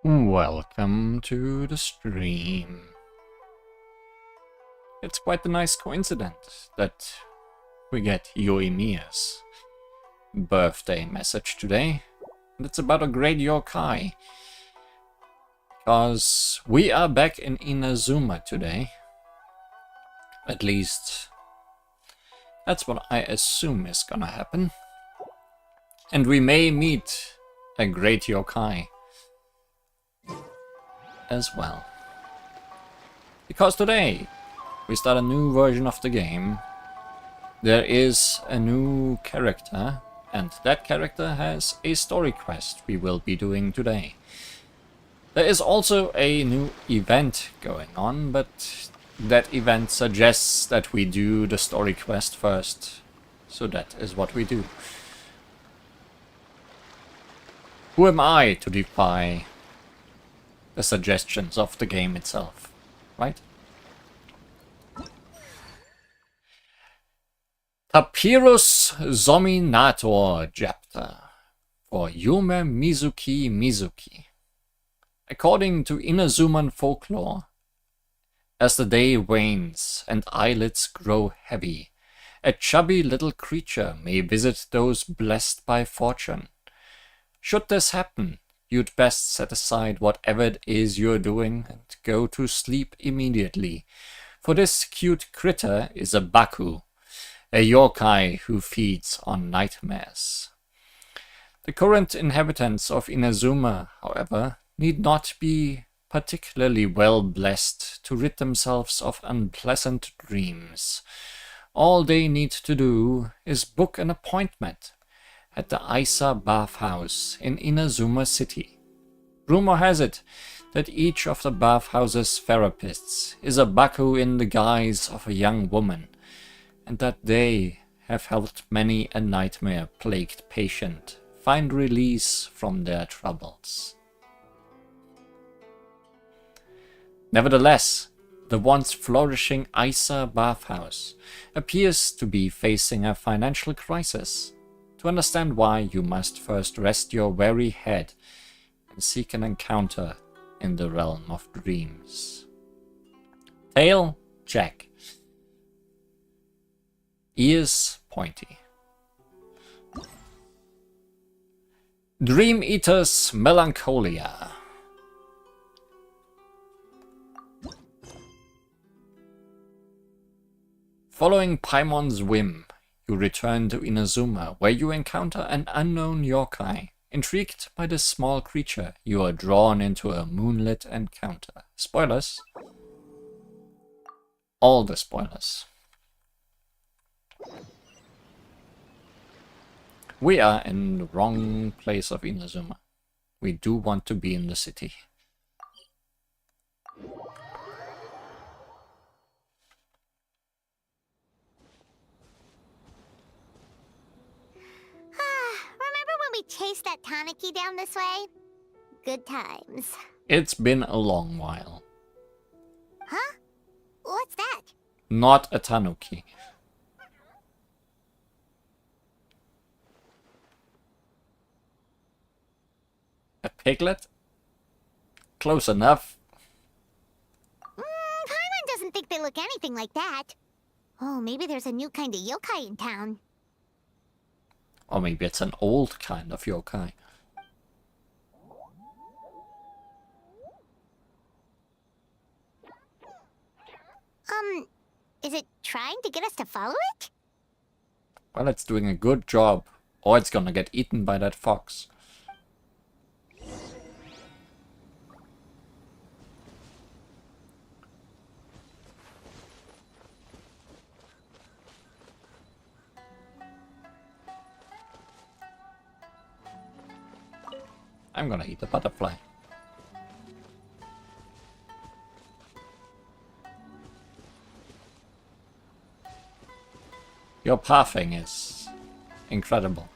Welcome to the stream. It's quite a nice coincidence that we get Yoimiya's birthday message today. And it's about a great yokai. Because we are back in Inazuma today. At least, that's what I assume is gonna happen. And we may meet a great yokai as well. Because today we start a new version of the game. There is a new character, and that character has a story quest we will be doing today. There is also a new event going on, but that event suggests that we do the story quest first. So that is what we do. Who am I to defy the suggestions of the game itself, right? Papyrus Zominator chapter for Yume Mizuki. According to Inazuman folklore, as the day wanes and eyelids grow heavy, a chubby little creature may visit those blessed by fortune. Should this happen, you'd best set aside whatever it is you're doing and go to sleep immediately, for this cute critter is a Baku, a yokai who feeds on nightmares. The current inhabitants of Inazuma, however, need not be particularly well blessed to rid themselves of unpleasant dreams. All they need to do is book an appointment at the Isa bathhouse in Inazuma City. Rumor has it that each of the bathhouse's therapists is a Baku in the guise of a young woman, and that they have helped many a nightmare-plagued patient find release from their troubles. Nevertheless, the once flourishing Isa bathhouse appears to be facing a financial crisis. To understand why, you must first rest your weary head and seek an encounter in the realm of dreams. Tail, check. Ears, pointy. Dream Eater's Melancholia. Following Paimon's whim, you return to Inazuma, where you encounter an unknown yokai. Intrigued by this small creature, you are drawn into a moonlit encounter. Spoilers. All the spoilers. We are in the wrong place of Inazuma. We do want to be in the city. We chased that Tanuki down this way? Good times. It's been a long while. Huh? What's that? Not a Tanuki. A piglet? Close enough. Paimon doesn't think they look anything like that. Oh, maybe there's a new kind of yokai in town. Or maybe it's an old kind of yokai. Is it trying to get us to follow it? Well, it's doing a good job. Or it's gonna get eaten by that fox. I'm gonna eat the butterfly. Your pathing is incredible.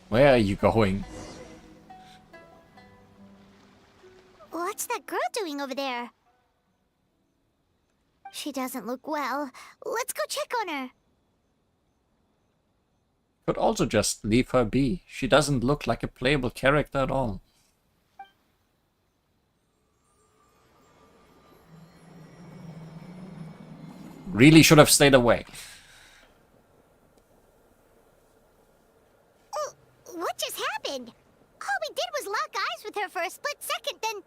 Where are you going? What's that girl doing over there? She doesn't look well. Let's go check on her. Could also just leave her be. She doesn't look like a playable character at all. Really should have stayed away. Oh, what just happened? All we did was lock eyes with her for a split second, then...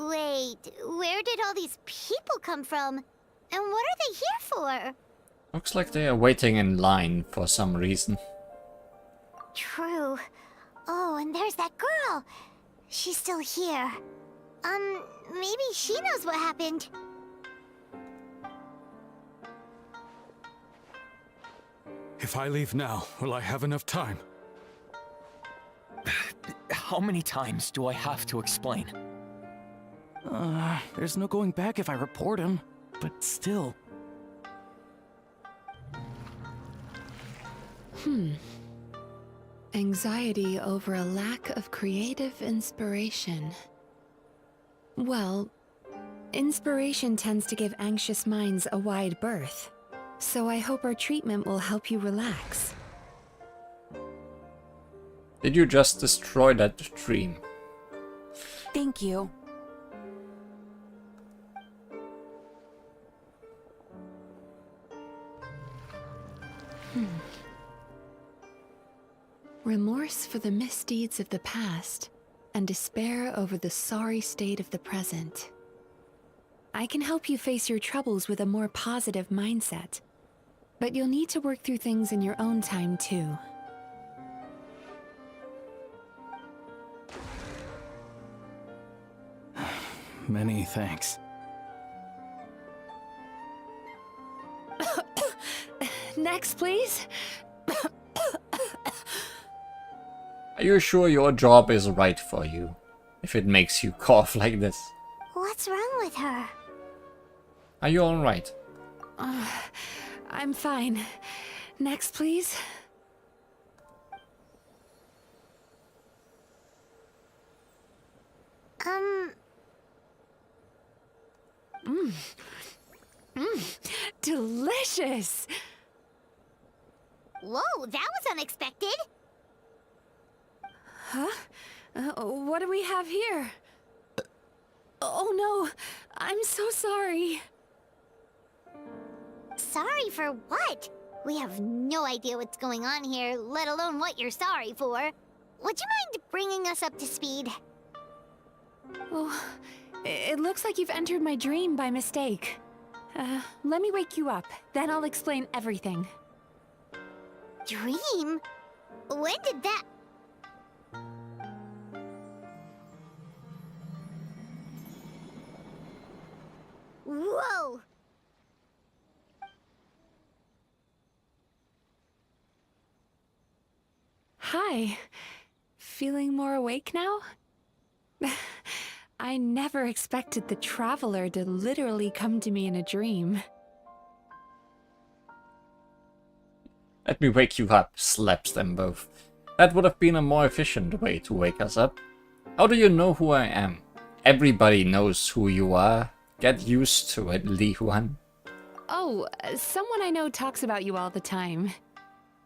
Wait, where did all these people come from? And what are they here for? Looks like they are waiting in line for some reason. True. Oh, and there's that girl. She's still here. Maybe she knows what happened. If I leave now, will I have enough time? How many times do I have to explain? There's no going back if I report him, but still. Anxiety over a lack of creative inspiration. Well, inspiration tends to give anxious minds a wide berth, so I hope our treatment will help you relax. Did you just destroy that dream? Thank you. Remorse for the misdeeds of the past, and despair over the sorry state of the present. I can help you face your troubles with a more positive mindset, but you'll need to work through things in your own time too. Many thanks. Next, please. Are you sure your job is right for you? If it makes you cough like this. What's wrong with her? Are you alright? I'm fine. Next, please. Delicious! Whoa, that was unexpected. Huh? What do we have here? Oh no, I'm so sorry. Sorry for what? We have no idea what's going on here, let alone what you're sorry for. Would you mind bringing us up to speed? Oh, it looks like you've entered my dream by mistake. Let me wake you up, then I'll explain everything. Dream? When did that... Whoa! Hi. Feeling more awake now? I never expected the Traveler to literally come to me in a dream. Let me wake you up, slaps them both. That would have been a more efficient way to wake us up. How do you know who I am? Everybody knows who you are. Get used to it, Li Huan. Oh, someone I know talks about you all the time.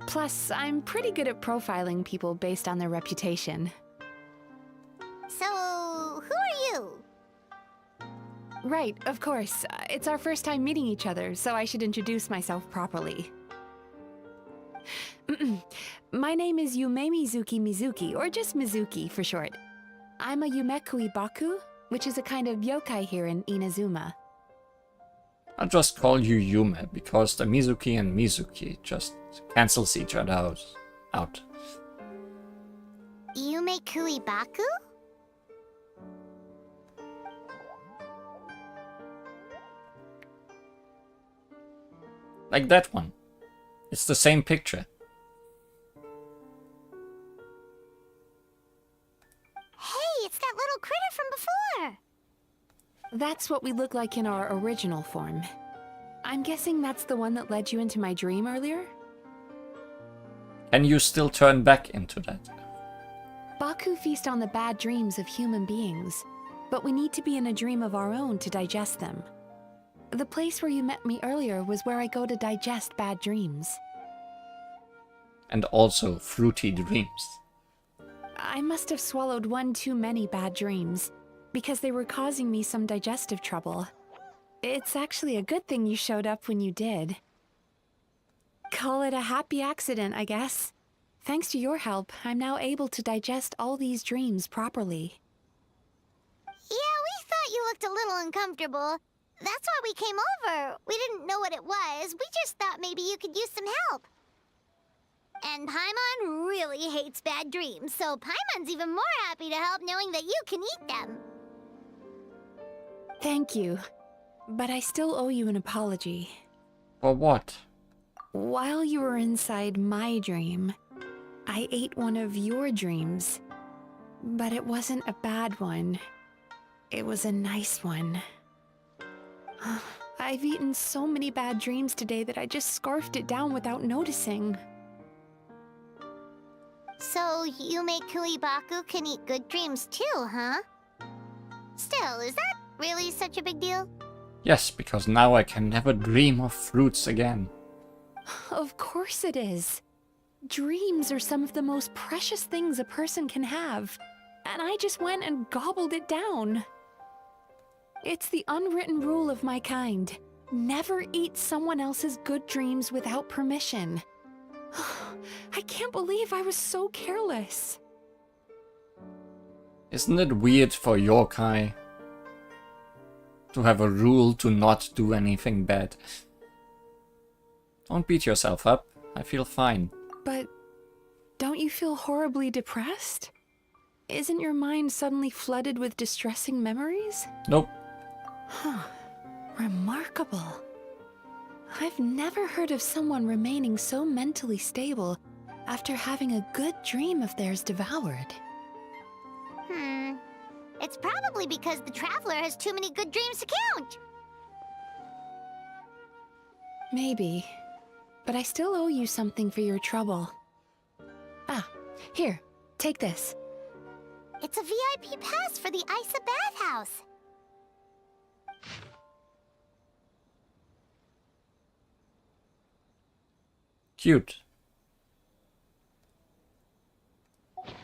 Plus, I'm pretty good at profiling people based on their reputation. So, who are you? Right, of course. It's our first time meeting each other, so I should introduce myself properly. My name is Yume Mizuki, or just Mizuki for short. I'm a Yumekui Baku, which is a kind of yokai here in Inazuma. I'll just call you Yume, because the Mizuki and Mizuki just cancels each other out. Yume Kuibaku? Like that one. It's the same picture. Hey, it's that little critter from before! That's what we look like in our original form. I'm guessing that's the one that led you into my dream earlier? Can you still turn back into that? Baku feast on the bad dreams of human beings, but we need to be in a dream of our own to digest them. The place where you met me earlier was where I go to digest bad dreams. And also fruity dreams. I must have swallowed one too many bad dreams, because they were causing me some digestive trouble. It's actually a good thing you showed up when you did. Call it a happy accident, I guess. Thanks to your help, I'm now able to digest all these dreams properly. Yeah, we thought you looked a little uncomfortable. That's why we came over. We didn't know what it was. We just thought maybe you could use some help. And Paimon really hates bad dreams, so Paimon's even more happy to help knowing that you can eat them. Thank you, but I still owe you an apology. For what? While you were inside my dream, I ate one of your dreams. But it wasn't a bad one. It was a nice one. I've eaten so many bad dreams today that I just scarfed it down without noticing. So, Yume Kuibaku can eat good dreams too, huh? Still, is that really such a big deal? Yes, because now I can never dream of fruits again. Of course it is. Dreams are some of the most precious things a person can have, and I just went and gobbled it down. It's the unwritten rule of my kind. Never eat someone else's good dreams without permission. I can't believe I was so careless. Isn't it weird for yokai to have a rule to not do anything bad? Don't beat yourself up. I feel fine. But don't you feel horribly depressed? Isn't your mind suddenly flooded with distressing memories? Nope. Huh. Remarkable. I've never heard of someone remaining so mentally stable after having a good dream of theirs devoured. It's probably because the Traveler has too many good dreams to count. Maybe. But I still owe you something for your trouble. Ah, here, take this. It's a VIP pass for the Isa bathhouse. Cute.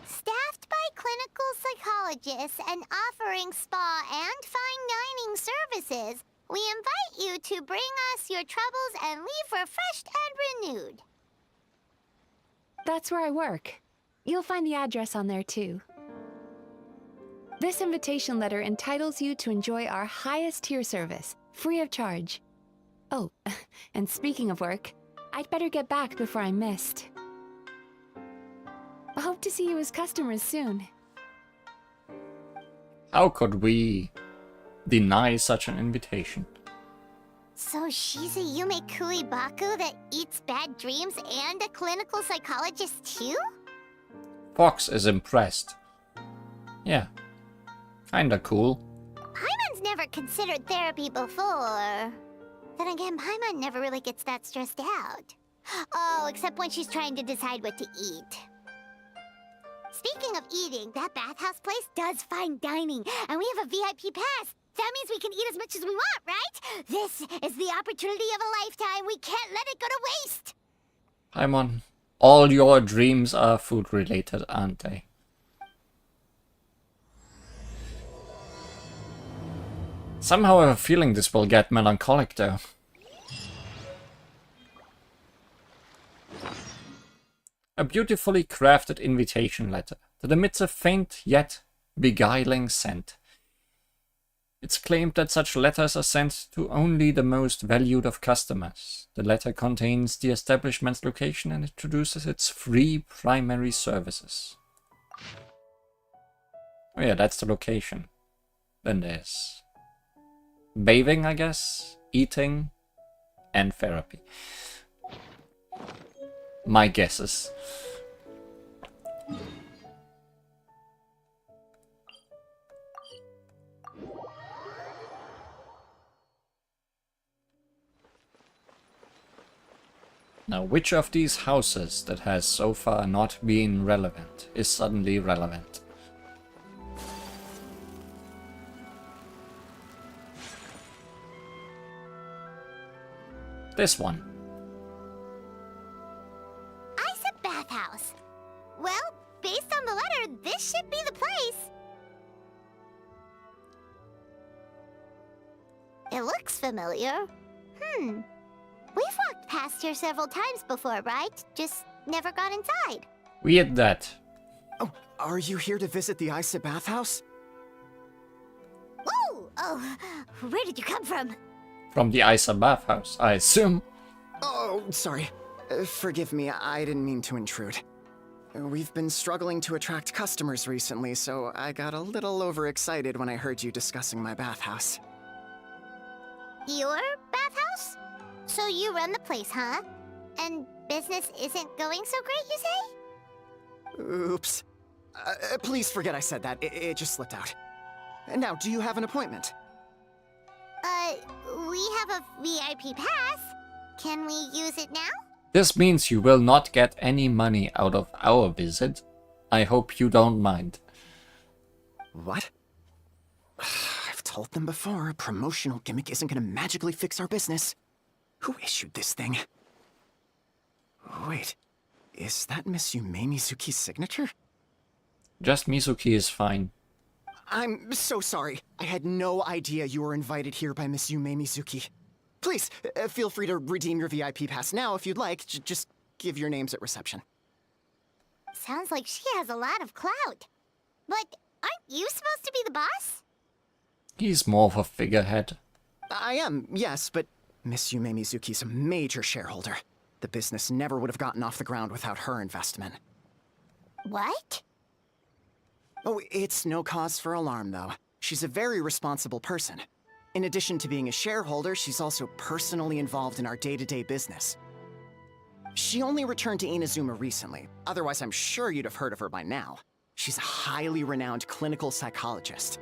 Staffed by clinical psychologists and offering spa and fine dining services, we invite you to bring us your troubles and leave refreshed and renewed. That's where I work. You'll find the address on there too. This invitation letter entitles you to enjoy our highest tier service, free of charge. Oh, and speaking of work, I'd better get back before I'm missed. I hope to see you as customers soon. How could we deny such an invitation? So she's a Yume Kuibaku that eats bad dreams and a clinical psychologist too? Fox is impressed. Yeah. Kinda cool. Paimon's never considered therapy before. Then again, Paimon never really gets that stressed out. Oh, except when she's trying to decide what to eat. Speaking of eating, that bathhouse place does fine dining, and we have a VIP pass. That means we can eat as much as we want, right? This is the opportunity of a lifetime. We can't let it go to waste. Paimon, all your dreams are food related, aren't they? Somehow I have a feeling this will get melancholic though. A beautifully crafted invitation letter that emits a faint yet beguiling scent. It's claimed that such letters are sent to only the most valued of customers. The letter contains the establishment's location and introduces its free primary services. Oh yeah, that's the location. Then there's bathing, I guess, eating, and therapy. My guesses. Now, which of these houses that has so far not been relevant is suddenly relevant? This one. Isa bathhouse. Well, based on the letter, this should be the place. It looks familiar. familiar. We've walked past here several times before, right? Just never got inside. Weird that. Oh, are you here to visit the Isa bathhouse? Ooh! Oh, where did you come from? From the Isa bathhouse, I assume. Oh, sorry. Forgive me, I didn't mean to intrude. We've been struggling to attract customers recently, so I got a little overexcited when I heard you discussing my bathhouse. Your bathhouse? So you run the place, huh? And business isn't going so great, you say? Oops. Please forget I said that. It just slipped out. Now, do you have an appointment? We have a VIP pass. Can we use it now? This means you will not get any money out of our visit. I hope you don't mind. What? I've told them before, a promotional gimmick isn't gonna magically fix our business. Who issued this thing? Wait, is that Miss Yume Mizuki's signature? Just Mizuki is fine. I'm so sorry. I had no idea you were invited here by Miss Yume Mizuki. Please, feel free to redeem your VIP pass now if you'd like. Just give your names at reception. Sounds like she has a lot of clout. But aren't you supposed to be the boss? He's more of a figurehead. I am, yes, but Miss Yume Mizuki's a major shareholder. The business never would have gotten off the ground without her investment. What? Oh, it's no cause for alarm, though. She's a very responsible person. In addition to being a shareholder, she's also personally involved in our day-to-day business. She only returned to Inazuma recently. Otherwise, I'm sure you'd have heard of her by now. She's a highly renowned clinical psychologist.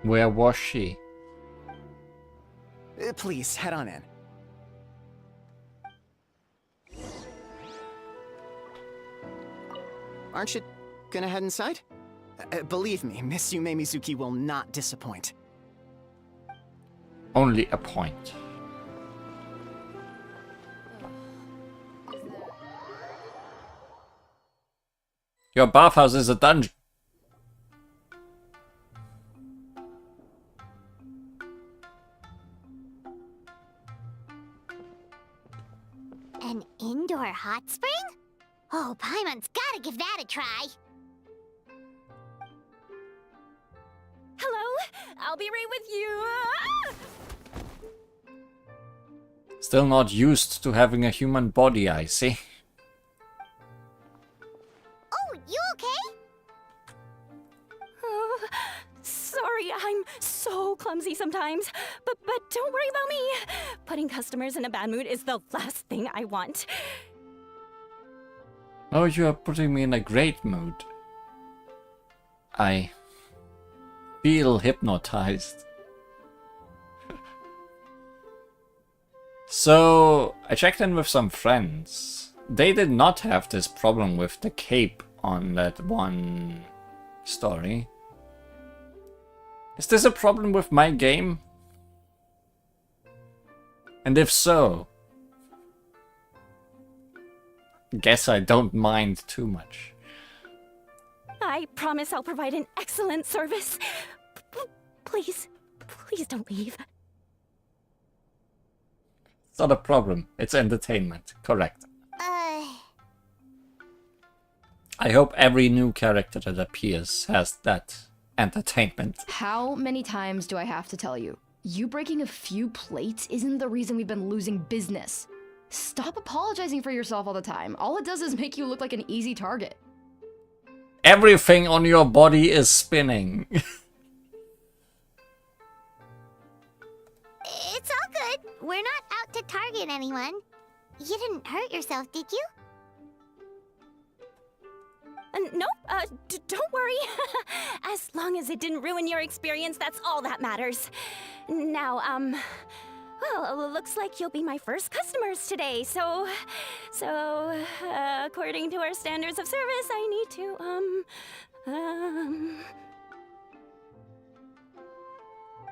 Where was she? Please, head on in. Aren't you gonna head inside? Believe me, Miss Yume Mizuki will not disappoint. Only a point. Your bathhouse is a dungeon. An indoor hot spring? Oh, Paimon's gotta give that a try. Hello, I'll be right with you. Still not used to having a human body, I see. Oh, you okay? Oh, sorry, I'm so clumsy sometimes. But don't worry about me. Putting customers in a bad mood is the last thing I want. Oh, you are putting me in a great mood. I feel hypnotized. So, I checked in with some friends. They did not have this problem with the cape on that one story. Is this a problem with my game? And if so, guess I don't mind too much. I promise I'll provide an excellent service. Please don't leave. It's not a problem. It's entertainment. Correct. I hope every new character that appears has that entertainment. How many times do I have to tell you? You breaking a few plates isn't the reason we've been losing business. Stop apologizing for yourself all the time. All it does is make you look like an easy target. Everything on your body is spinning. It's all good. We're not out to target anyone. You didn't hurt yourself, did you? Nope, don't worry. As long as it didn't ruin your experience, that's all that matters. Now, well, looks like you'll be my first customers today, so, according to our standards of service, I need to,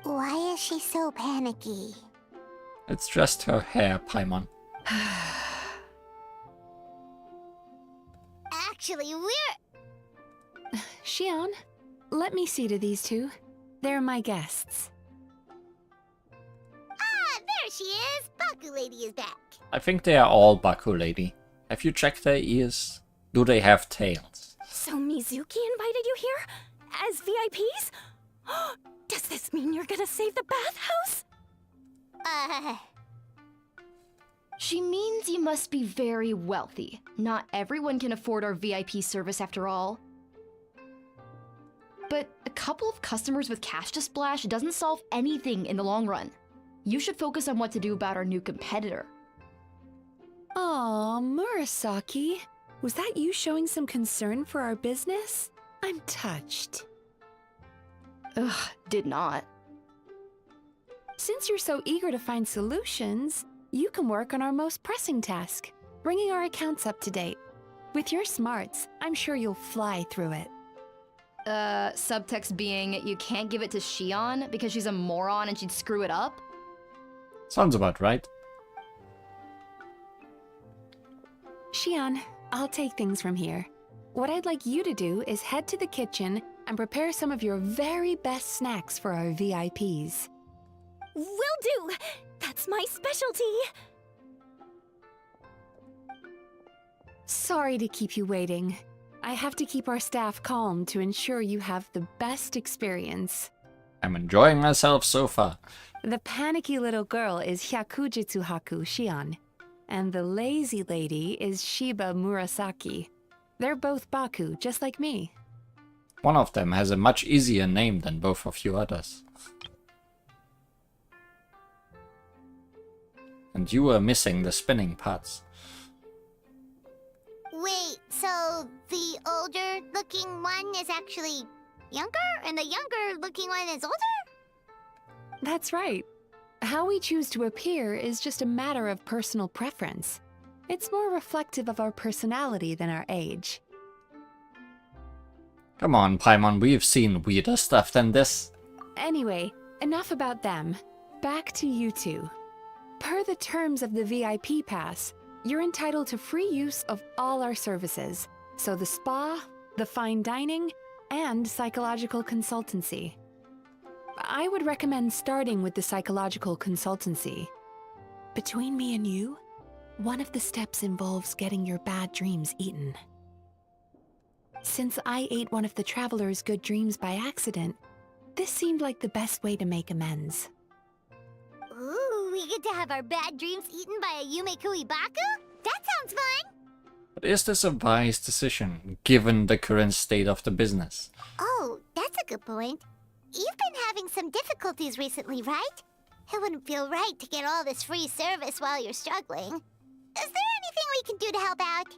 Why is she so panicky? It's just her hair, Paimon. Actually, we're... Xion, let me see to these two. They're my guests. Ah, there's lady is back. I think they are all Baku lady. Have you checked their ears? Do they have tails? So Mizuki invited you here? As VIPs? Does this mean you're gonna save the bathhouse? She means you must be very wealthy. Not everyone can afford our VIP service after all. But a couple of customers with cash to splash doesn't solve anything in the long run. You should focus on what to do about our new competitor. Aw, Murasaki. Was that you showing some concern for our business? I'm touched. Ugh, did not. Since you're so eager to find solutions, you can work on our most pressing task, bringing our accounts up to date. With your smarts, I'm sure you'll fly through it. Subtext being you can't give it to Shion because she's a moron and she'd screw it up? Sounds about right. Shion, I'll take things from here. What I'd like you to do is head to the kitchen and prepare some of your very best snacks for our VIPs. Will do! That's my specialty! Sorry to keep you waiting. I have to keep our staff calm to ensure you have the best experience. I'm enjoying myself so far. The panicky little girl is Hyakujitsu Haku Shion, and the lazy lady is Shiba Murasaki. They're both Baku, just like me. One of them has a much easier name than both of you others. And you were missing the spinning parts. Wait, so the older-looking one is actually younger, and the younger-looking one is older? That's right. How we choose to appear is just a matter of personal preference. It's more reflective of our personality than our age. Come on, Paimon, we've seen weirder stuff than this. Anyway, enough about them. Back to you two. Per the terms of the VIP pass, you're entitled to free use of all our services. So the spa, the fine dining, and psychological consultancy. I would recommend starting with the psychological consultancy. Between me and you, one of the steps involves getting your bad dreams eaten. Since I ate one of the traveler's good dreams by accident, this seemed like the best way to make amends. Ooh, we get to have our bad dreams eaten by a Yumekui Baku? That sounds fun! But is this a wise decision, given the current state of the business? Oh, that's a good point. You've been having some difficulties recently, right? It wouldn't feel right to get all this free service while you're struggling. Is there anything we can do to help out?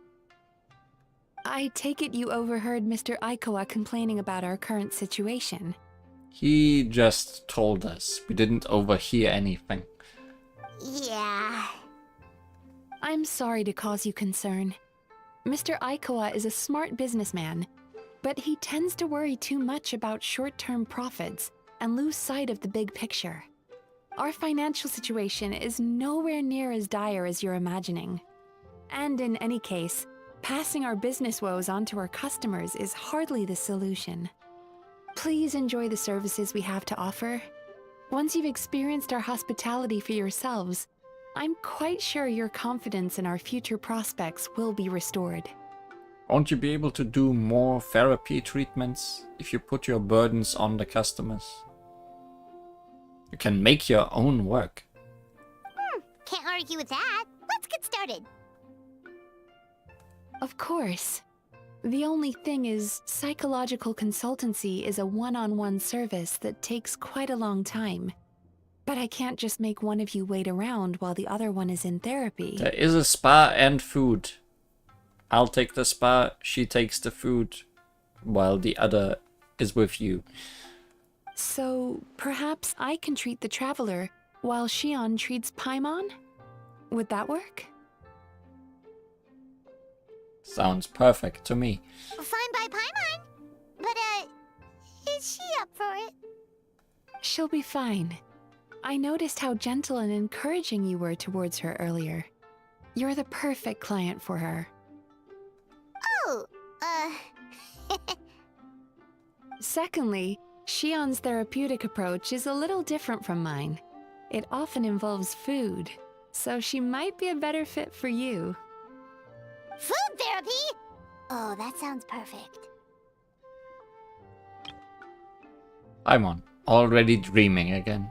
I take it you overheard Mr. Aikawa complaining about our current situation. He just told us. We didn't overhear anything. Yeah. I'm sorry to cause you concern. Mr. Aikawa is a smart businessman, but he tends to worry too much about short-term profits and lose sight of the big picture. Our financial situation is nowhere near as dire as you're imagining. And in any case, passing our business woes on to our customers is hardly the solution. Please enjoy the services we have to offer. Once you've experienced our hospitality for yourselves, I'm quite sure your confidence in our future prospects will be restored. Won't you be able to do more therapy treatments if you put your burdens on the customers? You can make your own work. Can't argue with that. Let's get started. Of course. The only thing is, psychological consultancy is a one-on-one service that takes quite a long time. But I can't just make one of you wait around while the other one is in therapy. There is a spa and food. I'll take the spa, she takes the food, while the other is with you. So, perhaps I can treat the traveler while Shion treats Paimon? Would that work? Sounds perfect to me. Fine by Paimon. But, is she up for it? She'll be fine. I noticed how gentle and encouraging you were towards her earlier. You're the perfect client for her. Oh, Secondly, Shion's therapeutic approach is a little different from mine. It often involves food, so she might be a better fit for you. Food therapy? Oh, that sounds perfect. I'm on. Already dreaming again.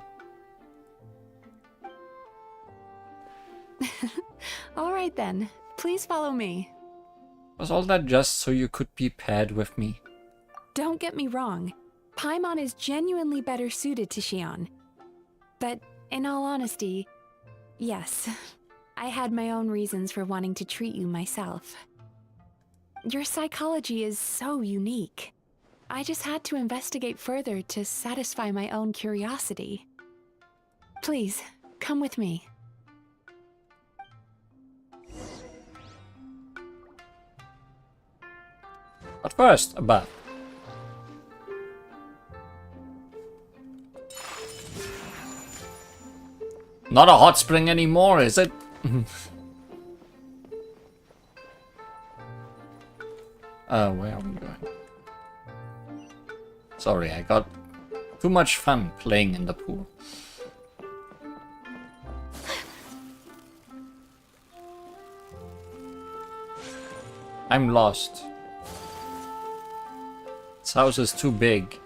All right then, please follow me. Was all that just so you could be paired with me? Don't get me wrong, Paimon is genuinely better suited to Xion. But in all honesty, yes, I had my own reasons for wanting to treat you myself. Your psychology is so unique. I just had to investigate further to satisfy my own curiosity. Please, come with me. But first, a bath. Not a hot spring anymore, is it? Where are we going? Sorry, I got too much fun playing in the pool. I'm lost. This house is too big.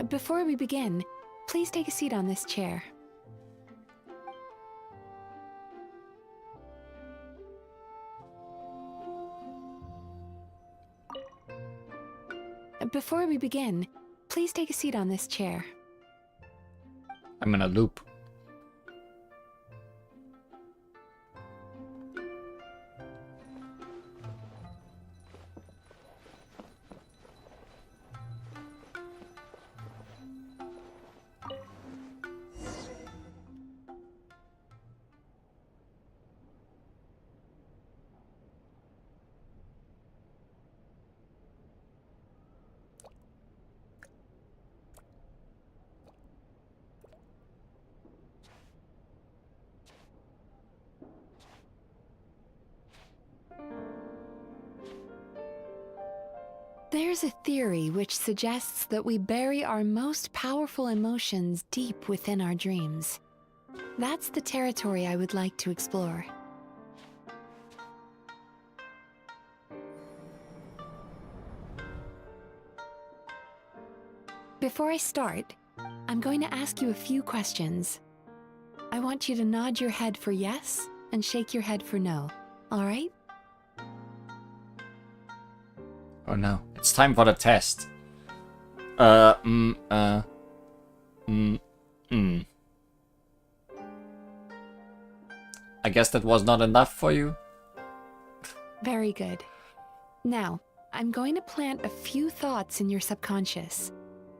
Before we begin, please take a seat on this chair. Before we begin, please take a seat on this chair. I'm in a loop. There's a theory which suggests that we bury our most powerful emotions deep within our dreams. That's the territory I would like to explore. Before I start, I'm going to ask you a few questions. I want you to nod your head for yes and shake your head for no, all right? Oh no, it's time for the test. I guess that was not enough for you? Very good. Now, I'm going to plant a few thoughts in your subconscious,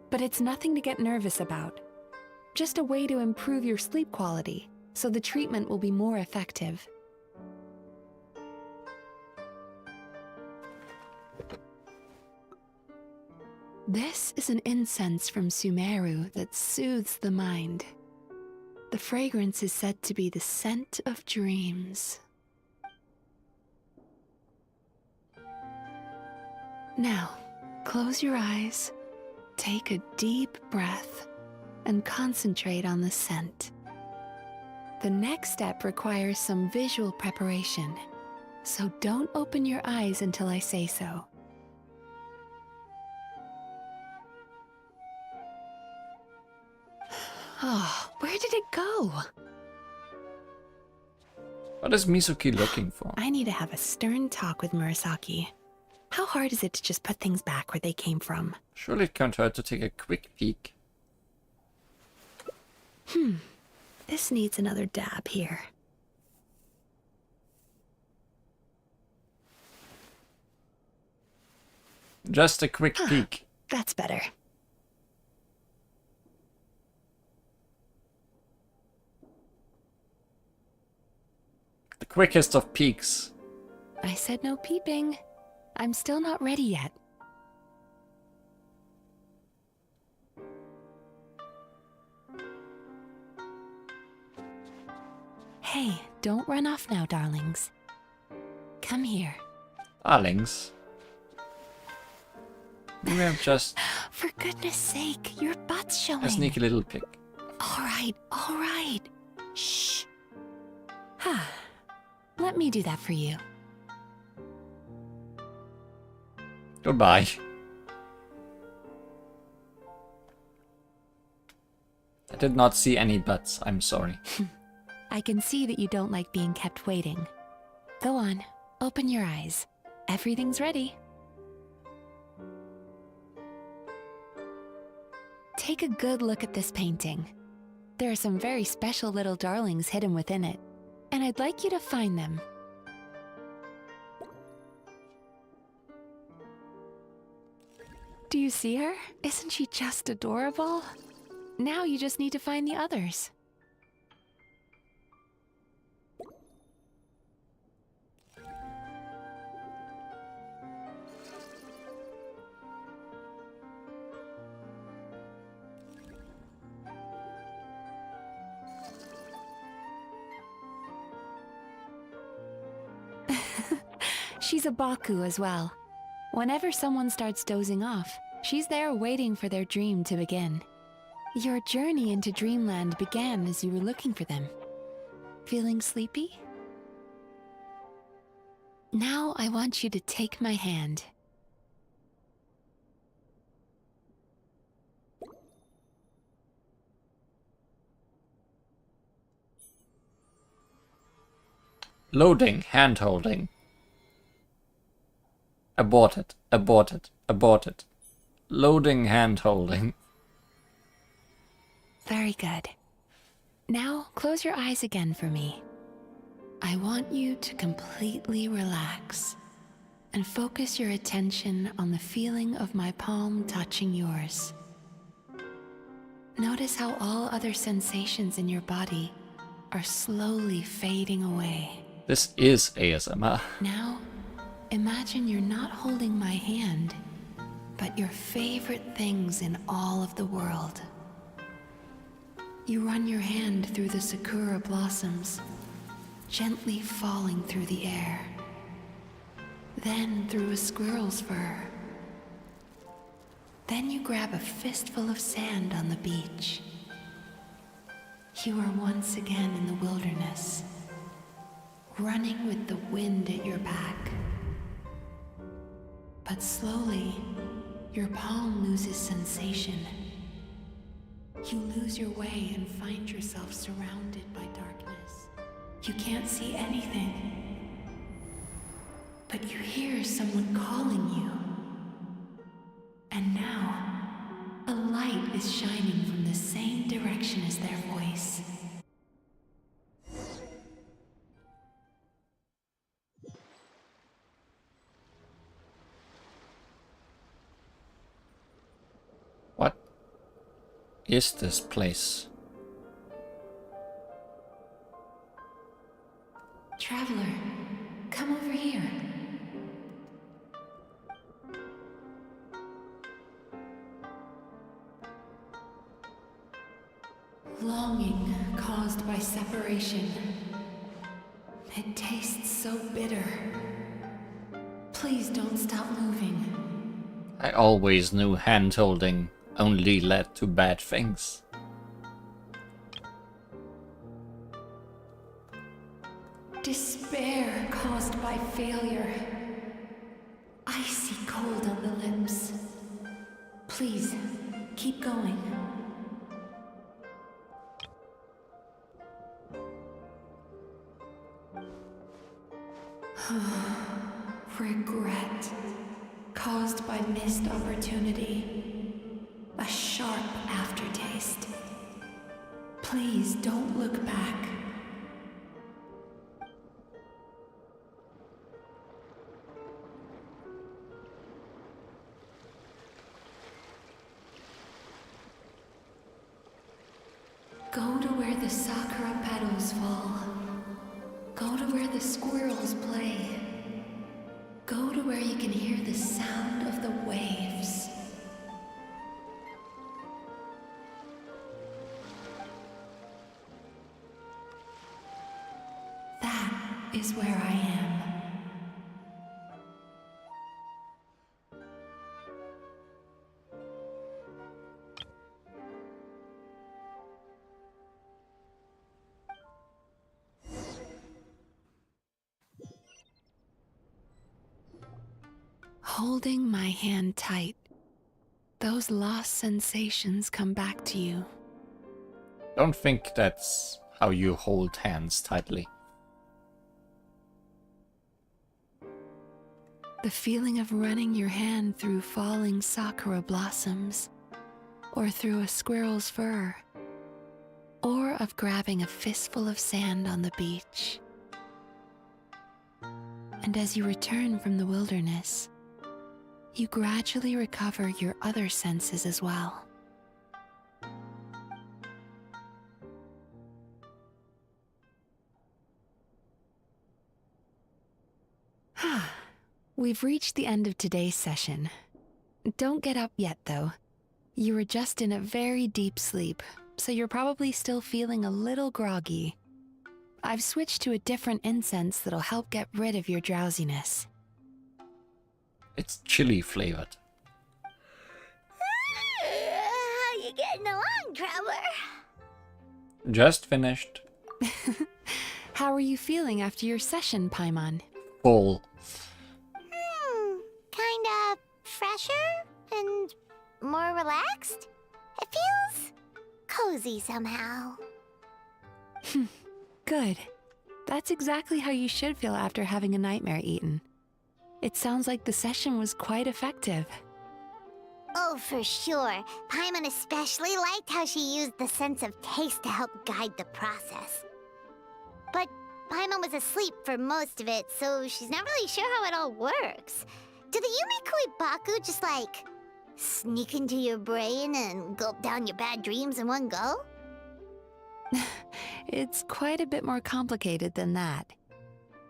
but it's nothing to get nervous about. Just a way to improve your sleep quality, so the treatment will be more effective. This is an incense from Sumeru that soothes the mind. The fragrance is said to be the scent of dreams. Now, close your eyes, take a deep breath, and concentrate on the scent. The next step requires some visual preparation, so don't open your eyes until I say so. Oh, where did it go? What is Mizuki looking for? I need to have a stern talk with Murasaki. How hard is it to just put things back where they came from? Surely it can't hurt to take a quick peek. This needs another dab here. Just a quick peek. That's better. The quickest of peeks. I said no peeping. I'm still not ready yet. Hey, don't run off now, darlings. Come here. Darlings. Maybe I'm just For goodness sake, your butt's showing. a sneaky little pig. All right. Shh. Let me do that for you. Goodbye. I did not see any butts, I'm sorry. I can see that you don't like being kept waiting. Go on, open your eyes. Everything's ready. Take a good look at this painting. There are some very special little darlings hidden within it, and I'd like you to find them. Do you see her? Isn't she just adorable? Now you just need to find the others. She's a Baku as well. Whenever someone starts dozing off, she's there waiting for their dream to begin. Your journey into Dreamland began as you were looking for them. Feeling sleepy? Now I want you to take my hand. Loading, hand-holding. Aborted. Loading, hand-holding. Very good. Now close your eyes again for me. I want you to completely relax and focus your attention on the feeling of my palm touching yours. Notice how all other sensations in your body are slowly fading away. This is ASMR. Now, imagine you're not holding my hand, but your favorite things in all of the world. You run your hand through the sakura blossoms, gently falling through the air. Then through a squirrel's fur. Then you grab a fistful of sand on the beach. You are once again in the wilderness, running with the wind at your back. But slowly, your palm loses sensation. You lose your way and find yourself surrounded by darkness. You can't see anything, but you hear someone calling you. And now, a light is shining from the same direction as their voice. What is this place? Traveler, come over here. Longing caused by separation. It tastes so bitter. Please don't stop moving. I always knew hand-holding only led to bad things. Despair caused by failure. Icy cold on the lips. Please, keep going. Regret caused by missed opportunity. A sharp aftertaste. Please don't look back. Go to where the sakura petals fall. Go to where the squirrels play. Go to where you can hear the sound of the waves. That is where I am. Holding my hand tight, those lost sensations come back to you. Don't think that's how you hold hands tightly. The feeling of running your hand through falling sakura blossoms, or through a squirrel's fur, or of grabbing a fistful of sand on the beach. And as you return from the wilderness, you gradually recover your other senses as well. We've reached the end of today's session. Don't get up yet, though. You were just in a very deep sleep, so you're probably still feeling a little groggy. I've switched to a different incense that'll help get rid of your drowsiness. It's chili flavored. How you getting along, Traveler? Just finished. How are you feeling after your session, Paimon? Full. Kinda fresher and more relaxed? It feels cozy somehow. Good. That's exactly how you should feel after having a nightmare eaten. It sounds like the session was quite effective. Oh, for sure. Paimon especially liked how she used the sense of taste to help guide the process. But Paimon was asleep for most of it, so she's not really sure how it all works. Do the Yumikoi Baku just, like, sneak into your brain and gulp down your bad dreams in one go? It's quite a bit more complicated than that.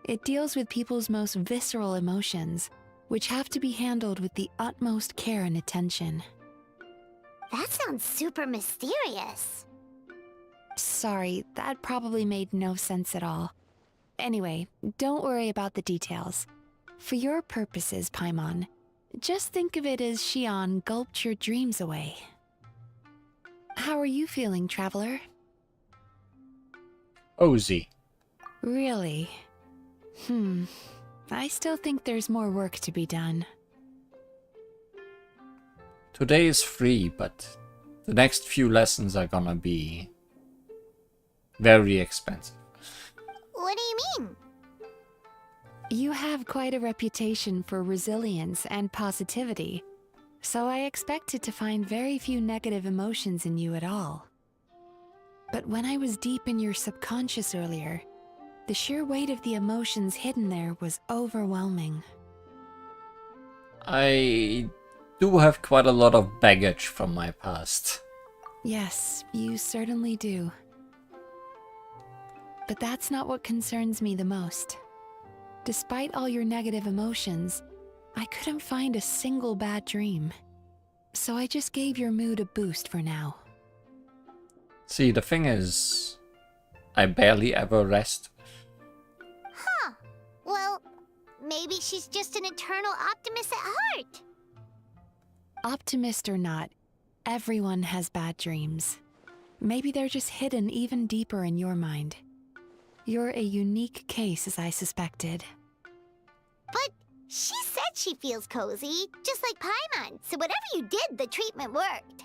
It deals with people's most visceral emotions, which have to be handled with the utmost care and attention. That sounds super mysterious. Sorry, that probably made no sense at all. Anyway, don't worry about the details. For your purposes, Paimon, just think of it as Xion gulped your dreams away. How are you feeling, Traveler? Cozy. Really? I still think there's more work to be done. Today is free, but the next few lessons are gonna be very expensive. What do you mean? You have quite a reputation for resilience and positivity, so I expected to find very few negative emotions in you at all. But when I was deep in your subconscious earlier, the sheer weight of the emotions hidden there was overwhelming. I do have quite a lot of baggage from my past. Yes, you certainly do. But that's not what concerns me the most. Despite all your negative emotions, I couldn't find a single bad dream. So I just gave your mood a boost for now. See, the thing is, I barely ever rest. Huh. Well, maybe she's just an eternal optimist at heart. Optimist or not, everyone has bad dreams. Maybe they're just hidden even deeper in your mind. You're a unique case, as I suspected. But she said she feels cozy, just like Paimon, so whatever you did, the treatment worked.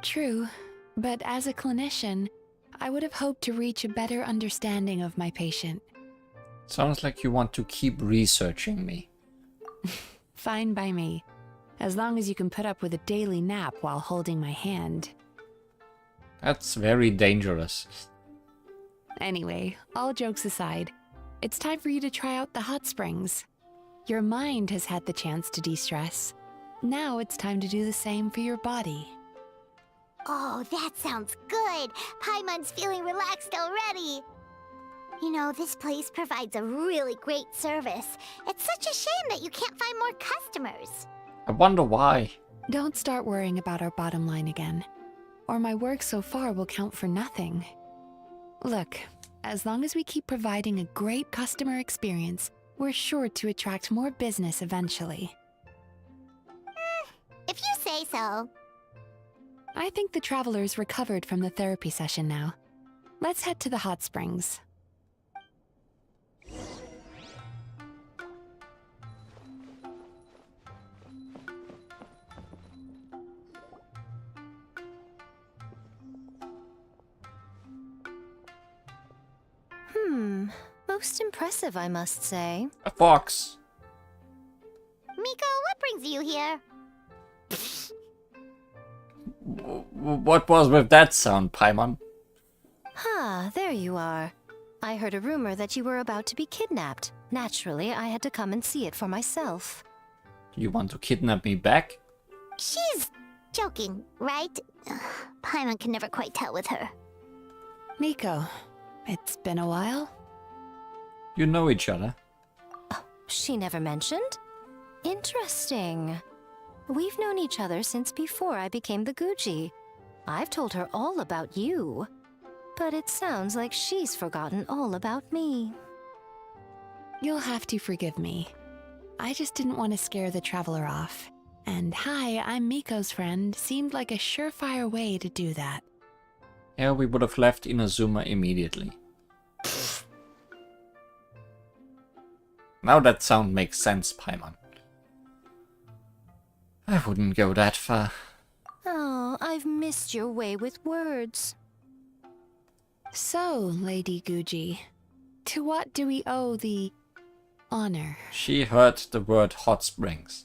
True, but as a clinician, I would have hoped to reach a better understanding of my patient. Sounds like you want to keep researching me. Fine by me, as long as you can put up with a daily nap while holding my hand. That's very dangerous. Anyway, all jokes aside, it's time for you to try out the hot springs. Your mind has had the chance to de-stress. Now it's time to do the same for your body. Oh, that sounds good. Paimon's feeling relaxed already. You know, this place provides a really great service. It's such a shame that you can't find more customers. I wonder why. Don't start worrying about our bottom line again, or my work so far will count for nothing. Look, as long as we keep providing a great customer experience, we're sure to attract more business eventually. If you say so. I think the traveler's recovered from the therapy session now. Let's head to the hot springs. Most impressive, I must say. A fox. Miko, what brings you here? What was with that sound, Paimon? Ah, there you are. I heard a rumor that you were about to be kidnapped. Naturally, I had to come and see it for myself. You want to kidnap me back? She's joking, right? Paimon can never quite tell with her. Miko, it's been a while. You know each other. She never mentioned? Interesting. We've known each other since before I became the Guji. I've told her all about you. But it sounds like she's forgotten all about me. You'll have to forgive me. I just didn't want to scare the traveler off. And hi, I'm Miko's friend seemed like a surefire way to do that. Yeah, we would have left Inazuma immediately. Now that sound makes sense, Paimon. I wouldn't go that far. Oh, I've missed your way with words. So, Lady Guji, to what do we owe the honor? She heard the word hot springs.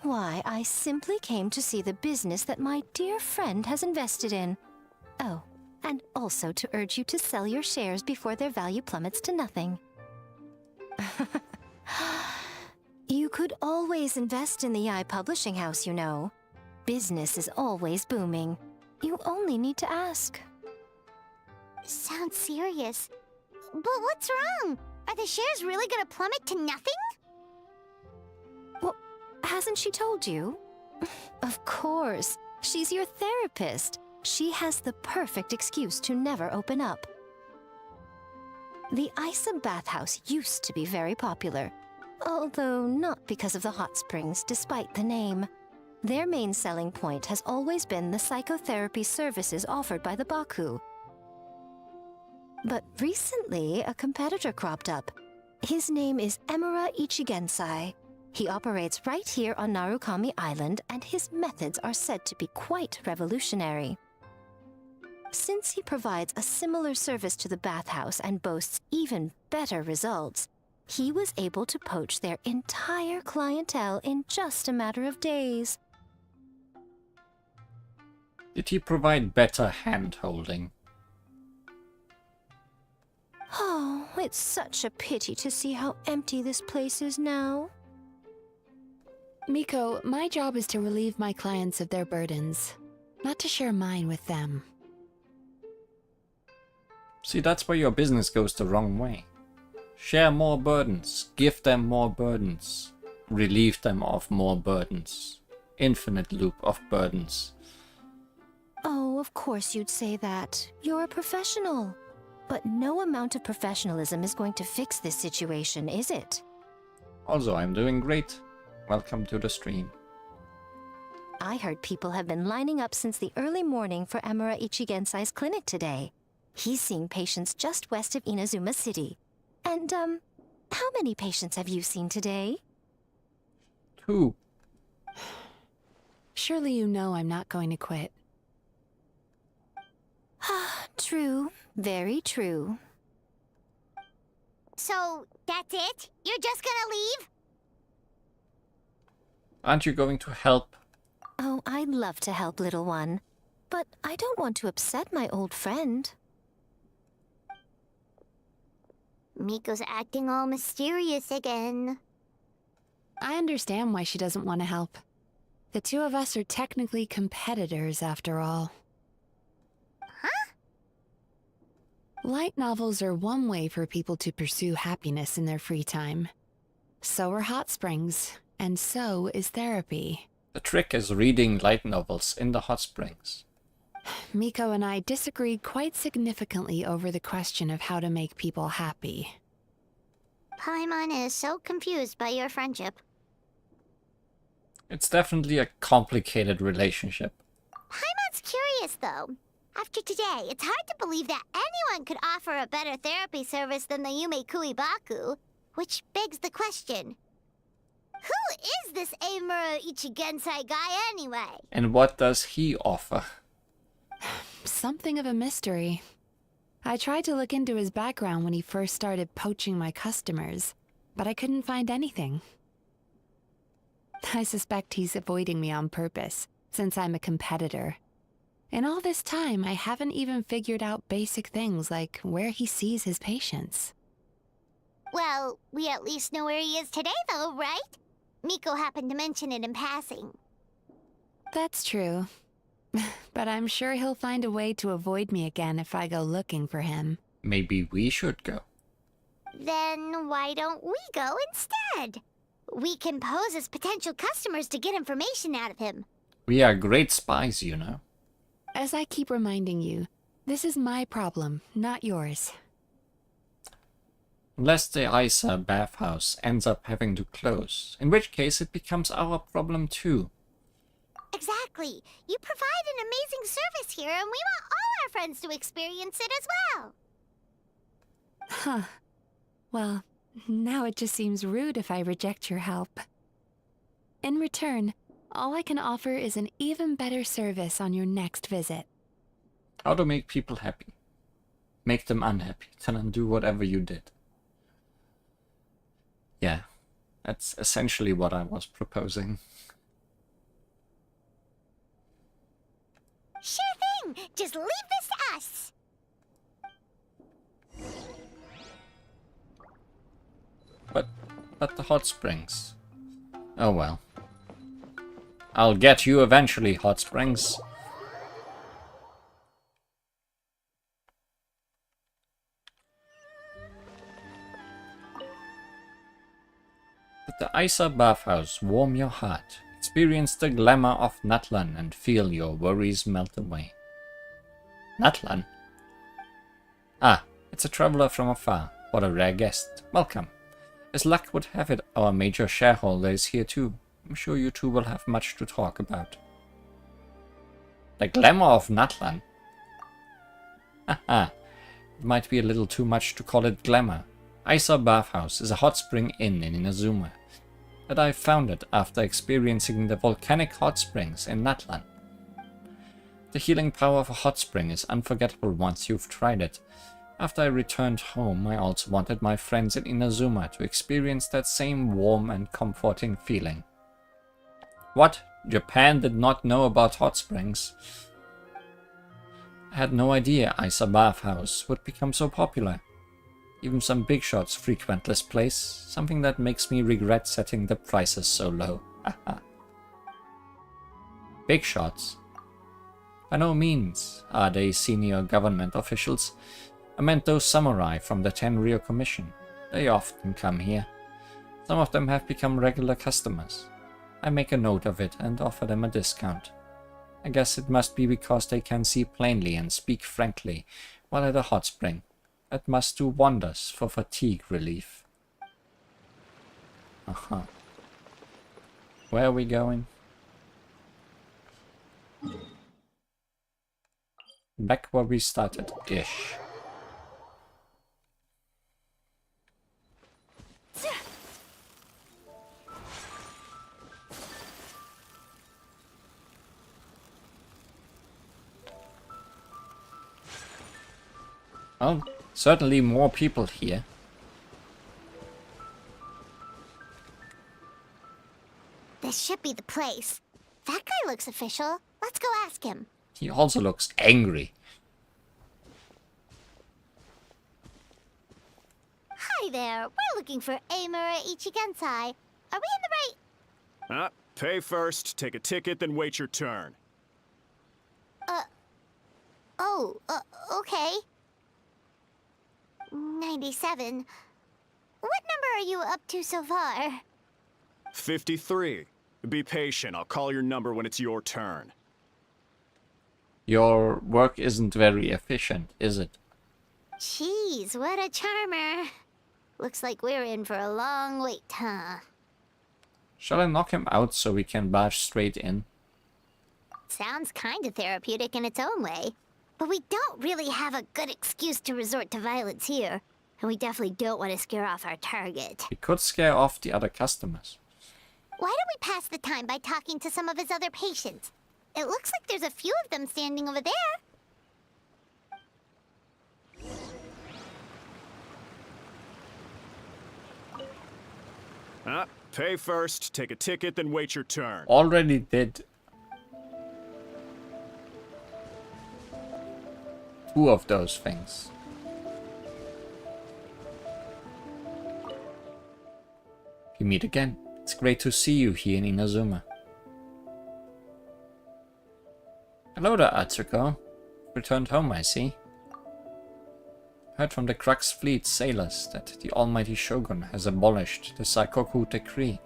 Why, I simply came to see the business that my dear friend has invested in. Oh, and also to urge you to sell your shares before their value plummets to nothing. You could always invest in the publishing house, you know. Business is always booming. You only need to ask. Sounds serious. But what's wrong? Are the shares really gonna plummet to nothing? Well, hasn't she told you? Of course. She's your therapist. She has the perfect excuse to never open up. The Isa bathhouse used to be very popular. Although not because of the hot springs, despite the name. Their main selling point has always been the psychotherapy services offered by the Baku. But recently, a competitor cropped up. His name is Emura Ichigensai. He operates right here on Narukami Island, and his methods are said to be quite revolutionary. Since he provides a similar service to the bathhouse and boasts even better results, he was able to poach their entire clientele in just a matter of days. Did he provide better hand-holding? Oh, it's such a pity to see how empty this place is now. Miko, my job is to relieve my clients of their burdens, not to share mine with them. See, that's where your business goes the wrong way. Share more burdens, give them more burdens, relieve them of more burdens. Infinite loop of burdens. Oh, of course you'd say that. You're a professional. But no amount of professionalism is going to fix this situation, is it? Also, I'm doing great. Welcome to the stream. I heard people have been lining up since the early morning for Emura Ichigensai's clinic today. He's seeing patients just west of Inazuma City. And, how many patients have you seen today? 2. Surely you know I'm not going to quit. True. Very true. So, that's it? You're just gonna leave? Aren't you going to help? Oh, I'd love to help, little one. But I don't want to upset my old friend. Miko's acting all mysterious again. I understand why she doesn't want to help. The two of us are technically competitors, after all. Huh? Light novels are one way for people to pursue happiness in their free time. So are hot springs, and so is therapy. The trick is reading light novels in the hot springs. Miko and I disagreed quite significantly over the question of how to make people happy. Paimon is so confused by your friendship. It's definitely a complicated relationship. Paimon's curious, though. After today, it's hard to believe that anyone could offer a better therapy service than the Yume Baku, which begs the question, who is this Emura Ichigensai guy anyway? And what does he offer? Something of a mystery. I tried to look into his background when he first started poaching my customers, but I couldn't find anything. I suspect he's avoiding me on purpose, since I'm a competitor. In all this time, I haven't even figured out basic things like where he sees his patients. Well, we at least know where he is today, though, right? Miko happened to mention it in passing. That's true. But I'm sure he'll find a way to avoid me again if I go looking for him. Maybe we should go. Then why don't we go instead? We can pose as potential customers to get information out of him. We are great spies, you know. As I keep reminding you, this is my problem, not yours. Unless the Isa bathhouse ends up having to close, in which case it becomes our problem too. Exactly. You provide an amazing service here, and we want all our friends to experience it as well. Huh. Well, now it just seems rude if I reject your help. In return, all I can offer is an even better service on your next visit. How to make people happy. Make them unhappy. Tell them do whatever you did. Yeah, that's essentially what I was proposing. Sure thing! Just leave this to us! But the hot springs. Oh well. I'll get you eventually, hot springs. Let the Isa bathhouse warm your heart. Experience the glamour of Natlan and feel your worries melt away. Natlan? Ah, it's a traveler from afar. What a rare guest. Welcome. As luck would have it, our major shareholder is here too. I'm sure you two will have much to talk about. The glamour of Natlan? Haha, it might be a little too much to call it glamour. Isa Bathhouse is a hot spring inn in Inazuma that I founded after experiencing the volcanic hot springs in Natlan. The healing power of a hot spring is unforgettable once you've tried it. After I returned home, I also wanted my friends in Inazuma to experience that same warm and comforting feeling. What? Japan did not know about hot springs? I had no idea Isa Bathhouse would become so popular. Even some big shots frequent this place, something that makes me regret setting the prices so low. Big shots? By no means are they senior government officials. I meant those samurai from the Tenryou Commission. They often come here. Some of them have become regular customers. I make a note of it and offer them a discount. I guess it must be because they can see plainly and speak frankly while at a hot spring. That must do wonders for fatigue relief. Where are we going? Back where we started-ish. Well, certainly more people here. This should be the place. That guy looks official. Let's go ask him. He also looks angry. Hi there. We're looking for Amura Ichigensai. Are we in the right... Pay first, take a ticket, then wait your turn. Okay. 97. What number are you up to so far? 53. Be patient, I'll call your number when it's your turn. Your work isn't very efficient, is it? Jeez, what a charmer. Looks like we're in for a long wait, huh? Shall I knock him out so we can barge straight in? Sounds kinda therapeutic in its own way. But we don't really have a good excuse to resort to violence here. And we definitely don't want to scare off our target. We could scare off the other customers. Why don't we pass the time by talking to some of his other patients? It looks like there's a few of them standing over there. Pay first, take a ticket, then wait your turn. Already did 2 of those things. We meet again. It's great to see you here in Inazuma. Hello there, Atsuko. Returned home, I see. Heard from the Crux Fleet sailors that the almighty Shogun has abolished the Saikoku decree.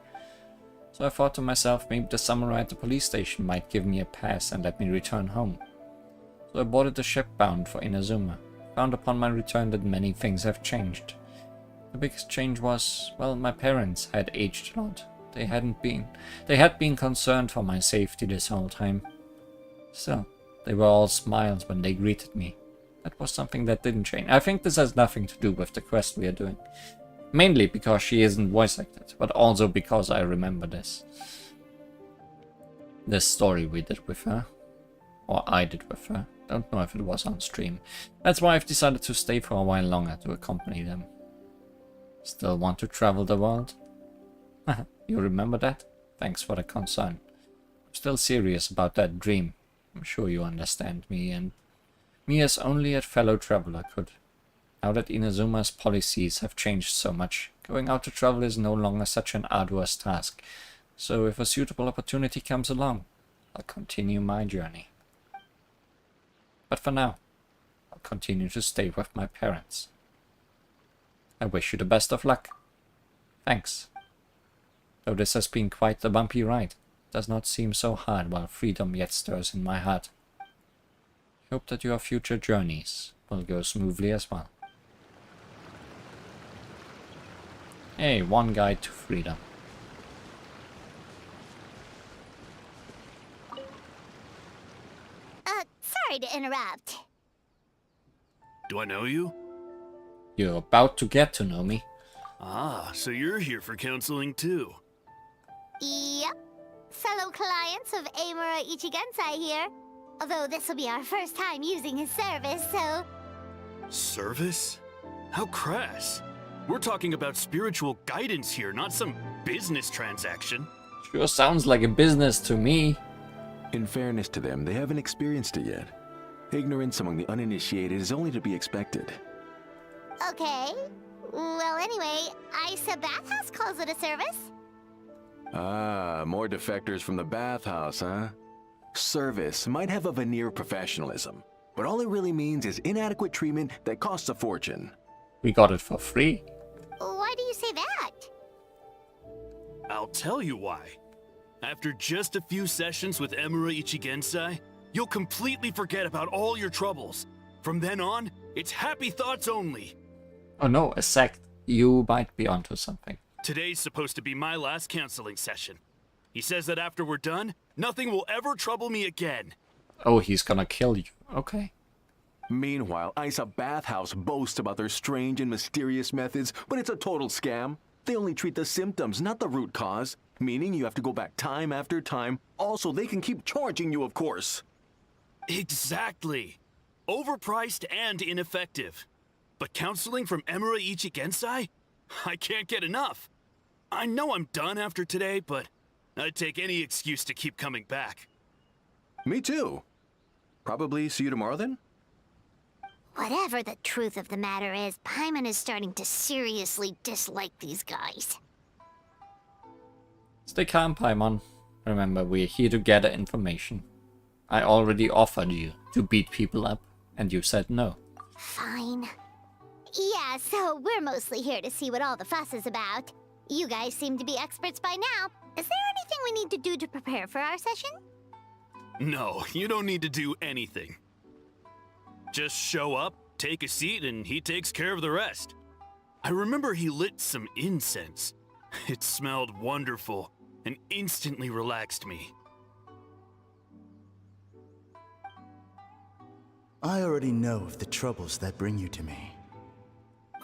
So I thought to myself, maybe the samurai at the police station might give me a pass and let me return home. So I boarded the ship bound for Inazuma. Found upon my return that many things have changed. The biggest change was, well, my parents had aged a lot. They had been concerned for my safety this whole time. Still, they were all smiles when they greeted me. That was something that didn't change. I think this has nothing to do with the quest we are doing. Mainly because she isn't voice acted, but also because I remember this. This story we did with her. Or I did with her. Don't know if it was on stream. That's why I've decided to stay for a while longer to accompany them. Still want to travel the world? You remember that? Thanks for the concern. I'm still serious about that dream. I'm sure you understand me, and me as only a fellow traveler could. Now that Inazuma's policies have changed so much, going out to travel is no longer such an arduous task. So if a suitable opportunity comes along, I'll continue my journey. But for now, I'll continue to stay with my parents. I wish you the best of luck. Thanks. Though this has been quite a bumpy ride, it does not seem so hard while freedom yet stirs in my heart. I hope that your future journeys will go smoothly as well. Hey, one guide to freedom. Sorry to interrupt. Do I know you? You're about to get to know me. Ah, so you're here for counseling too. Yep. Fellow clients of Amura Ichigensai here. Although this will be our first time using his service, so... Service? How crass. We're talking about spiritual guidance here, not some business transaction. Sure sounds like a business to me. In fairness to them, they haven't experienced it yet. Ignorance among the uninitiated is only to be expected. Okay. Well, anyway, Isa Bathhouse calls it a service. Ah, more defectors from the bathhouse, huh? Service might have a veneer of professionalism, but all it really means is inadequate treatment that costs a fortune. We got it for free. Why do you say that? I'll tell you why. After just a few sessions with Emura Ichigensai, you'll completely forget about all your troubles. From then on, it's happy thoughts only. Oh no, a sect. You might be onto something. Today's supposed to be my last counseling session. He says that after we're done, nothing will ever trouble me again. Oh, he's gonna kill you. Okay. Meanwhile, Isa Bathhouse boasts about their strange and mysterious methods, but it's a total scam. They only treat the symptoms, not the root cause. Meaning you have to go back time after time. Also, they can keep charging you, of course. Exactly. Overpriced and ineffective. But counseling from Emura Ichigensai? I can't get enough. I know I'm done after today, but I'd take any excuse to keep coming back. Me too. Probably see you tomorrow then? Whatever the truth of the matter is, Paimon is starting to seriously dislike these guys. Stay calm, Paimon. Remember, we're here to gather information. I already offered you to beat people up, and you said no. Fine. Yeah, so we're mostly here to see what all the fuss is about. You guys seem to be experts by now. Is there anything we need to do to prepare for our session? No, you don't need to do anything. Just show up, take a seat, and he takes care of the rest. I remember he lit some incense. It smelled wonderful and instantly relaxed me. I already know of the troubles that bring you to me.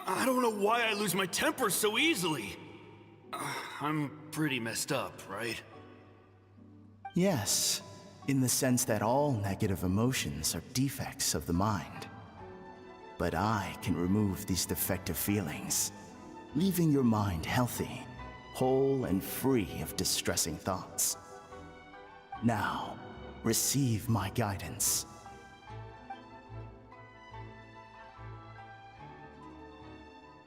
I don't know why I lose my temper so easily. I'm pretty messed up, right? Yes, in the sense that all negative emotions are defects of the mind. But I can remove these defective feelings, leaving your mind healthy, whole and free of distressing thoughts. Now, receive my guidance.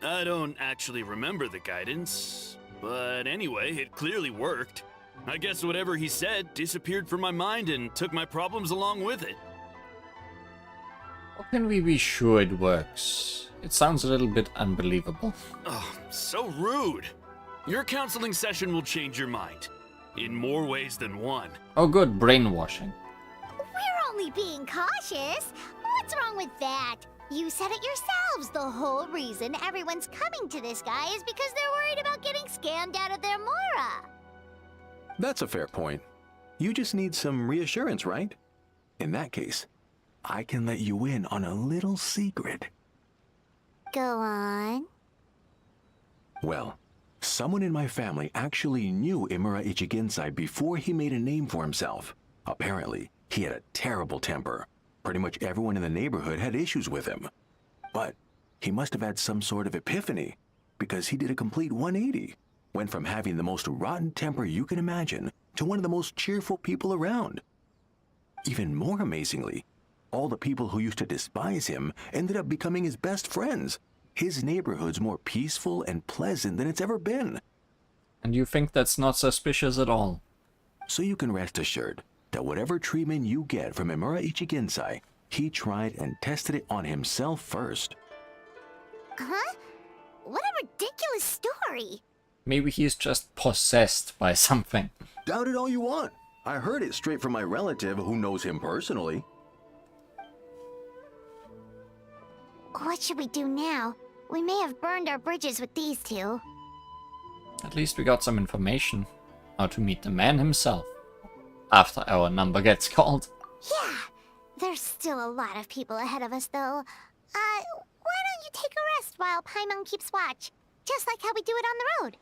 I don't actually remember the guidance, but anyway, it clearly worked. I guess whatever he said disappeared from my mind and took my problems along with it. How can we be sure it works? It sounds a little bit unbelievable. Oh, so rude. Your counseling session will change your mind. In more ways than one. Oh good, brainwashing. We're only being cautious. What's wrong with that? You said it yourselves. The whole reason everyone's coming to this guy is because they're worried about getting scammed out of their Mora. That's a fair point. You just need some reassurance, right? In that case, I can let you in on a little secret. Go on. Well, someone in my family actually knew Imura Ichigensai before he made a name for himself. Apparently, he had a terrible temper. Pretty much everyone in the neighborhood had issues with him. But he must have had some sort of epiphany, because he did a complete 180. Went from having the most rotten temper you can imagine to one of the most cheerful people around. Even more amazingly, all the people who used to despise him ended up becoming his best friends. His neighborhood's more peaceful and pleasant than it's ever been. And you think that's not suspicious at all? So you can rest assured that whatever treatment you get from Imura Ichigensai, he tried and tested it on himself first. Huh? What a ridiculous story. Maybe he's just possessed by something. Doubt it all you want. I heard it straight from my relative who knows him personally. What should we do now? We may have burned our bridges with these two. At least we got some information. How to meet the man himself. After our number gets called. Yeah, there's still a lot of people ahead of us, though. Why don't you take a rest while Paimon keeps watch? Just like how we do it on the road.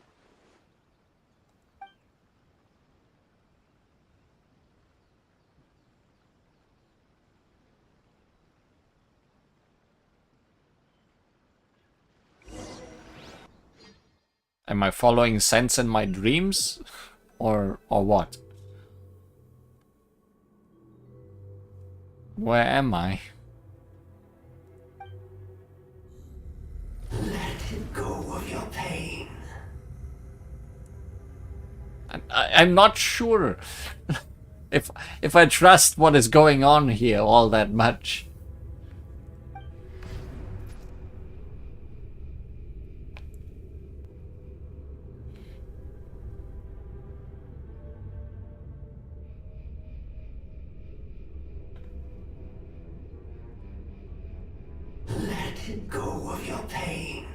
Am I following sense in my dreams? Or what? Where am I? Let go of your pain. I'm not sure if I trust what is going on here all that much. Let go of your pain.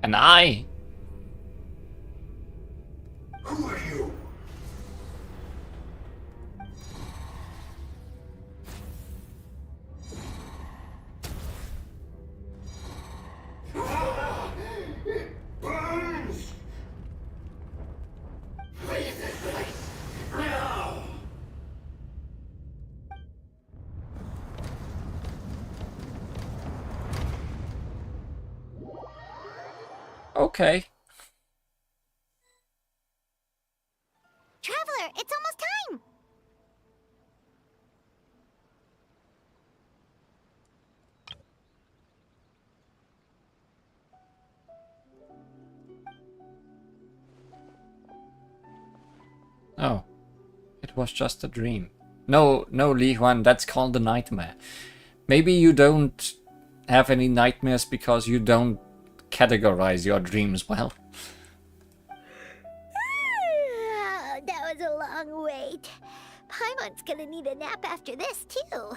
And I? Who are you? It burns! Leave this place now! Okay. Traveler, it's almost time! Oh. It was just a dream. No, Li Huan, that's called a nightmare. Maybe you don't have any nightmares because you don't categorize your dreams well. That was a long wait. Paimon's gonna need a nap after this, too.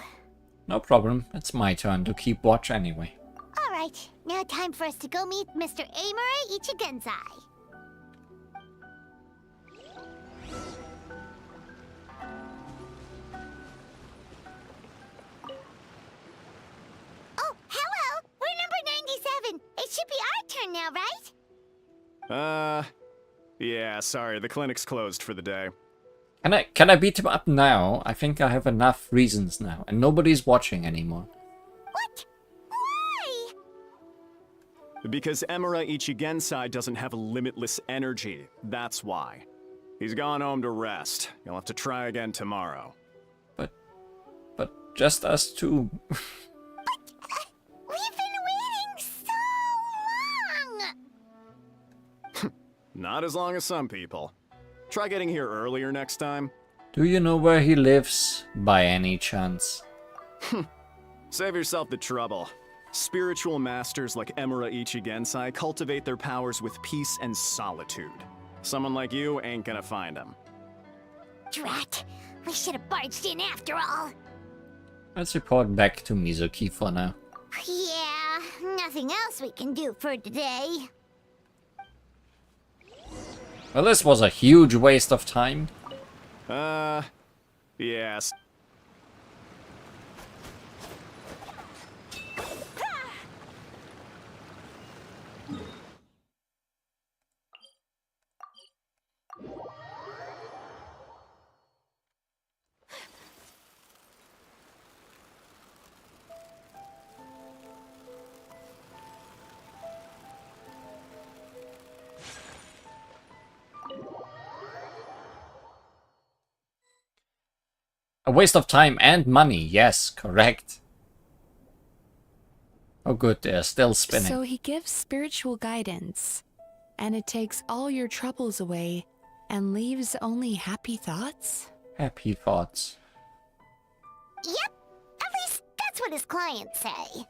No problem. It's my turn to keep watch anyway. Alright, now time for us to go meet Mr. Imura Ichigensai. Oh, hello! We're number 97! It should be our turn now, right? Yeah, sorry, the clinic's closed for the day. Can I beat him up now? I think I have enough reasons now, and nobody's watching anymore. What? Why? Because Emura Ichigensai doesn't have limitless energy, that's why. He's gone home to rest. You'll have to try again tomorrow. But just us two. We've been waiting so long! Not as long as some people. Try getting here earlier next time. Do you know where he lives, by any chance? Save yourself the trouble. Spiritual masters like Emura Ichigensai cultivate their powers with peace and solitude. Someone like you ain't gonna find them. Drat! We should have barged in after all! Let's report back to Mizuki for now. Yeah, nothing else we can do for today. Well, this was a huge waste of time. Yes. A waste of time and money, yes, correct. Oh good, they're still spinning. So he gives spiritual guidance, and it takes all your troubles away and leaves only happy thoughts? Happy thoughts. Yep, at least that's what his clients say.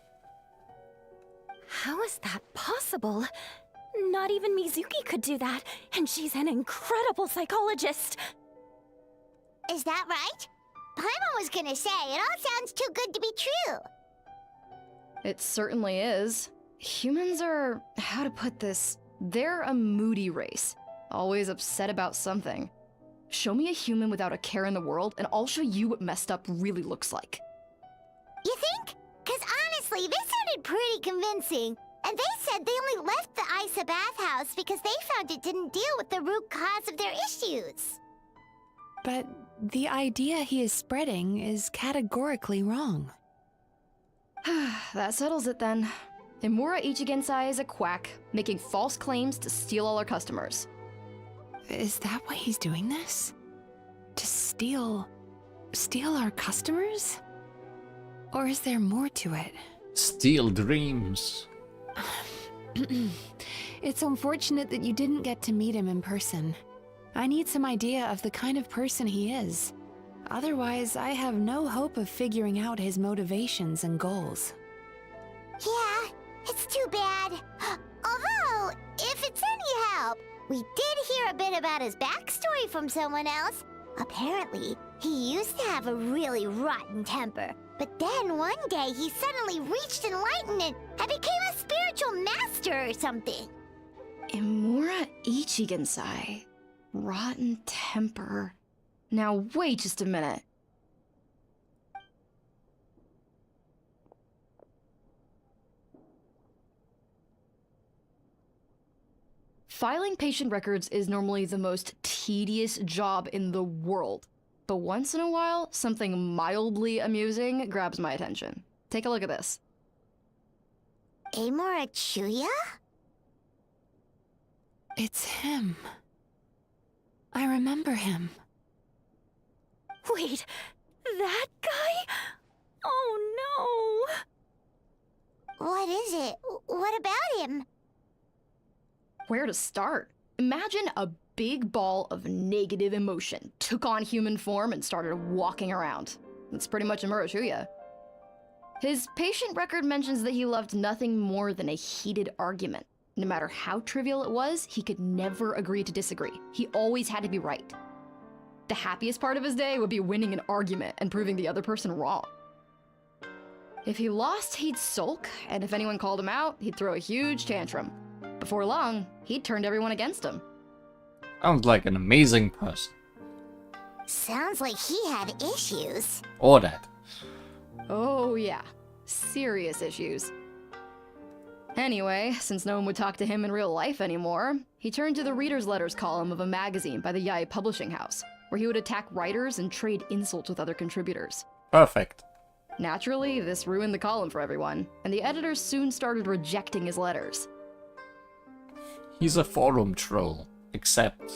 How is that possible? Not even Mizuki could do that, and she's an incredible psychologist. Is that right? Paimon was gonna say, it all sounds too good to be true. It certainly is. Humans are, how to put this, they're a moody race. Always upset about something. Show me a human without a care in the world, and I'll show you what messed up really looks like. You think? Cause honestly, this sounded pretty convincing. And they said they only left the Isa bathhouse because they found it didn't deal with the root cause of their issues. But the idea he is spreading is categorically wrong. That settles it then. Emura Ichigensai is a quack, making false claims to steal all our customers. Is that why he's doing this? To steal our customers? Or is there more to it? Steal dreams. It's unfortunate that you didn't get to meet him in person. I need some idea of the kind of person he is. Otherwise, I have no hope of figuring out his motivations and goals. Yeah, it's too bad. Although, if it's any help, we did hear a bit about his backstory from someone else. Apparently, he used to have a really rotten temper. But then one day he suddenly reached enlightenment and became a spiritual master or something. Emura Ichigensai. Rotten temper. Now wait just a minute. Filing patient records is normally the most tedious job in the world. But once in a while, something mildly amusing grabs my attention. Take a look at this. Emura Chuya? It's him. I remember him. Wait, that guy? Oh no! What is it? What about him? Where to start? Imagine a big ball of negative emotion took on human form and started walking around. That's pretty much Emura Chuya. His patient record mentions that he loved nothing more than a heated argument. No matter how trivial it was, he could never agree to disagree. He always had to be right. The happiest part of his day would be winning an argument and proving the other person wrong. If he lost, he'd sulk, and if anyone called him out, he'd throw a huge tantrum. Before long, he'd turned everyone against him. Sounds like an amazing person. Sounds like he had issues. Or that. Oh yeah, serious issues. Anyway, since no one would talk to him in real life anymore, he turned to the reader's letters column of a magazine by the Yae Publishing House, where he would attack writers and trade insults with other contributors. Perfect. Naturally, this ruined the column for everyone, and the editors soon started rejecting his letters. He's a forum troll, except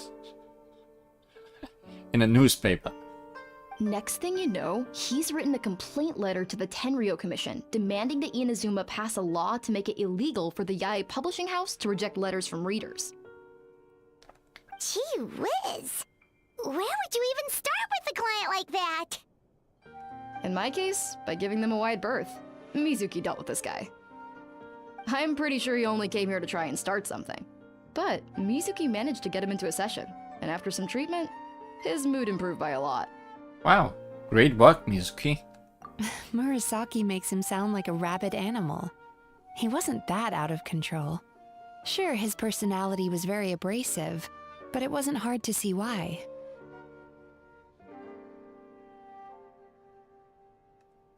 in a newspaper. Next thing you know, he's written a complaint letter to the Tenryou Commission, demanding that Inazuma pass a law to make it illegal for the Yae publishing house to reject letters from readers. Gee whiz! Where would you even start with a client like that? In my case, by giving them a wide berth. Mizuki dealt with this guy. I'm pretty sure he only came here to try and start something. But Mizuki managed to get him into a session, and after some treatment, his mood improved by a lot. Wow, great work, Mizuki. Murasaki makes him sound like a rabid animal. He wasn't that out of control. Sure, his personality was very abrasive, but it wasn't hard to see why.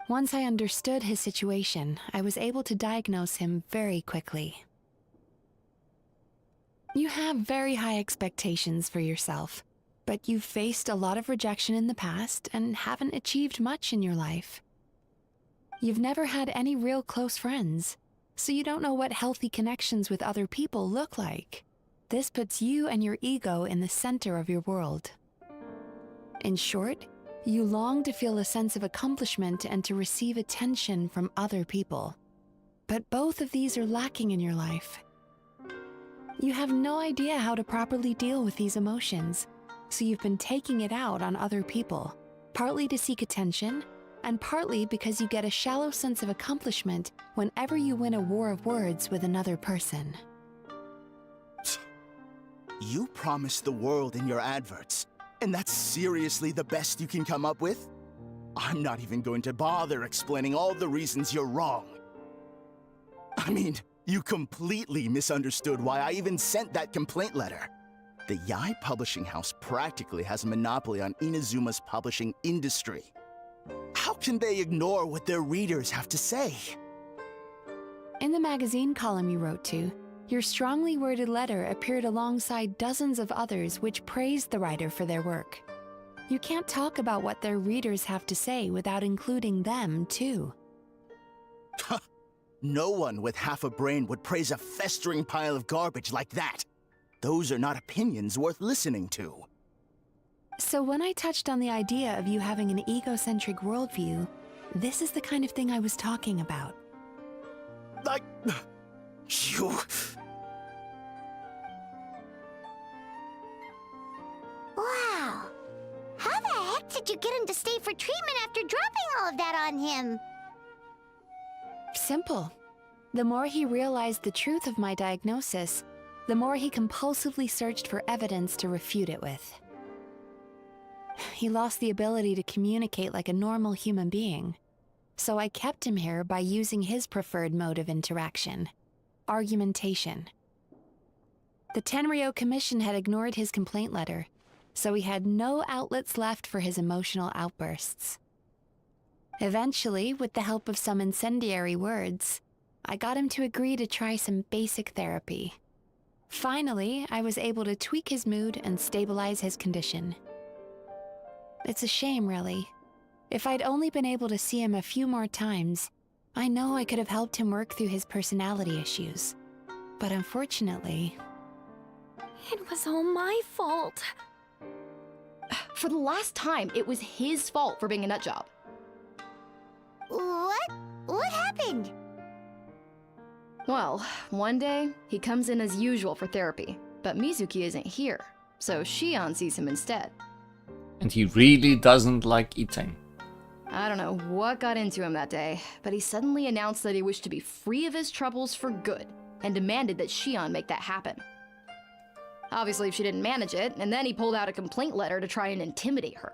Once I understood his situation, I was able to diagnose him very quickly. You have very high expectations for yourself, but you've faced a lot of rejection in the past and haven't achieved much in your life. You've never had any real close friends, so you don't know what healthy connections with other people look like. This puts you and your ego in the center of your world. In short, you long to feel a sense of accomplishment and to receive attention from other people. But both of these are lacking in your life. You have no idea how to properly deal with these emotions, so you've been taking it out on other people, partly to seek attention, and partly because you get a shallow sense of accomplishment whenever you win a war of words with another person. You promised the world in your adverts, and that's seriously the best you can come up with? I'm not even going to bother explaining all the reasons you're wrong. I mean, you completely misunderstood why I even sent that complaint letter. The Yae publishing house practically has a monopoly on Inazuma's publishing industry. How can they ignore what their readers have to say? In the magazine column you wrote to, your strongly worded letter appeared alongside dozens of others which praised the writer for their work. You can't talk about what their readers have to say without including them, too. No one with half a brain would praise a festering pile of garbage like that. Those are not opinions worth listening to. So when I touched on the idea of you having an egocentric worldview, this is the kind of thing I was talking about. You... Wow. How the heck did you get him to stay for treatment after dropping all of that on him? Simple. The more he realized the truth of my diagnosis, the more he compulsively searched for evidence to refute it with. He lost the ability to communicate like a normal human being, so I kept him here by using his preferred mode of interaction: argumentation. The Tenryou Commission had ignored his complaint letter, so he had no outlets left for his emotional outbursts. Eventually, with the help of some incendiary words, I got him to agree to try some basic therapy. Finally, I was able to tweak his mood and stabilize his condition. It's a shame, really. If I'd only been able to see him a few more times, I know I could have helped him work through his personality issues. But unfortunately... It was all my fault. For the last time, it was his fault for being a nutjob. What? What happened? Well, one day, he comes in as usual for therapy, but Mizuki isn't here, so Shion sees him instead. And he really doesn't like eating. I don't know what got into him that day, but he suddenly announced that he wished to be free of his troubles for good, and demanded that Shion make that happen. Obviously, she didn't manage it, and then he pulled out a complaint letter to try and intimidate her.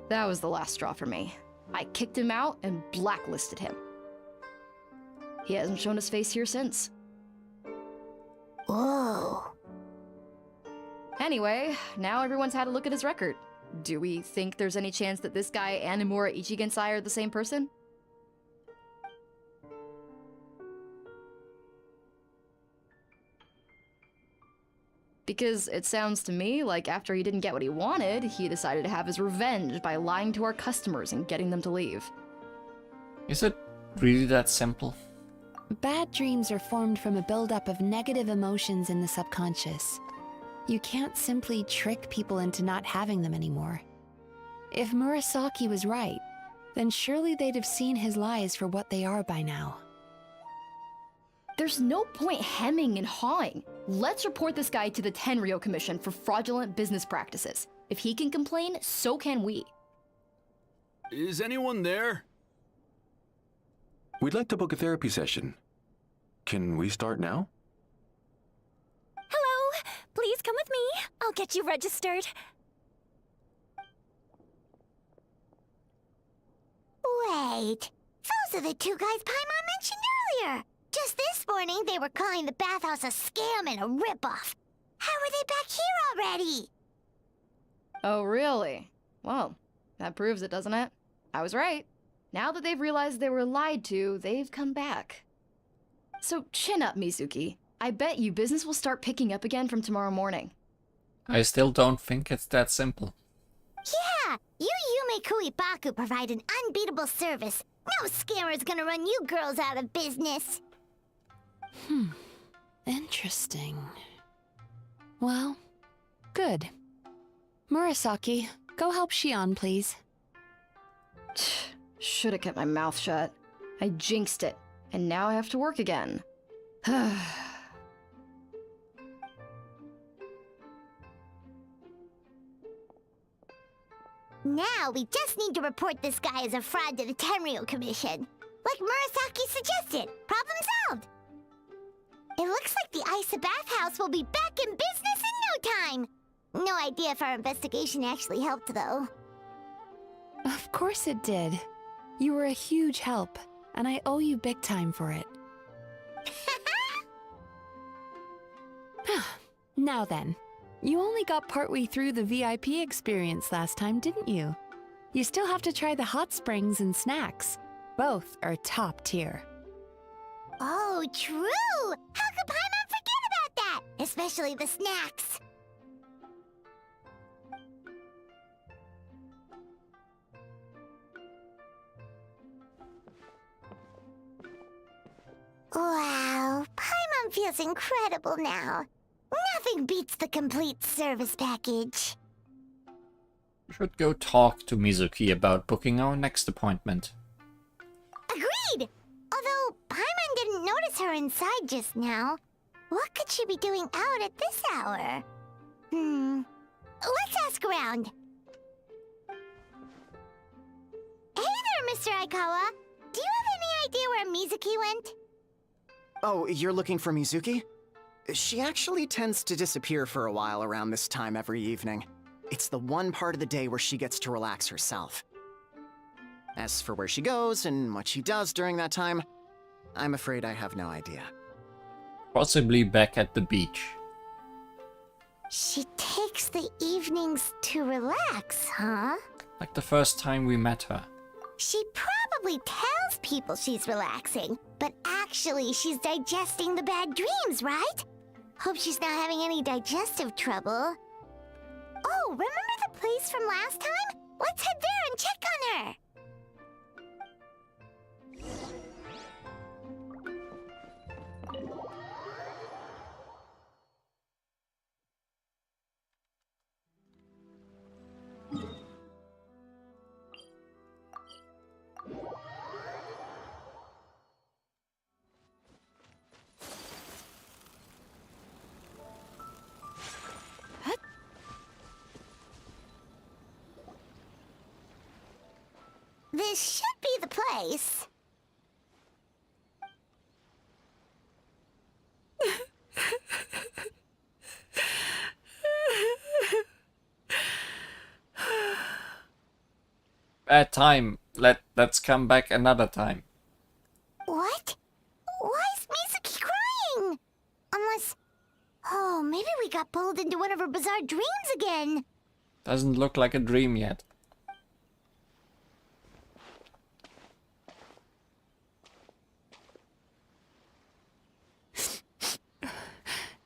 That was the last straw for me. I kicked him out and blacklisted him. He hasn't shown his face here since. Whoa. Anyway, now everyone's had a look at his record. Do we think there's any chance that this guy and Nomura Ichigensai are the same person? Because it sounds to me like after he didn't get what he wanted, he decided to have his revenge by lying to our customers and getting them to leave. Is it really that simple? Bad dreams are formed from a buildup of negative emotions in the subconscious. You can't simply trick people into not having them anymore. If Murasaki was right, then surely they'd have seen his lies for what they are by now. There's no point hemming and hawing. Let's report this guy to the Tenryo Commission for fraudulent business practices. If he can complain, so can we. Is anyone there? We'd like to book a therapy session. Can we start now? Hello, please come with me. I'll get you registered. Wait, those are the two guys Paimon mentioned earlier. Just this morning, they were calling the bathhouse a scam and a ripoff. How are they back here already? Oh, really? Well, that proves it, doesn't it? I was right. Now that they've realized they were lied to, they've come back. So chin up, Mizuki. I bet you business will start picking up again from tomorrow morning. I still don't think it's that simple. Yeah, you Yume Kuibaku provide an unbeatable service. No scammer's gonna run you girls out of business. Interesting. Well, good. Murasaki, go help Shion, please. Should have kept my mouth shut. I jinxed it, and now I have to work again. Now we just need to report this guy as a fraud to the Tenryo Commission. Like Murasaki suggested. Problem solved. It looks like the Isa bathhouse will be back in business in no time. No idea if our investigation actually helped, though. Of course it did. You were a huge help, and I owe you big time for it. Now then, you only got partway through the VIP experience last time, didn't you? You still have to try the hot springs and snacks. Both are top tier. Oh, true! How could Paimon forget about that? Especially the snacks. Wow, Paimon feels incredible now. Nothing beats the complete service package. We should go talk to Mizuki about booking our next appointment. Agreed! Although Paimon didn't notice her inside just now. What could she be doing out at this hour? Let's ask around. Hey there, Mr. Aikawa. Do you have any idea where Mizuki went? Oh, you're looking for Mizuki? She actually tends to disappear for a while around this time every evening. It's the one part of the day where she gets to relax herself. As for where she goes and what she does during that time, I'm afraid I have no idea. Possibly back at the beach. She takes the evenings to relax, huh? Like the first time we met her. She probably tells people she's relaxing, but actually she's digesting the bad dreams, right? Hope she's not having any digestive trouble. Oh, remember the place from last time? Let's head there and check on her. This should be the place. Bad time. Let's come back another time. What? Why is Mizuki crying? Unless... Oh, maybe we got pulled into one of her bizarre dreams again. Doesn't look like a dream yet.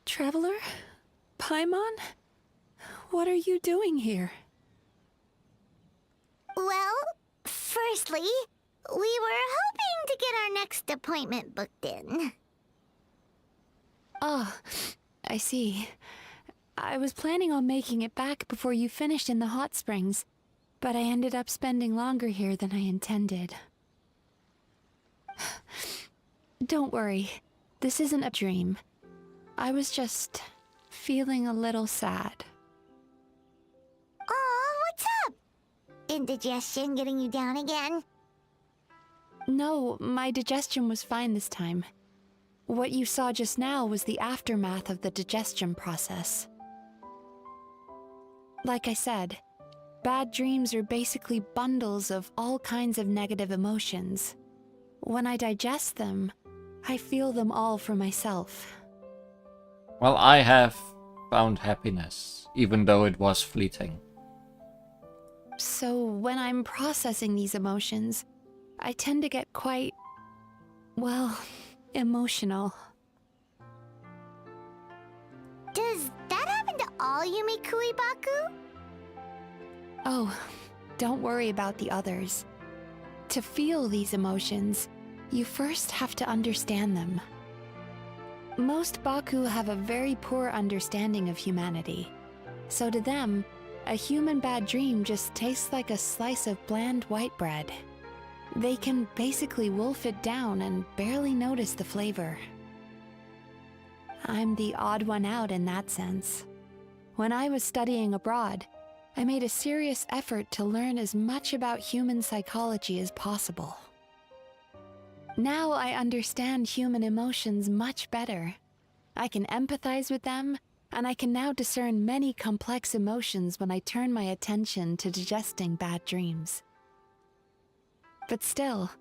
Traveler? Paimon? What are you doing here? Well, firstly, We were hoping to get our next appointment booked in. Oh, I see. I was planning on making it back before you finished in the hot springs, but I ended up spending longer here than I intended. Don't worry, this isn't a dream. I was just feeling a little sad. Oh, what's up? Indigestion getting you down again? No, my digestion was fine this time. What you saw just now was the aftermath of the digestion process. Like I said, bad dreams are basically bundles of all kinds of negative emotions. When I digest them, I feel them all for myself. Well, I have found happiness, even though it was fleeting. So when I'm processing these emotions, I tend to get quite, well, emotional. Does that happen to all Yumikui Baku? Oh, don't worry about the others. To feel these emotions, you first have to understand them. Most Baku have a very poor understanding of humanity. So to them, a human bad dream just tastes like a slice of bland white bread. They can basically wolf it down and barely notice the flavor. I'm the odd one out in that sense. When I was studying abroad, I made a serious effort to learn as much about human psychology as possible. Now I understand human emotions much better. I can empathize with them, and I can now discern many complex emotions when I turn my attention to digesting bad dreams. But still,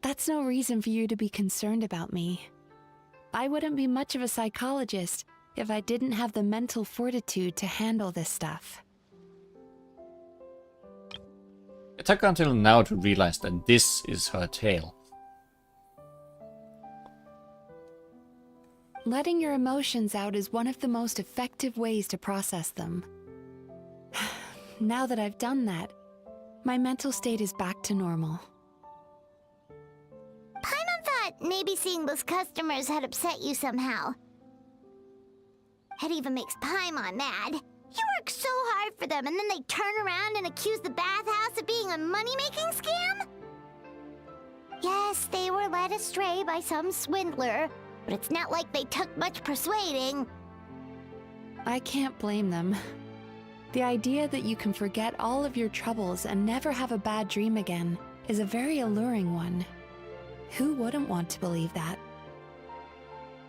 that's no reason for you to be concerned about me. I wouldn't be much of a psychologist if I didn't have the mental fortitude to handle this stuff. It took until now to realize that this is her tale. Letting your emotions out is one of the most effective ways to process them. Now that I've done that, my mental state is back to normal. Paimon thought maybe seeing those customers had upset you somehow. It even makes Paimon mad. You work so hard for them and then they turn around and accuse the bathhouse of being a money-making scam? Yes, they were led astray by some swindler, but it's not like they took much persuading. I can't blame them. The idea that you can forget all of your troubles and never have a bad dream again is a very alluring one. Who wouldn't want to believe that?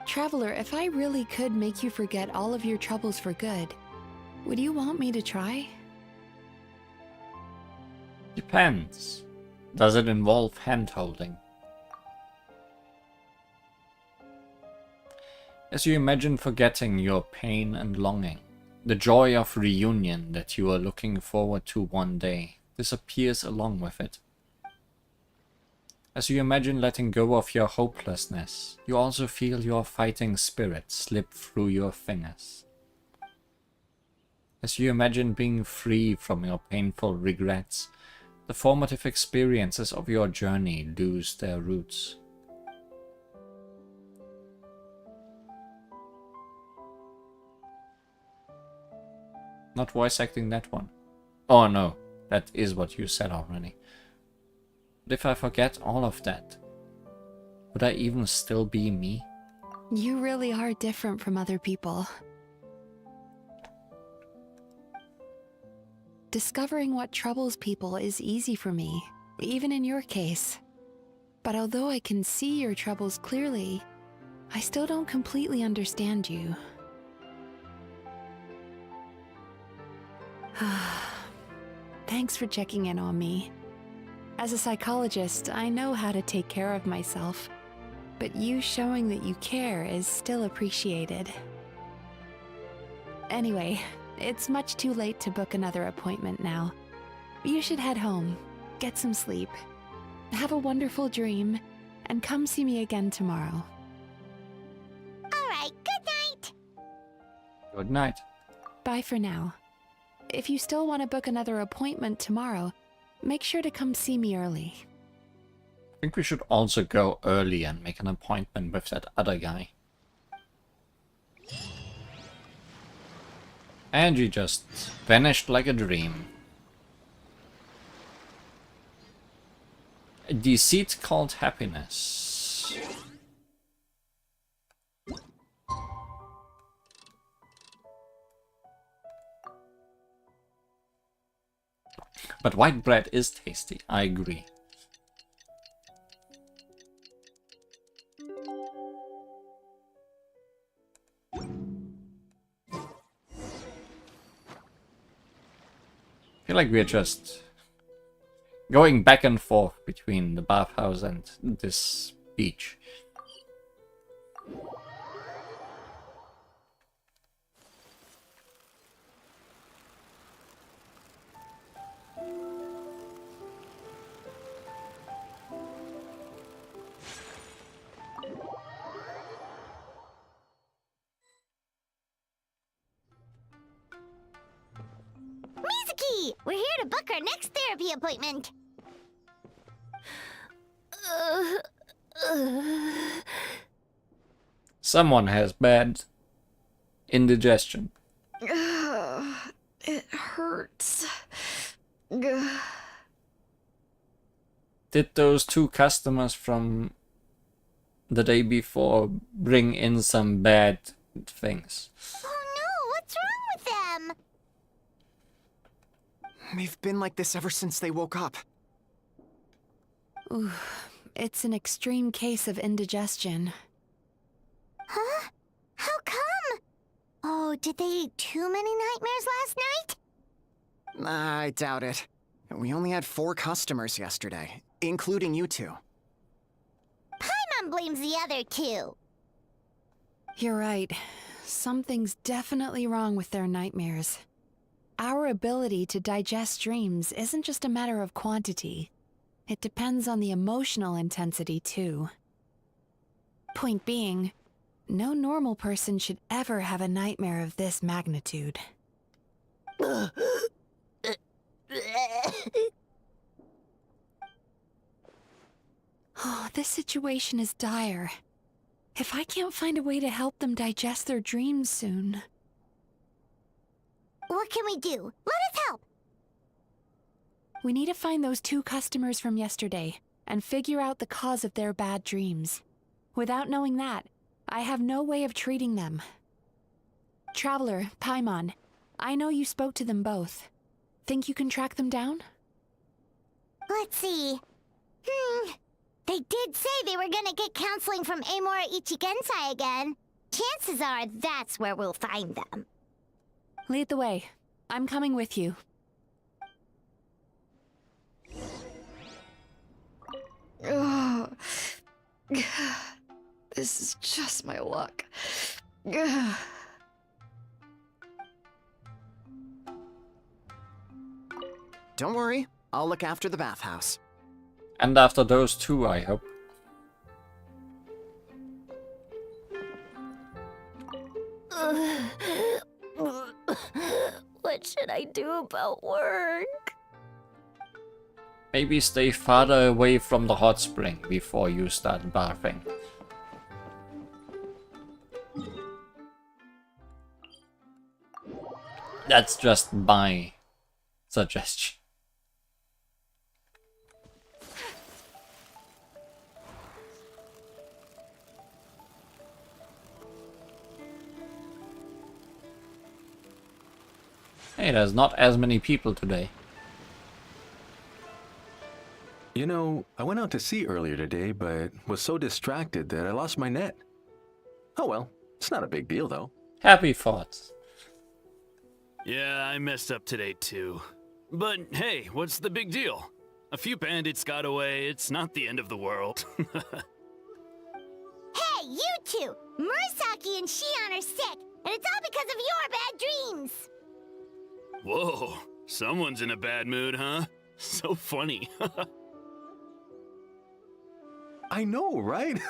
Traveler, if I really could make you forget all of your troubles for good, would you want me to try? Depends. Does it involve hand-holding? As you imagine forgetting your pain and longing, the joy of reunion that you are looking forward to one day disappears along with it. As you imagine letting go of your hopelessness, you also feel your fighting spirit slip through your fingers. As you imagine being free from your painful regrets, the formative experiences of your journey lose their roots. Not voice acting that one. Oh no, that is what you said already. But if I forget all of that, would I even still be me? You really are different from other people. Discovering what troubles people is easy for me, even in your case. But although I can see your troubles clearly, I still don't completely understand you. Thanks for checking in on me. As a psychologist, I know how to take care of myself, but you showing that you care is still appreciated. Anyway, it's much too late to book another appointment now. You should head home, get some sleep, have a wonderful dream, and come see me again tomorrow. Alright, good night! Good night. Bye for now. If you still want to book another appointment tomorrow, make sure to come see me early. think we should also go early and make an appointment with that other guy. And you just vanished like a dream. A deceit called happiness. But white bread is tasty, I agree. I feel like we're just going back and forth between the bathhouse and this beach. Mizuki! We're here to book our next therapy appointment. Someone has bad indigestion. It hurts. Did those 2 customers from the day before bring in some bad things? Oh no, what's wrong with them? They've been like this ever since they woke up. Ooh, it's an extreme case of indigestion. Huh? How come? Oh, did they eat too many nightmares last night? I doubt it. We only had 4 customers yesterday, including you 2. Paimon blames the other 2. You're right. Something's definitely wrong with their nightmares. Our ability to digest dreams isn't just a matter of quantity. It depends on the emotional intensity, too. Point being, no normal person should ever have a nightmare of this magnitude. Oh, this situation is dire. If I can't find a way to help them digest their dreams soon... What can we do? Let us help! We need to find those 2 customers from yesterday and figure out the cause of their bad dreams. Without knowing that, I have no way of treating them. Traveler, Paimon, I know you spoke to them both. Think you can track them down? Let's see. They did say they were gonna get counseling from Amora Ichigensai again. Chances are that's where we'll find them. Lead the way. I'm coming with you. Ugh. This is just my luck. Don't worry, I'll look after the bathhouse. And after those 2, I hope. What should I do about work? Maybe stay farther away from the hot spring before you start bathing. That's just my suggestion. Hey, there's not as many people today. You know, I went out to sea earlier today, but was so distracted that I lost my net. Oh well, it's not a big deal though. Happy thoughts. Yeah, I messed up today too. But hey, what's the big deal? A few bandits got away, it's not the end of the world. Hey, you 2! Murasaki and Shion are sick, and it's all because of your bad dreams! Whoa, someone's in a bad mood, huh? So funny. I know, right?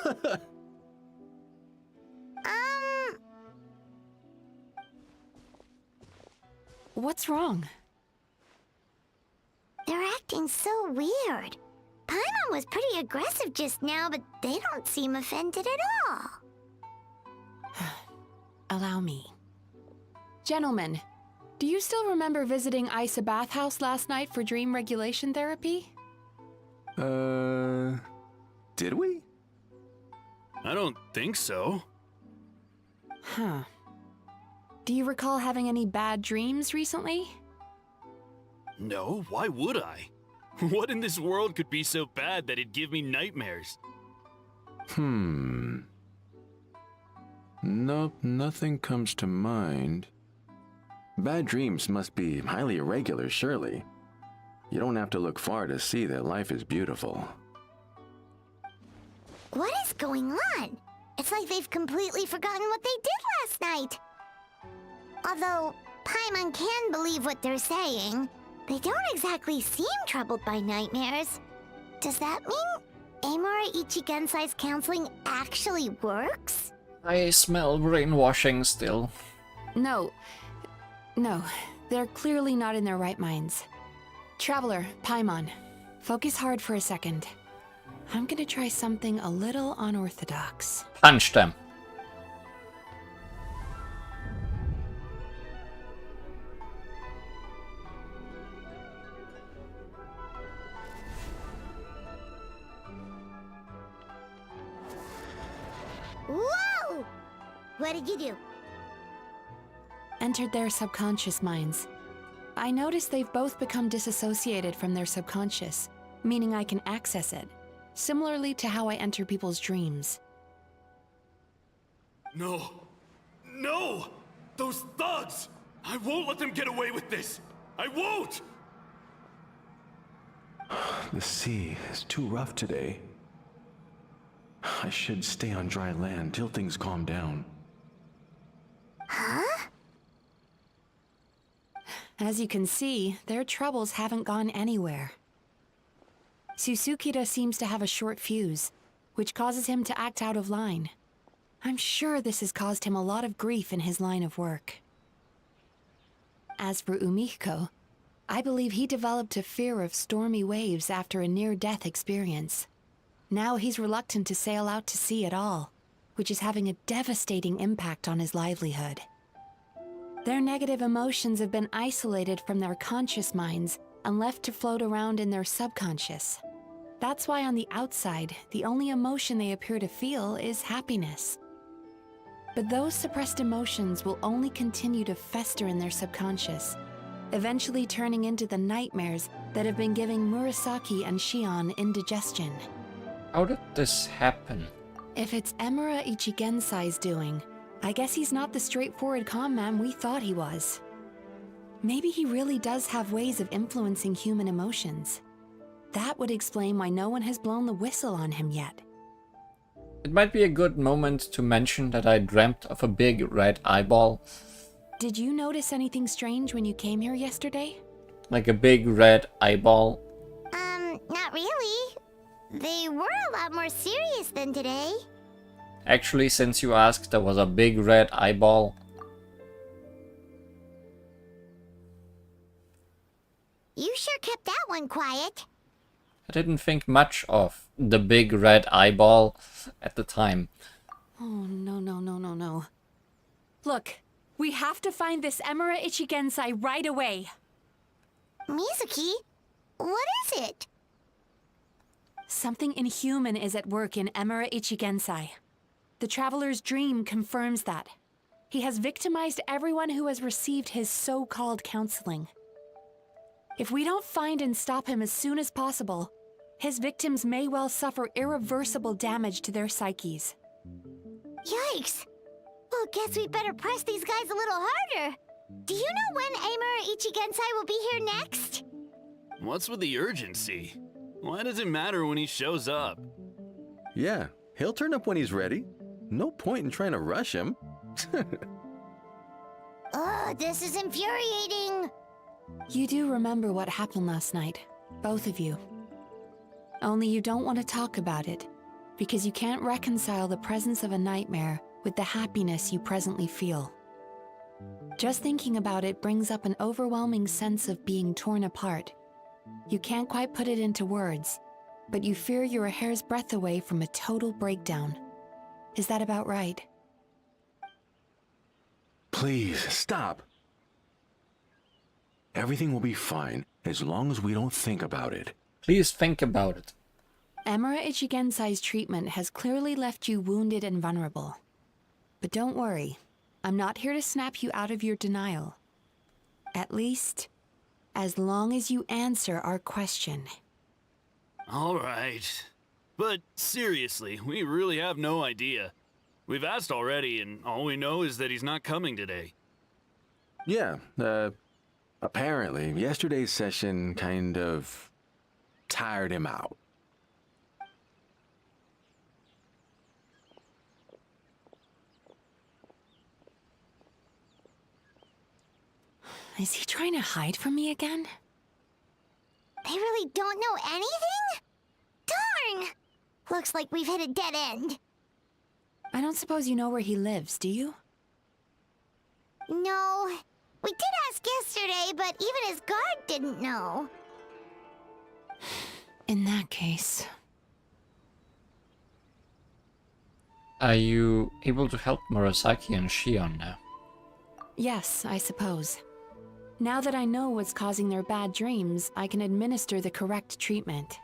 What's wrong? They're acting so weird. Paimon was pretty aggressive just now, but they don't seem offended at all. Allow me. Gentlemen, do you still remember visiting Isa Bathhouse last night for dream regulation therapy? Did we? I don't think so. Huh. Do you recall having any bad dreams recently? No, why would I? What in this world could be so bad that it'd give me nightmares? Nope, nothing comes to mind. Bad dreams must be highly irregular, surely. You don't have to look far to see that life is beautiful. What is going on? It's like they've completely forgotten what they did last night. Although Paimon can believe what they're saying, they don't exactly seem troubled by nightmares. Does that mean Amura Ichigensai's counseling actually works? I smell brainwashing still. No, they're clearly not in their right minds. Traveler, Paimon, focus hard for a second. I'm gonna try something a little unorthodox. Punch them. Whoa! What did you do? Entered their subconscious minds. I noticed they've both become disassociated from their subconscious, meaning I can access it, similarly to how I enter people's dreams. No! No! Those thugs! I won't let them get away with this! I won't! The sea is too rough today. I should stay on dry land till things calm down. Huh? As you can see, their troubles haven't gone anywhere. Susukira seems to have a short fuse, which causes him to act out of line. I'm sure this has caused him a lot of grief in his line of work. As for Umiko, I believe he developed a fear of stormy waves after a near-death experience. Now he's reluctant to sail out to sea at all, which is having a devastating impact on his livelihood. Their negative emotions have been isolated from their conscious minds and left to float around in their subconscious. That's why on the outside, the only emotion they appear to feel is happiness. But those suppressed emotions will only continue to fester in their subconscious, eventually turning into the nightmares that have been giving Murasaki and Shion indigestion. How did this happen? If it's Emura Ichigensai's doing, I guess he's not the straightforward con man we thought he was. Maybe he really does have ways of influencing human emotions. That would explain why no one has blown the whistle on him yet. It might be a good moment to mention that I dreamt of a big red eyeball. Did you notice anything strange when you came here yesterday? Like a big red eyeball. Not really. They were a lot more serious than today. Actually, since you asked, there was a big red eyeball. You sure kept that one quiet. I didn't think much of the big red eyeball at the time. Oh, no. Look, we have to find this Emura Ichigensai right away. Mizuki, what is it? Something inhuman is at work in Emura Ichigensai. The Traveler's dream confirms that. He has victimized everyone who has received his so-called counseling. If we don't find and stop him as soon as possible, his victims may well suffer irreversible damage to their psyches. Yikes! Well, guess we better press these guys a little harder. Do you know when Amura Ichigensai will be here next? What's with the urgency? Why does it matter when he shows up? Yeah, he'll turn up when he's ready. No point in trying to rush him. Ugh, this is infuriating. You do remember what happened last night, both of you. Only you don't want to talk about it, because you can't reconcile the presence of a nightmare with the happiness you presently feel. Just thinking about it brings up an overwhelming sense of being torn apart. You can't quite put it into words, but you fear you're a hair's breadth away from a total breakdown. Is that about right? Please, stop. Everything will be fine as long as we don't think about it. Please think about it. Emura Ichigensai's treatment has clearly left you wounded and vulnerable. But don't worry, I'm not here to snap you out of your denial. At least, as long as you answer our question. All right. But seriously, we really have no idea. We've asked already, and all we know is that he's not coming today. Yeah, apparently, yesterday's session kind of tired him out. Is he trying to hide from me again? They really don't know anything? Darn! Looks like we've hit a dead end. I don't suppose you know where he lives, do you? No. We did ask yesterday, but even his guard didn't know. In that case... Are you able to help Murasaki and Shion now? Yes, I suppose. Now that I know what's causing their bad dreams, I can administer the correct treatment.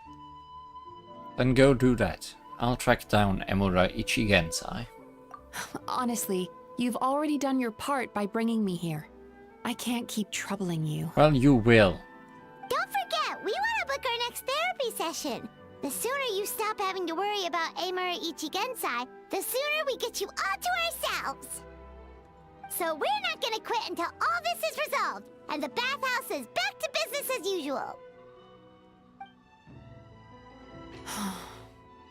Then go do that. I'll track down Emura Ichigensai. Honestly, you've already done your part by bringing me here. I can't keep troubling you. Well, you will. Don't forget, we want to book our next therapy session. The sooner you stop having to worry about Emura Ichigensai, the sooner we get you all to ourselves. So we're not gonna quit until all this is resolved, and the bathhouse is back to business as usual.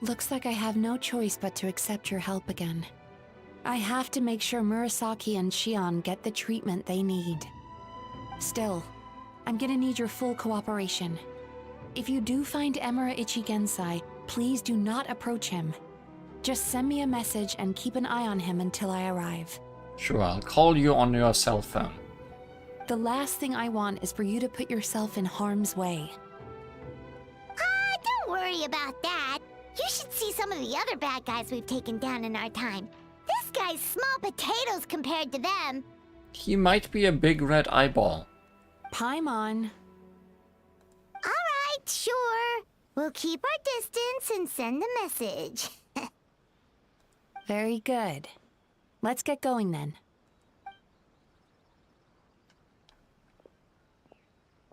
Looks like I have no choice but to accept your help again. I have to make sure Murasaki and Shion get the treatment they need. Still, I'm gonna need your full cooperation. If you do find Emura Ichigensai, please do not approach him. Just send me a message and keep an eye on him until I arrive. Sure, I'll call you on your cell phone. The last thing I want is for you to put yourself in harm's way. Don't worry about that. You should see some of the other bad guys we've taken down in our time. This guy's small potatoes compared to them. He might be a big red eyeball. Paimon. Alright, sure. We'll keep our distance and send a message. Very good. Let's get going then.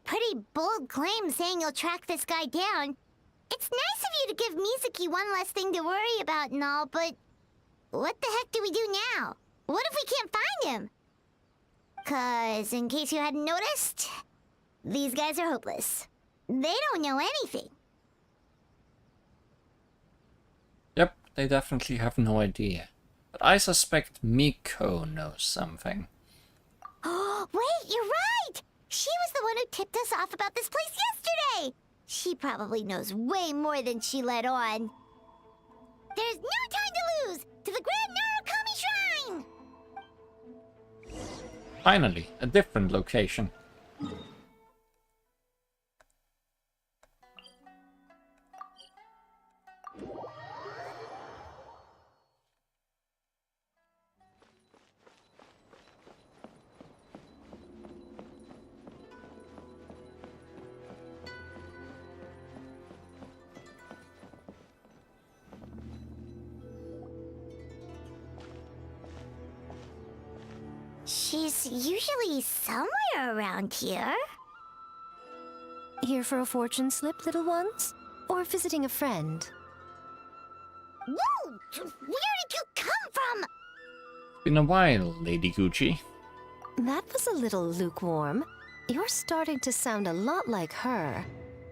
Pretty bold claim saying you'll track this guy down. It's nice of you to give Mizuki one less thing to worry about and all, but what the heck do we do now? What if we can't find him? 'Cause, in case you hadn't noticed, these guys are hopeless. They don't know anything. Yep, they definitely have no idea. But I suspect Miko knows something. Oh, wait, you're right! She was the one who tipped us off about this place yesterday! She probably knows way more than she let on. There's no time to lose! To the Grand Narukami Shrine! Finally, a different location. She's usually somewhere around here. Here for a fortune slip, little ones? Or visiting a friend? Whoa! Where did you come from? Been a while, Lady Gucci. That was a little lukewarm. You're starting to sound a lot like her.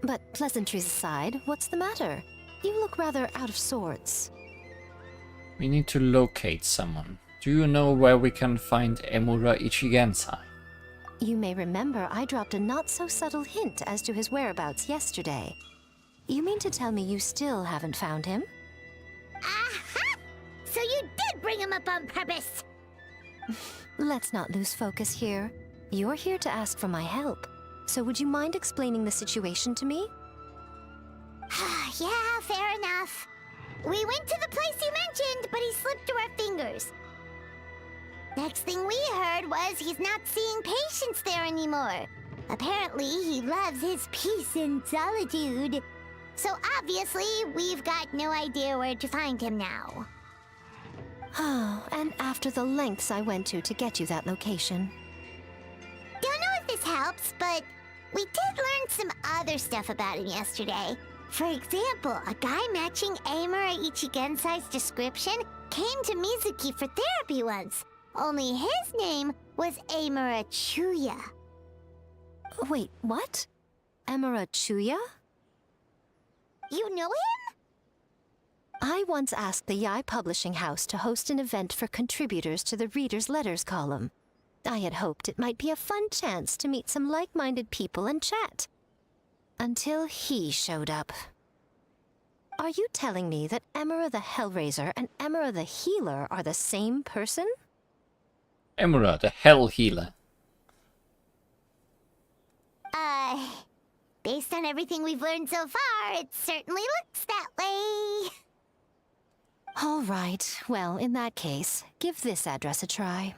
But pleasantries aside, what's the matter? You look rather out of sorts. We need to locate someone. Do you know where we can find Emura Ichigensai? You may remember I dropped a not-so-subtle hint as to his whereabouts yesterday. You mean to tell me you still haven't found him? Aha! So you did bring him up on purpose! Let's not lose focus here. You're here to ask for my help. So would you mind explaining the situation to me? Yeah, fair enough. We went to the place you mentioned, but he slipped through our fingers. Next thing we heard was he's not seeing patients there anymore. Apparently, he loves his peace and solitude. So obviously, we've got no idea where to find him now. Oh, and after the lengths I went to get you that location. Don't know if this helps, but we did learn some other stuff about him yesterday. For example, a guy matching Amura Ichigensai's description came to Mizuki for therapy once. Only his name was Amura Chuya. Wait, what? Amura Chuya? You know him? I once asked the Yai Publishing House to host an event for contributors to the Reader's Letters column. I had hoped it might be a fun chance to meet some like-minded people and chat. Until he showed up. Are you telling me that Amura the Hellraiser and Amura the Healer are the same person? Amura, the Hell Healer. Based on everything we've learned so far, it certainly looks that way. All right, well, in that case, give this address a try.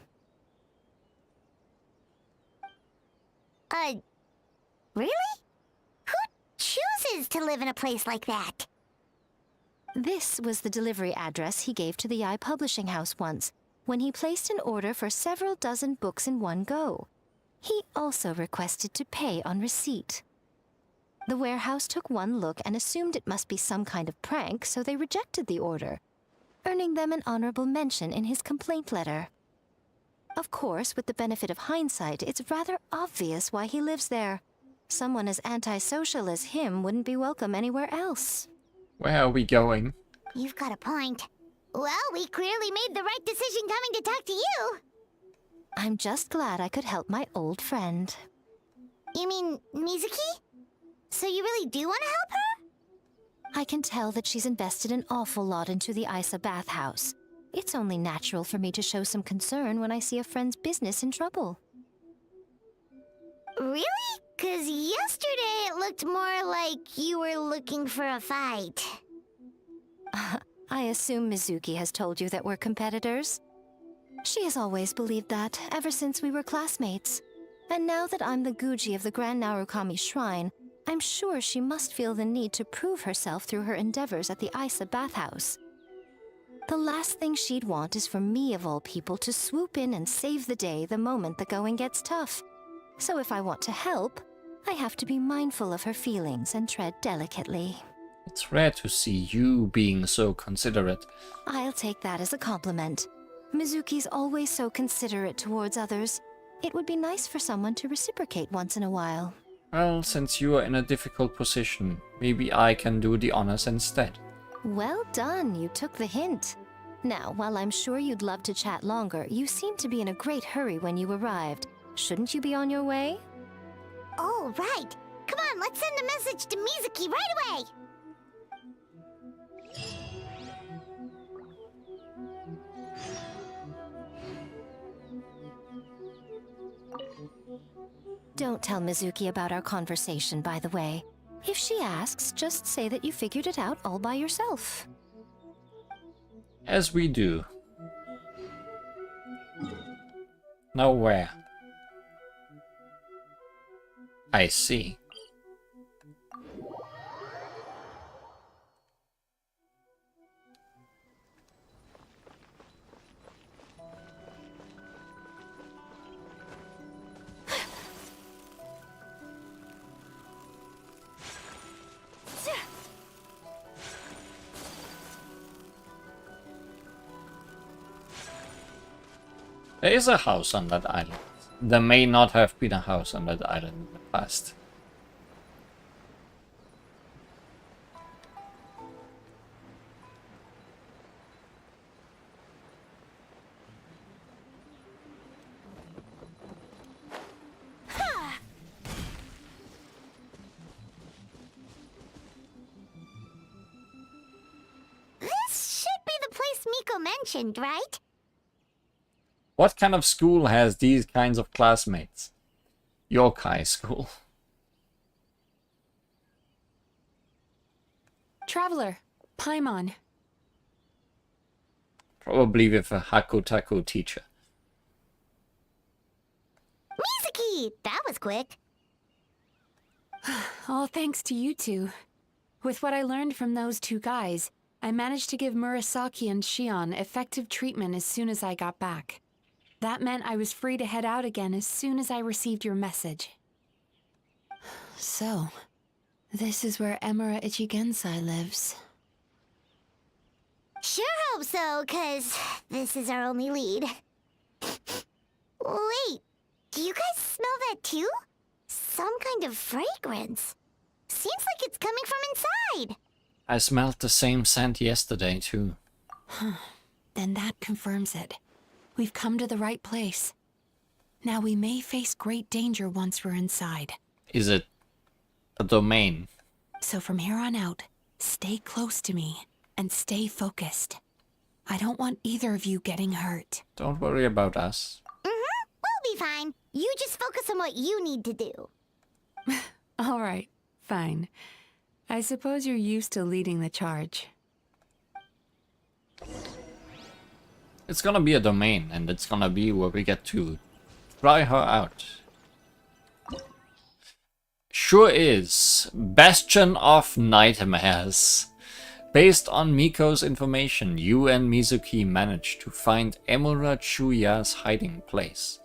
Really? Who chooses to live in a place like that? This was the delivery address he gave to the Yai Publishing House once, when he placed an order for several dozen books in one go. He also requested to pay on receipt. The warehouse took one look and assumed it must be some kind of prank, so they rejected the order, earning them an honorable mention in his complaint letter. Of course, with the benefit of hindsight, it's rather obvious why he lives there. Someone as antisocial as him wouldn't be welcome anywhere else. Where are we going? You've got a point. Well, we clearly made the right decision coming to talk to you. I'm just glad I could help my old friend. You mean Mizuki? So you really do want to help her? I can tell that she's invested an awful lot into the Isa bathhouse. It's only natural for me to show some concern when I see a friend's business in trouble. Really? 'Cause yesterday it looked more like you were looking for a fight. I assume Mizuki has told you that we're competitors? She has always believed that, ever since we were classmates. And now that I'm the Guji of the Grand Narukami Shrine, I'm sure she must feel the need to prove herself through her endeavors at the Isa bathhouse. The last thing she'd want is for me, of all people, to swoop in and save the day the moment the going gets tough. So if I want to help, I have to be mindful of her feelings and tread delicately. It's rare to see you being so considerate. I'll take that as a compliment. Mizuki's always so considerate towards others. It would be nice for someone to reciprocate once in a while. Well, since you are in a difficult position, maybe I can do the honors instead. Well done, you took the hint. Now, while I'm sure you'd love to chat longer, you seemed to be in a great hurry when you arrived. Shouldn't you be on your way? Oh, right. Come on, let's send a message to Mizuki right away. Don't tell Mizuki about our conversation, by the way. If she asks, just say that you figured it out all by yourself. As we do. Now where? I see. There is a house on that island. There may not have been a house on that island in the past. This should be the place Miko mentioned, right? What kind of school has these kinds of classmates? Yokai school. Traveler, Paimon. Probably with a Hakutaku teacher. Mizuki! That was quick. All thanks to you two. With what I learned from those two guys, I managed to give Murasaki and Shion effective treatment as soon as I got back. That meant I was free to head out again as soon as I received your message. So, this is where Emura Ichigensai lives. Sure hope so, 'cause this is our only lead. Wait, do you guys smell that too? Some kind of fragrance. Seems like it's coming from inside. I smelled the same scent yesterday too. Then that confirms it. We've come to the right place. Now we may face great danger once we're inside. Is it a domain? So from here on out, stay close to me and stay focused. I don't want either of you getting hurt. Don't worry about us. We'll be fine. You just focus on what you need to do. All right, fine. I suppose you're used to leading the charge. It's gonna be a domain, and it's gonna be where we get to try her out. Sure is. Bastion of Nightmares. Based on Miko's information, you and Mizuki managed to find Emura Chuya's hiding place.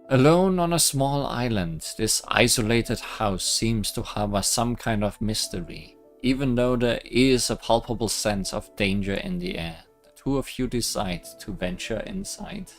Alone on a small island, this isolated house seems to harbor some kind of mystery, even though there is a palpable sense of danger in the air. The two of you decide to venture inside.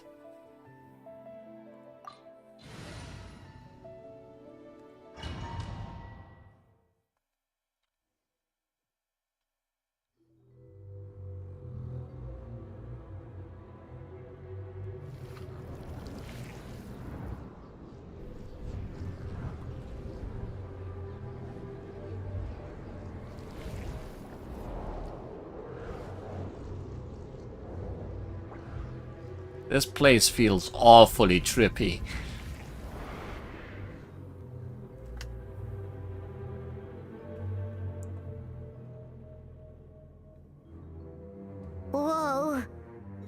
This place feels awfully trippy. Whoa.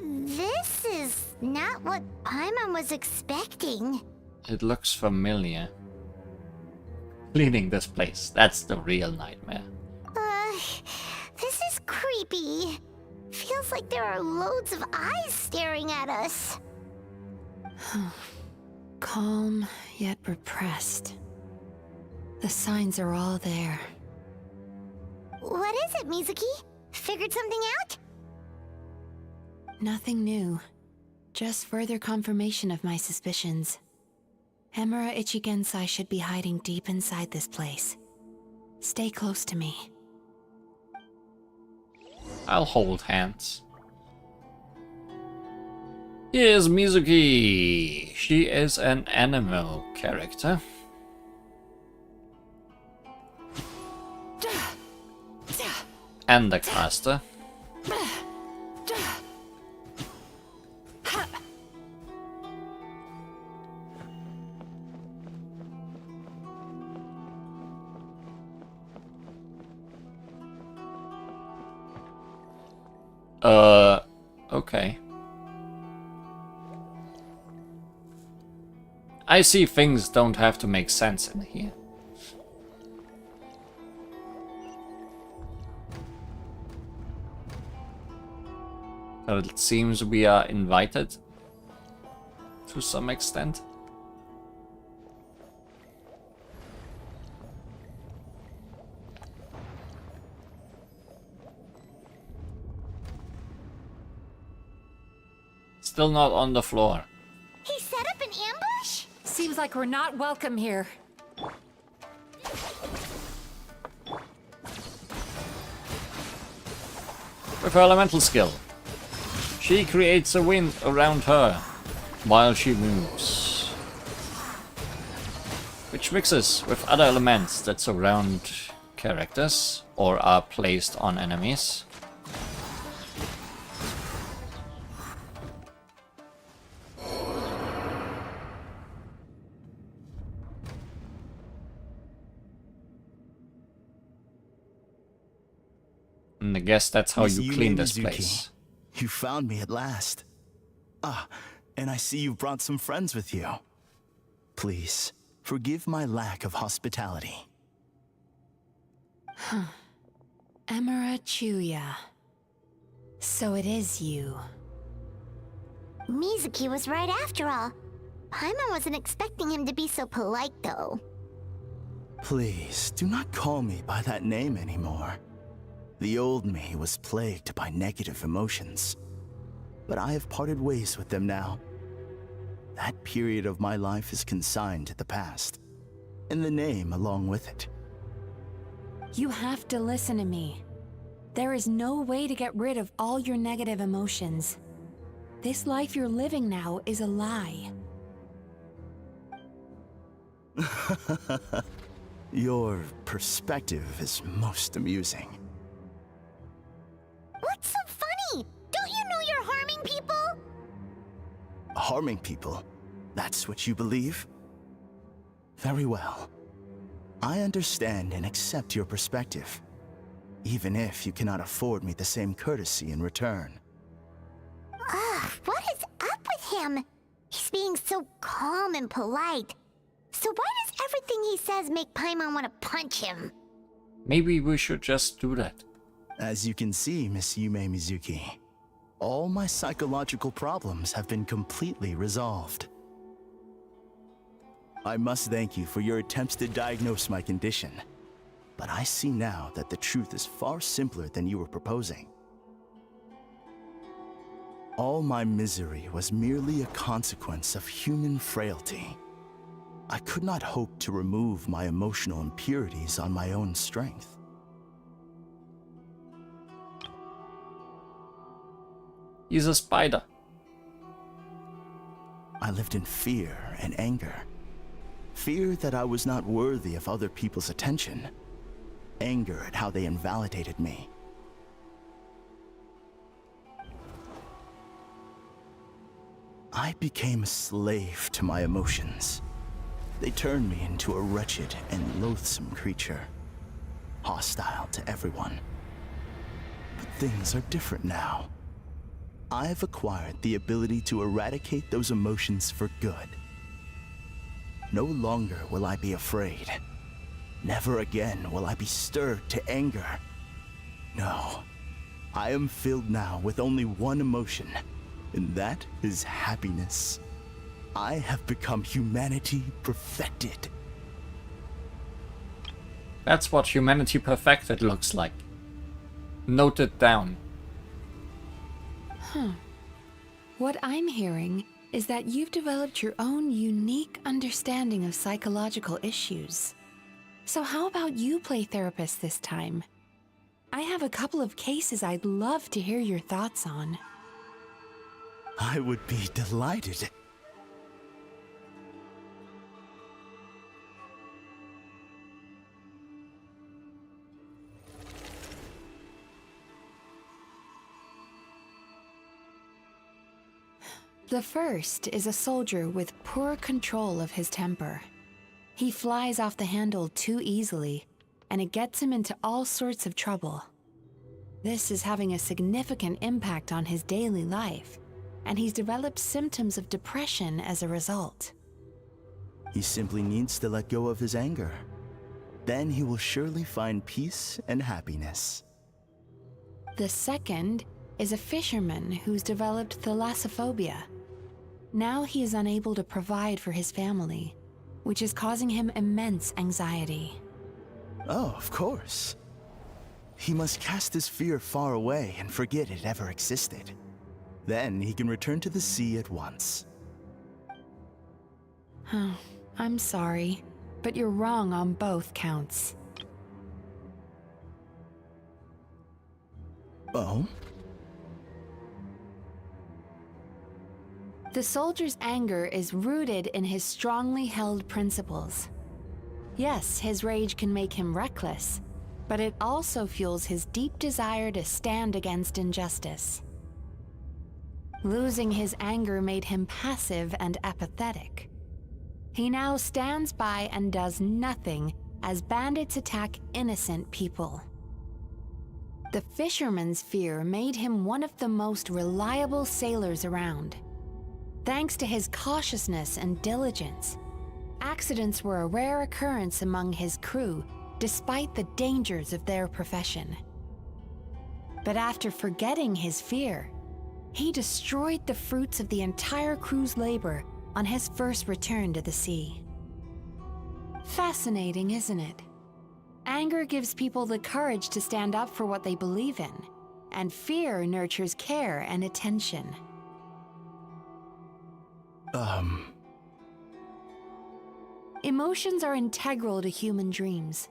This is not what Paimon was expecting. It looks familiar. Cleaning this place, that's the real nightmare. This is creepy. Feels like there are loads of eyes staring at us. Calm, yet repressed. The signs are all there. What is it, Mizuki? Figured something out? Nothing new. Just further confirmation of my suspicions. Emura Ichigensai should be hiding deep inside this place. Stay close to me. I'll hold hands. Here's Mizuki. She is an anime character. And the caster. Okay. I see things don't have to make sense in here. But it seems we are invited to some extent. Still not on the floor. He set up an ambush? Seems like we're not welcome here. With her elemental skill, she creates a wind around her while she moves, which mixes with other elements that surround characters or are placed on enemies. And I guess that's how Miss you Yume clean this Mizuki, place. You found me at last. Ah, and I see you brought some friends with you. Please, forgive my lack of hospitality. Huh. Melancholia. So it is you. Mizuki was right after all. Paimon wasn't expecting him to be so polite, though. Please, do not call me by that name anymore. The old me was plagued by negative emotions. But I have parted ways with them now. That period of my life is consigned to the past, and the name along with it. You have to listen to me. There is no way to get rid of all your negative emotions. This life you're living now is a lie. Your perspective is most amusing. What's so funny? Don't you know you're harming people? Harming people? That's what you believe? Very well. I understand and accept your perspective, even if you cannot afford me the same courtesy in return. Ugh, what is up with him? He's being so calm and polite. So why does everything he says make Paimon want to punch him? Maybe we should just do that. As you can see, Miss Yume Mizuki, all my psychological problems have been completely resolved. I must thank you for your attempts to diagnose my condition, but I see now that the truth is far simpler than you were proposing. All my misery was merely a consequence of human frailty. I could not hope to remove my emotional impurities on my own strength. He's a spider. I lived in fear and anger. Fear that I was not worthy of other people's attention. Anger at how they invalidated me. I became a slave to my emotions. They turned me into a wretched and loathsome creature, hostile to everyone. But things are different now. I've acquired the ability to eradicate those emotions for good. No longer will I be afraid. Never again will I be stirred to anger. No, I am filled now with only one emotion, and that is happiness. I have become humanity perfected. That's what humanity perfected looks like. Note it down. Huh. What I'm hearing is that you've developed your own unique understanding of psychological issues. So how about you play therapist this time? I have a couple of cases I'd love to hear your thoughts on. I would be delighted. The first is a soldier with poor control of his temper. He flies off the handle too easily, and it gets him into all sorts of trouble. This is having a significant impact on his daily life, and he's developed symptoms of depression as a result. He simply needs to let go of his anger. Then he will surely find peace and happiness. The second is a fisherman who's developed thalassophobia. Now he is unable to provide for his family, which is causing him immense anxiety. Oh, of course. He must cast his fear far away and forget it ever existed. Then he can return to the sea at once. Oh, I'm sorry, but you're wrong on both counts. Oh? The soldier's anger is rooted in his strongly held principles. Yes, his rage can make him reckless, but it also fuels his deep desire to stand against injustice. Losing his anger made him passive and apathetic. He now stands by and does nothing as bandits attack innocent people. The fisherman's fear made him one of the most reliable sailors around. Thanks to his cautiousness and diligence, accidents were a rare occurrence among his crew, despite the dangers of their profession. But after forgetting his fear, he destroyed the fruits of the entire crew's labor on his first return to the sea. Fascinating, isn't it? Anger gives people the courage to stand up for what they believe in, and fear nurtures care and attention. Emotions are integral to human dreams,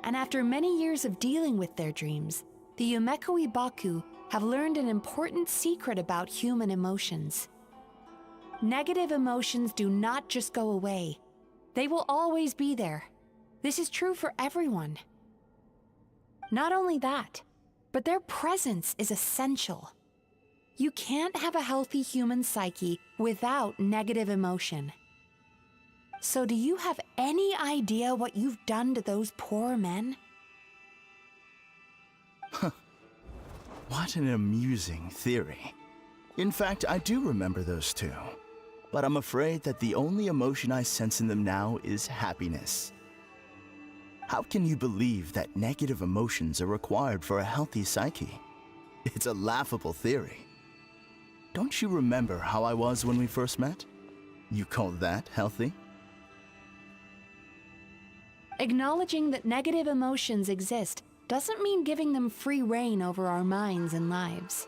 and after many years of dealing with their dreams, the Yumekoi Baku have learned an important secret about human emotions. Negative emotions do not just go away. They will always be there. This is true for everyone. Not only that, but their presence is essential. You can't have a healthy human psyche without negative emotion. So do you have any idea what you've done to those poor men? What an amusing theory. In fact, I do remember those two. But I'm afraid that the only emotion I sense in them now is happiness. How can you believe that negative emotions are required for a healthy psyche? It's a laughable theory. Don't you remember how I was when we first met? You call that healthy? Acknowledging that negative emotions exist doesn't mean giving them free rein over our minds and lives.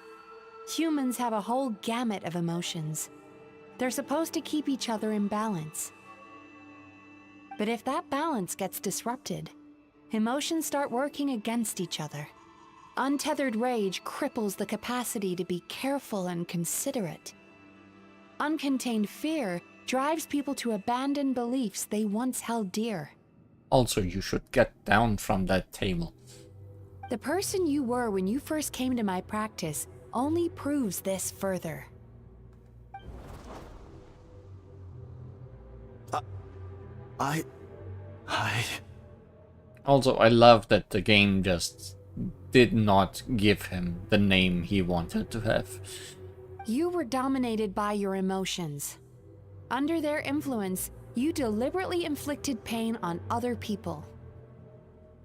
Humans have a whole gamut of emotions. They're supposed to keep each other in balance. But if that balance gets disrupted, emotions start working against each other. Untethered rage cripples the capacity to be careful and considerate. Uncontained fear drives people to abandon beliefs they once held dear. Also, you should get down from that table. The person you were when you first came to my practice only proves this further. Also, I love that the game just did not give him the name he wanted to have. You were dominated by your emotions. Under their influence, you deliberately inflicted pain on other people.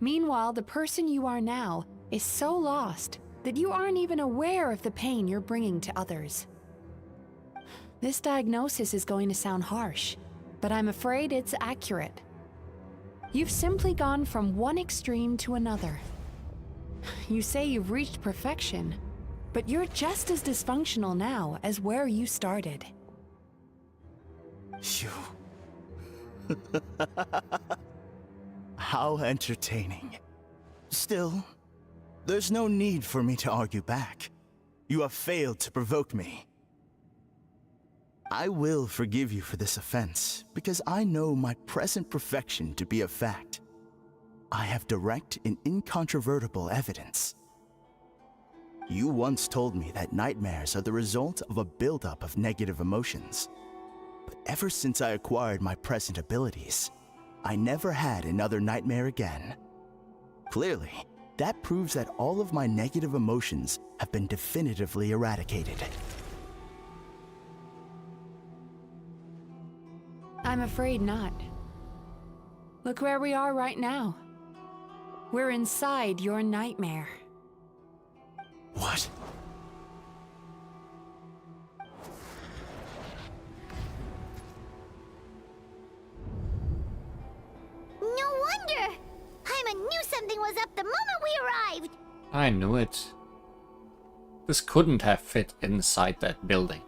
Meanwhile, the person you are now is so lost that you aren't even aware of the pain you're bringing to others. This diagnosis is going to sound harsh, but I'm afraid it's accurate. You've simply gone from one extreme to another. You say you've reached perfection, but you're just as dysfunctional now as where you started. How entertaining. Still, there's no need for me to argue back. You have failed to provoke me. I will forgive you for this offense, because I know my present perfection to be a fact. I have direct and incontrovertible evidence. You once told me that nightmares are the result of a buildup of negative emotions. But ever since I acquired my present abilities, I never had another nightmare again. Clearly, that proves that all of my negative emotions have been definitively eradicated. I'm afraid not. Look where we are right now. We're inside your nightmare. What? No wonder! Paimon knew something was up the moment we arrived! I knew it. This couldn't have fit inside that building.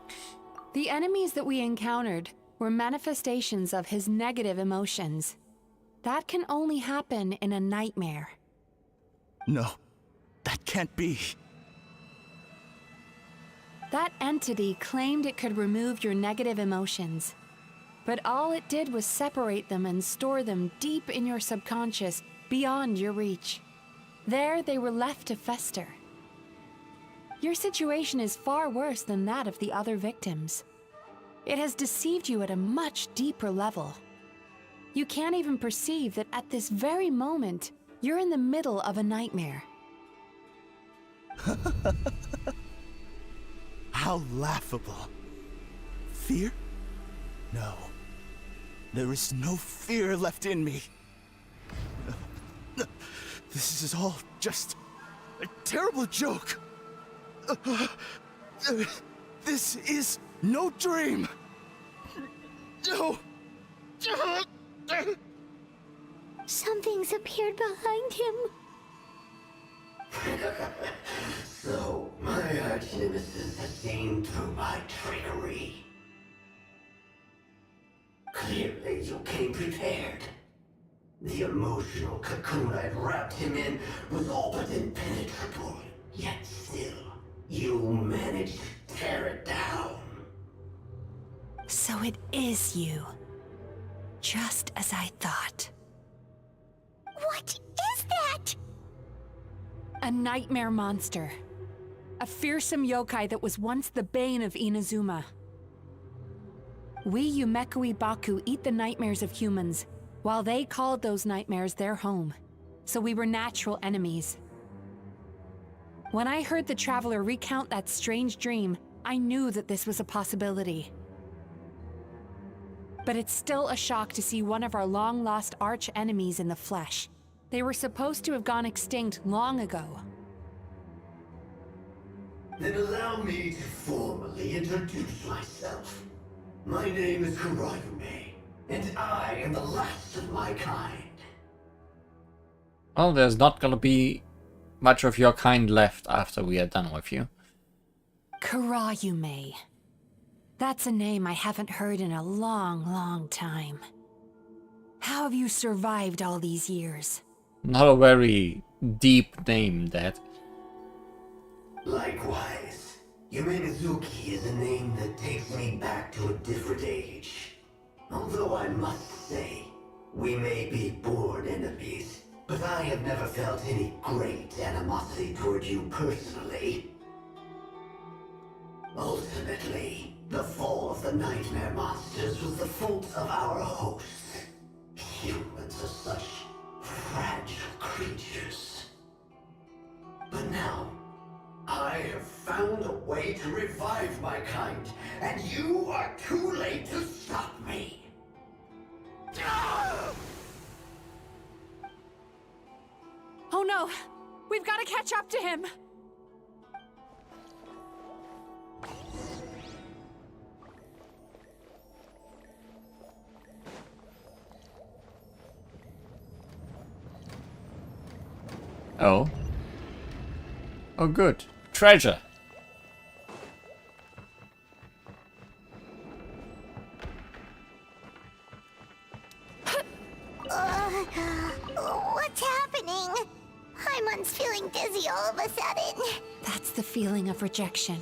The enemies that we encountered were manifestations of his negative emotions. That can only happen in a nightmare. No, that can't be. That entity claimed it could remove your negative emotions, but all it did was separate them and store them deep in your subconscious, beyond your reach. There they were left to fester. Your situation is far worse than that of the other victims. It has deceived you at a much deeper level. You can't even perceive that at this very moment, you're in the middle of a nightmare. How laughable. Fear? No. There is no fear left in me. This is all just a terrible joke. This is no dream. No. Something's appeared behind him. So, my arch-nemesis has seen through my trickery. Clearly, you came prepared. The emotional cocoon I'd wrapped him in was all but impenetrable. Yet still, you managed to tear it down. So it is you. Just as I thought. What is that? A nightmare monster. A fearsome yokai that was once the bane of Inazuma. We Yumekui Baku eat the nightmares of humans, while they called those nightmares their home. So we were natural enemies. When I heard the Traveler recount that strange dream, I knew that this was a possibility. But it's still a shock to see one of our long-lost arch-enemies in the flesh. They were supposed to have gone extinct long ago. Then allow me to formally introduce myself. My name is Kurayume, and I am the last of my kind. Well, there's not gonna be much of your kind left after we are done with you. Kurayume. That's a name I haven't heard in a long, long time. How have you survived all these years? Not a very deep name, that. Likewise, Yume Mizuki is a name that takes me back to a different age. Although I must say, we may be born enemies, but I have never felt any great animosity toward you personally. Ultimately, the fall of the nightmare monsters was the fault of our hosts. Humans are such fragile creatures. But now, I have found a way to revive my kind, and you are too late to stop me. Oh no! We've got to catch up to him! Oh. Oh, good. Treasure. What's happening? Hymon's feeling dizzy all of a sudden. That's the feeling of rejection.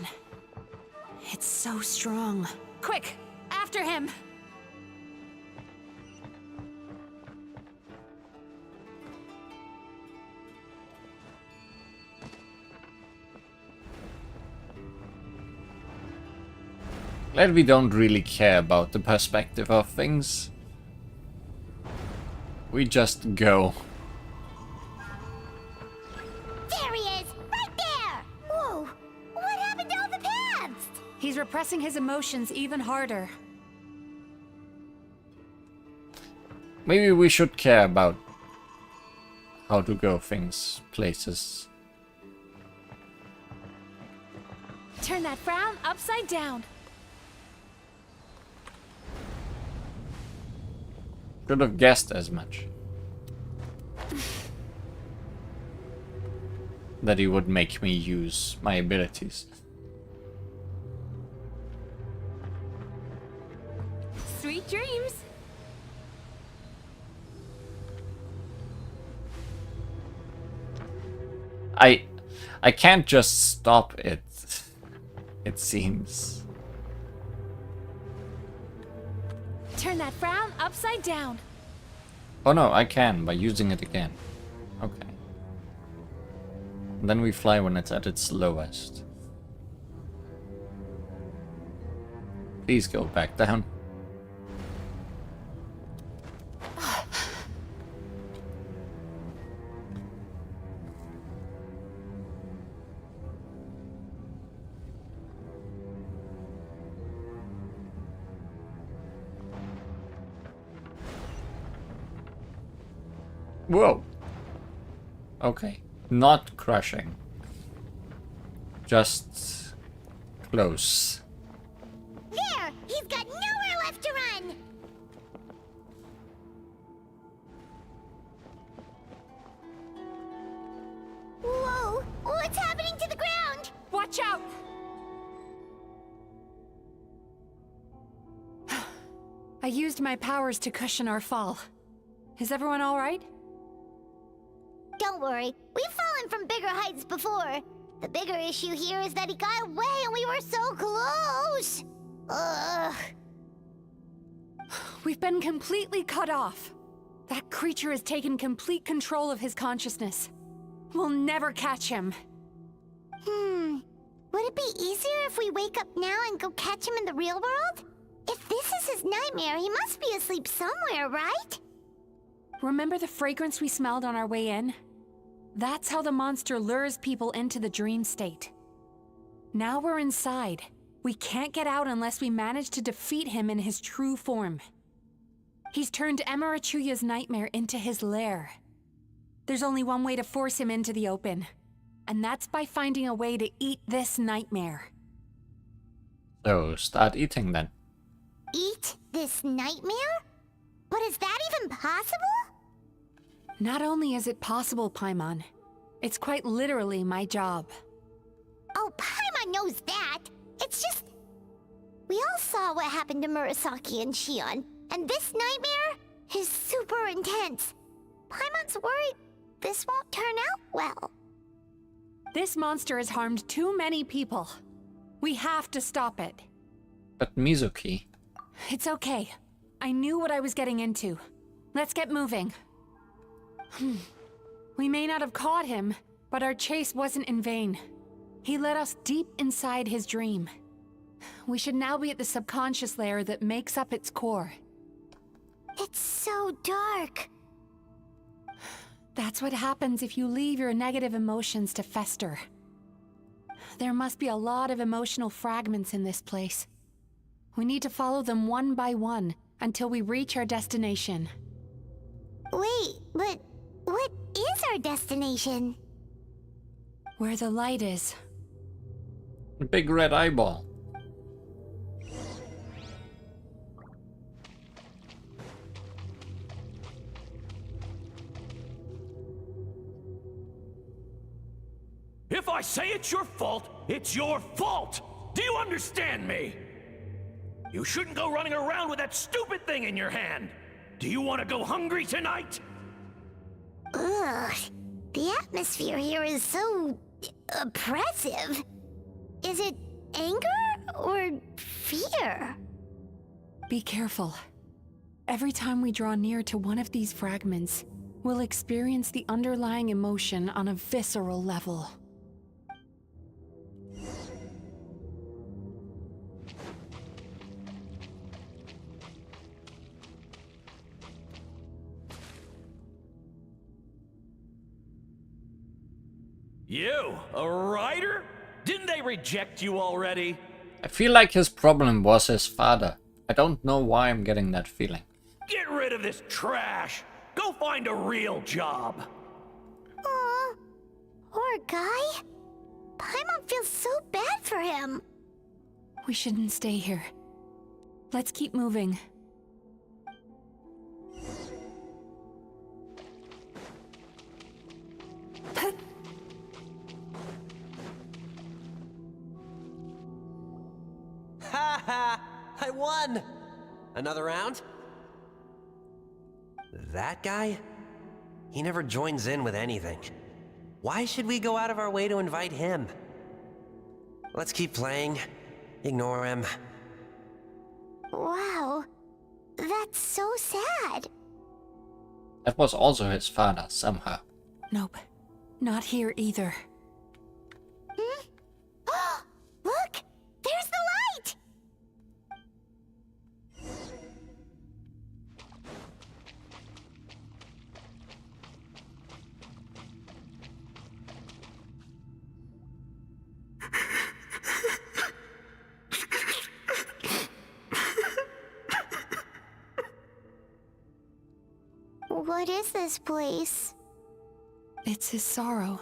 It's so strong. Quick! After him! Glad we don't really care about the perspective of things. We just go. There he is! Right there! Whoa! What happened to all the paths? He's repressing his emotions even harder. Maybe we should care about how to go things, places. Turn that frown upside down. Should have guessed as much. That he would make me use my abilities. Sweet dreams. I can't just stop it. It seems. Turn that frown upside down. Oh no, I can by using it again. Okay. And then we fly when it's at its lowest. Please go back down. Whoa. Okay. Not crushing. Just close. There! He's got nowhere left to run! Whoa! What's happening to the ground? Watch out! I used my powers to cushion our fall. Is everyone all right? Don't worry, we've fallen from bigger heights before. The bigger issue here is that he got away and we were so close. Ugh. We've been completely cut off. That creature has taken complete control of his consciousness. We'll never catch him. Would it be easier if we wake up now and go catch him in the real world? If this is his nightmare, he must be asleep somewhere, right? Remember the fragrance we smelled on our way in? That's how the monster lures people into the dream state. Now we're inside. We can't get out unless we manage to defeat him in his true form. He's turned Melancholia's nightmare into his lair. There's only one way to force him into the open, and that's by finding a way to eat this nightmare. So, start eating then. Eat this nightmare? But is that even possible? Not only is it possible, Paimon, it's quite literally my job. Oh, Paimon knows that. It's just... We all saw what happened to Murasaki and Shion, and this nightmare is super intense. Paimon's worried this won't turn out well. This monster has harmed too many people. We have to stop it. But Mizuki... It's okay. I knew what I was getting into. Let's get moving. We may not have caught him, but our chase wasn't in vain. He led us deep inside his dream. We should now be at the subconscious layer that makes up its core. It's so dark. That's what happens if you leave your negative emotions to fester. There must be a lot of emotional fragments in this place. We need to follow them one by one until we reach our destination. Wait, but what is our destination? Where the light is. A big red eyeball. If I say it's your fault, it's your fault! Do you understand me? You shouldn't go running around with that stupid thing in your hand! Do you want to go hungry tonight? Ugh, the atmosphere here is so... oppressive. Is it anger or fear? Be careful. Every time we draw near to one of these fragments, we'll experience the underlying emotion on a visceral level. You, a writer? Didn't they reject you already? I feel like his problem was his father. I don't know why I'm getting that feeling. Get rid of this trash! Go find a real job! Aw, poor guy. Paimon feels so bad for him. We shouldn't stay here. Let's keep moving. Ha ha! I won! Another round? That guy? He never joins in with anything. Why should we go out of our way to invite him? Let's keep playing. Ignore him. Wow, that's so sad. That was also his father, somehow. Nope, not here either. Look! There's the light! What is this place? It's his sorrow.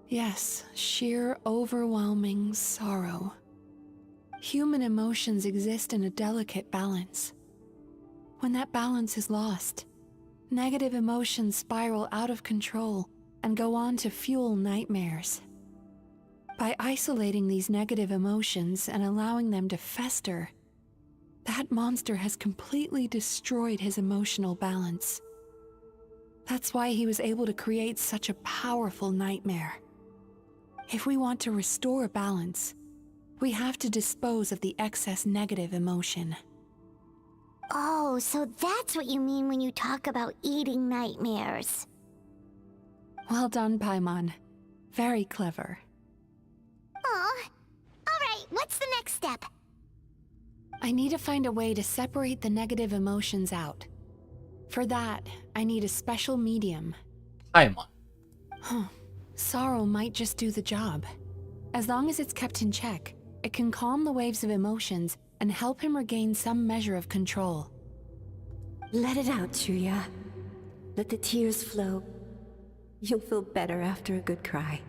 Yes, sheer overwhelming sorrow. Human emotions exist in a delicate balance. When that balance is lost, negative emotions spiral out of control and go on to fuel nightmares. By isolating these negative emotions and allowing them to fester, that monster has completely destroyed his emotional balance. That's why he was able to create such a powerful nightmare. If we want to restore balance, we have to dispose of the excess negative emotion. Oh, so that's what you mean when you talk about eating nightmares. Well done, Paimon. Very clever. Aw. Alright, what's the next step? I need to find a way to separate the negative emotions out. For that, I need a special medium. Paimon. Sorrow might just do the job. As long as it's kept in check, it can calm the waves of emotions and help him regain some measure of control. Let it out, Chuya. Let the tears flow. You'll feel better after a good cry.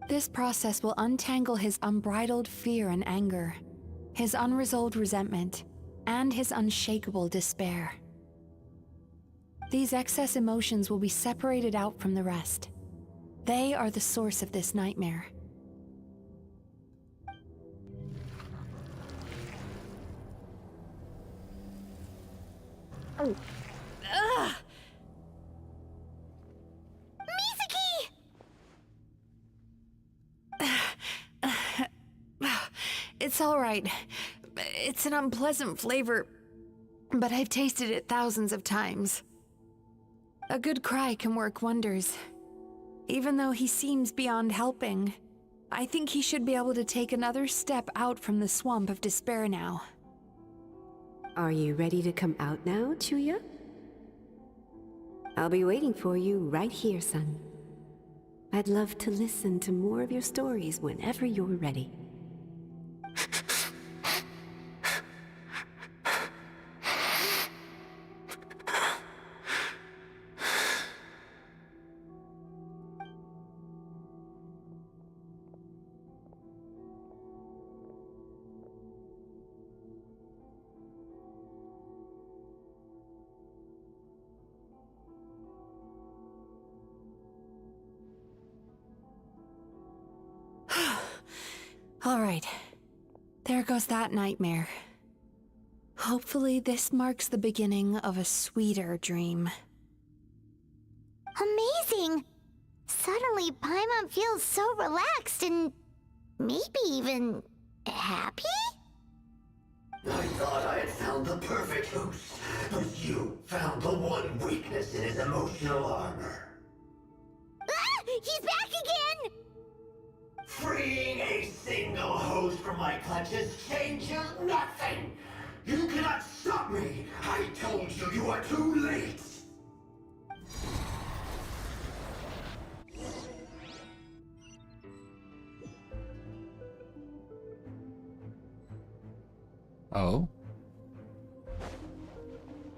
This process will untangle his unbridled fear and anger, his unresolved resentment, and his unshakable despair. These excess emotions will be separated out from the rest. They are the source of this nightmare. Oh. Ugh! Mizuki! It's all right. It's an unpleasant flavor, but I've tasted it thousands of times. A good cry can work wonders. Even though he seems beyond helping, I think he should be able to take another step out from the swamp of despair now. Are you ready to come out now, Chuya? I'll be waiting for you right here, son. I'd love to listen to more of your stories whenever you're ready. All right. There goes that nightmare. Hopefully this marks the beginning of a sweeter dream. Amazing! Suddenly, Paimon feels so relaxed and maybe even happy? I thought I had found the perfect host, but you found the one weakness in his emotional armor. Ah! He's back again! Freeing a single host from my clutches changes nothing! You cannot stop me! I told you you are too late! Oh?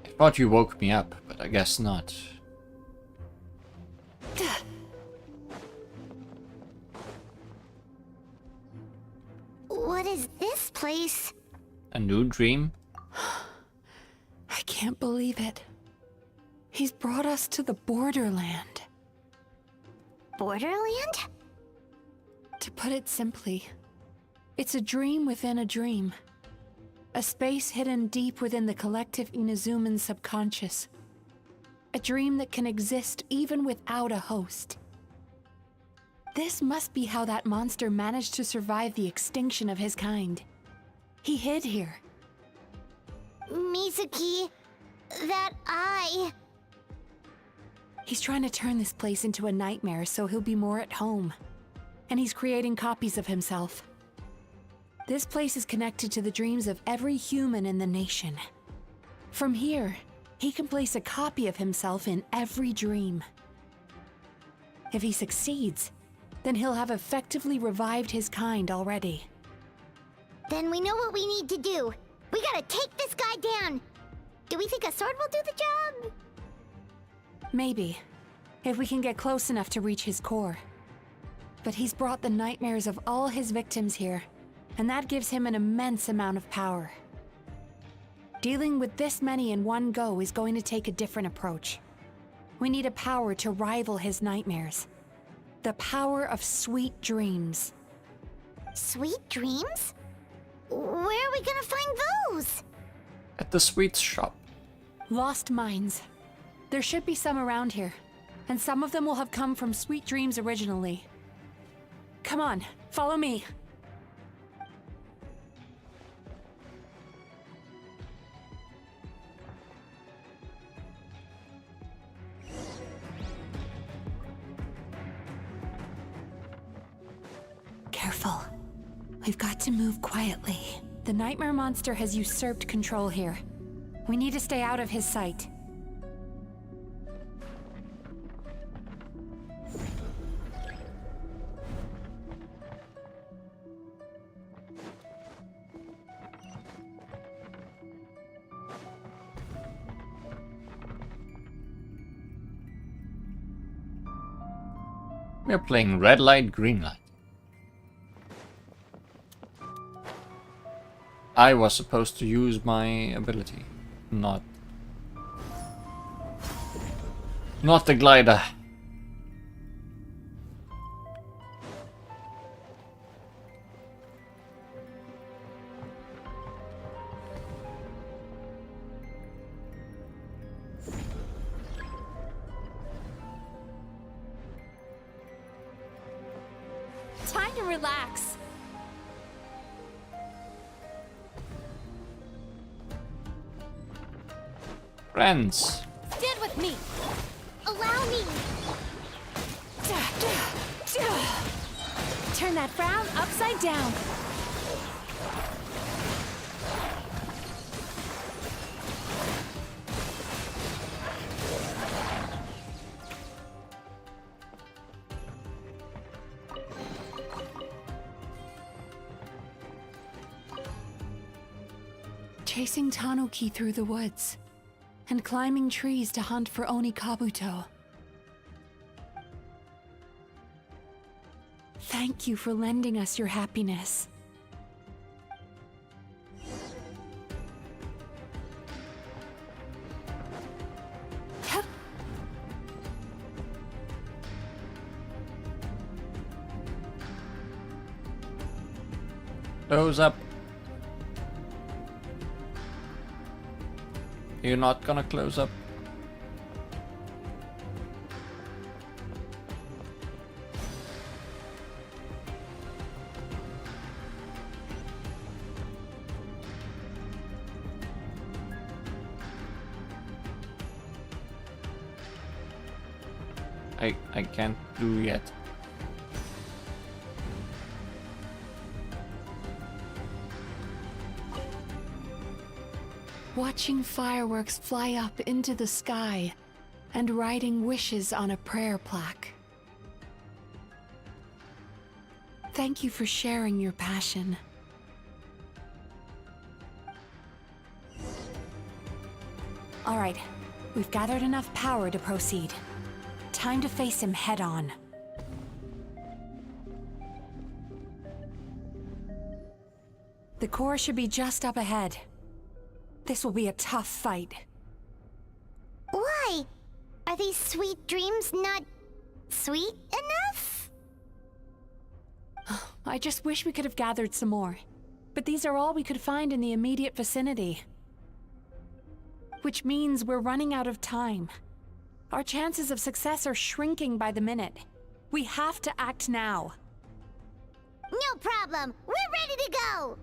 I thought you woke me up, but I guess not. What is this place? A new dream? I can't believe it. He's brought us to the borderland. Borderland? To put it simply, it's a dream within a dream. A space hidden deep within the collective Inazuman subconscious. A dream that can exist even without a host. This must be how that monster managed to survive the extinction of his kind. He hid here. Mizuki, that eye. He's trying to turn this place into a nightmare so he'll be more at home. And he's creating copies of himself. This place is connected to the dreams of every human in the nation. From here, he can place a copy of himself in every dream. If he succeeds, then he'll have effectively revived his kind already. Then we know what we need to do. We gotta take this guy down. Do we think a sword will do the job? Maybe, if we can get close enough to reach his core. But he's brought the nightmares of all his victims here, and that gives him an immense amount of power. Dealing with this many in one go is going to take a different approach. We need a power to rival his nightmares. The power of sweet dreams. Sweet dreams? Where are we gonna find those? At the sweets shop. Lost mines. There should be some around here, and some of them will have come from Sweet Dreams originally. Come on, follow me. Careful. We've got to move quietly. The nightmare monster has usurped control here. We need to stay out of his sight. We're playing red light, green light. I was supposed to use my ability, not the glider. Time to relax. Friends. Stand with me. Allow me. Turn that frown upside down. Chasing Tanuki through the woods, and climbing trees to hunt for Oni Kabuto. Thank you for lending us your happiness. Close up. You're not gonna close up. I can't do yet. Watching fireworks fly up into the sky and writing wishes on a prayer plaque. Thank you for sharing your passion. All right, we've gathered enough power to proceed. Time to face him head on. The core should be just up ahead. This will be a tough fight. Why? Are these sweet dreams not sweet enough? I just wish we could have gathered some more. But these are all we could find in the immediate vicinity. Which means we're running out of time. Our chances of success are shrinking by the minute. We have to act now. No problem. We're ready to go.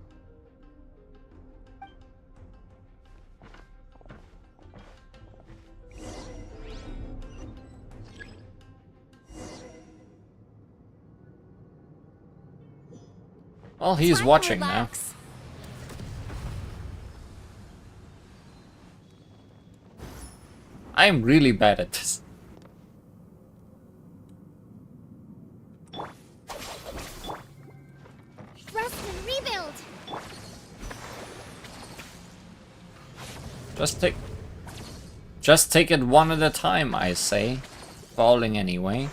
Well, he's watching now. I'm really bad at this. rest and rebuild. Just take it one at a time, I say. Falling anyway.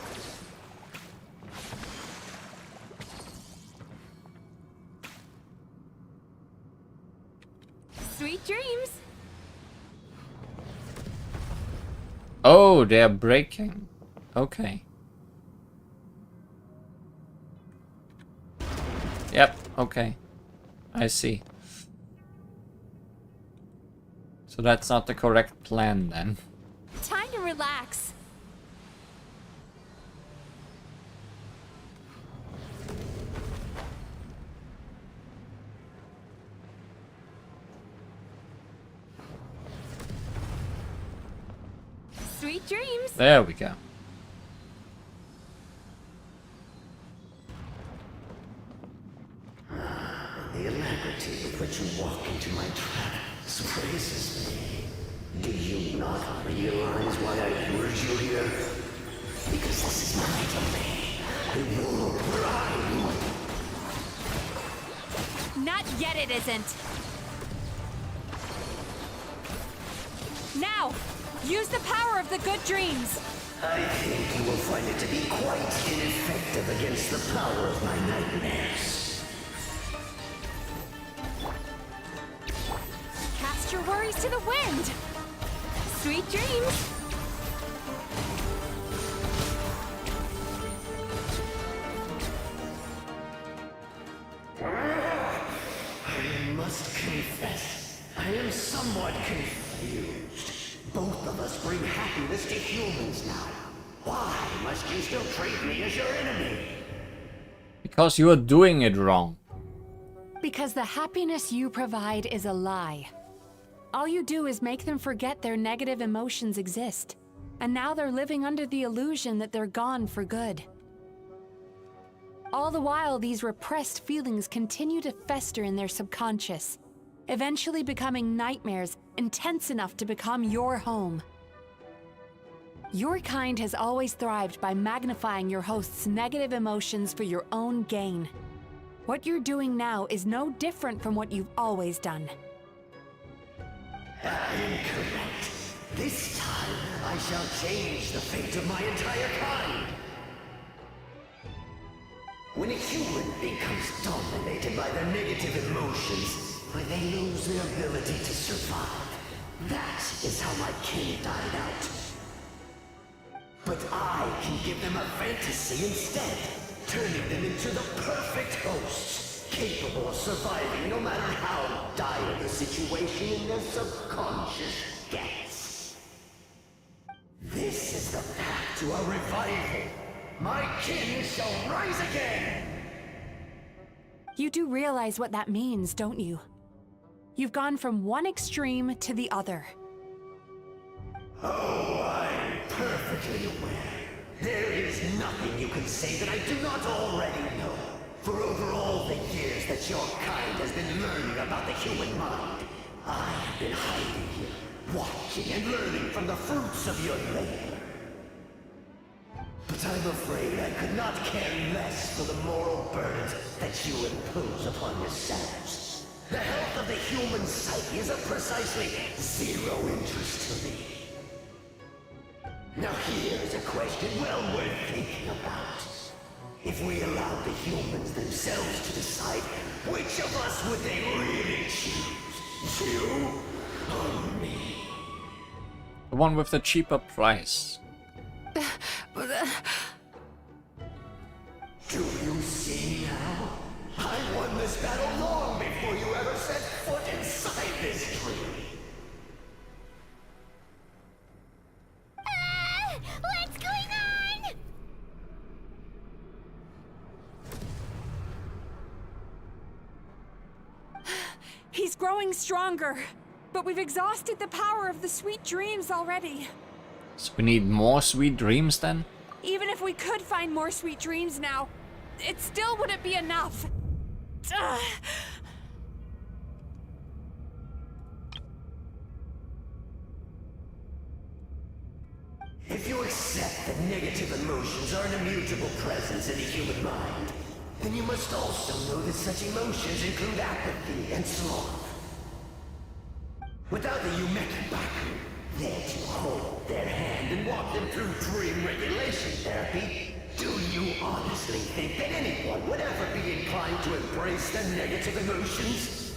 Sweet dreams. Oh, they're breaking. Okay. Yep, okay. I see. So that's not the correct plan then. Time to relax. Sweet dreams. There we go. The alacrity with which you walk into my trap surprises me. Do you not realize why I lured you here? Because this is my domain, and your pride. Not yet, it isn't. Now, use the power of the good dreams. I think you will find it to be quite ineffective against the power of my nightmares. Cast your worries to the wind. Sweet dreams. I must confess, I am somewhat confused. Both of us bring happiness to humans now. Why must you still treat me as your enemy? Because you are doing it wrong. Because the happiness you provide is a lie. All you do is make them forget their negative emotions exist. And now they're living under the illusion that they're gone for good. All the while, these repressed feelings continue to fester in their subconscious, eventually becoming nightmares intense enough to become your home. Your kind has always thrived by magnifying your host's negative emotions for your own gain. What you're doing now is no different from what you've always done. I am correct. This time, I shall change the fate of my entire kind. When a human becomes dominated by their negative emotions, when they lose their ability to survive, that is how my kin died out. But I can give them a fantasy instead, turning them into the perfect hosts, capable of surviving no matter how dire the situation in their subconscious gets. This is the path to a revival. My kin shall rise again! You do realize what that means, don't you? You've gone from one extreme to the other. Oh, I'm perfectly aware. There is nothing you can say that I do not already know. For over all the years that your kind has been learning about the human mind, I have been hiding here, watching and learning from the fruits of your labor. But I'm afraid I could not care less for the moral burdens that you impose upon yourselves. The health of the human psyche is of precisely zero interest to me. Now here's a question well worth thinking about. If we allowed the humans themselves to decide, which of us would they really choose? You or me? The one with the cheaper price. Do you see now? I won this battle long before you ever set foot inside this tree. What's going on? He's growing stronger, but we've exhausted the power of the sweet dreams already. So we need more sweet dreams then? Even if we could find more sweet dreams now, it still wouldn't be enough. Ugh. If you accept that negative emotions are an immutable presence in the human mind, then you must also know that such emotions include apathy and sloth. Without the Yumeki Baku there to hold their hand and walk them through dream regulation therapy, do you honestly think that anyone would ever be inclined to embrace the negative emotions?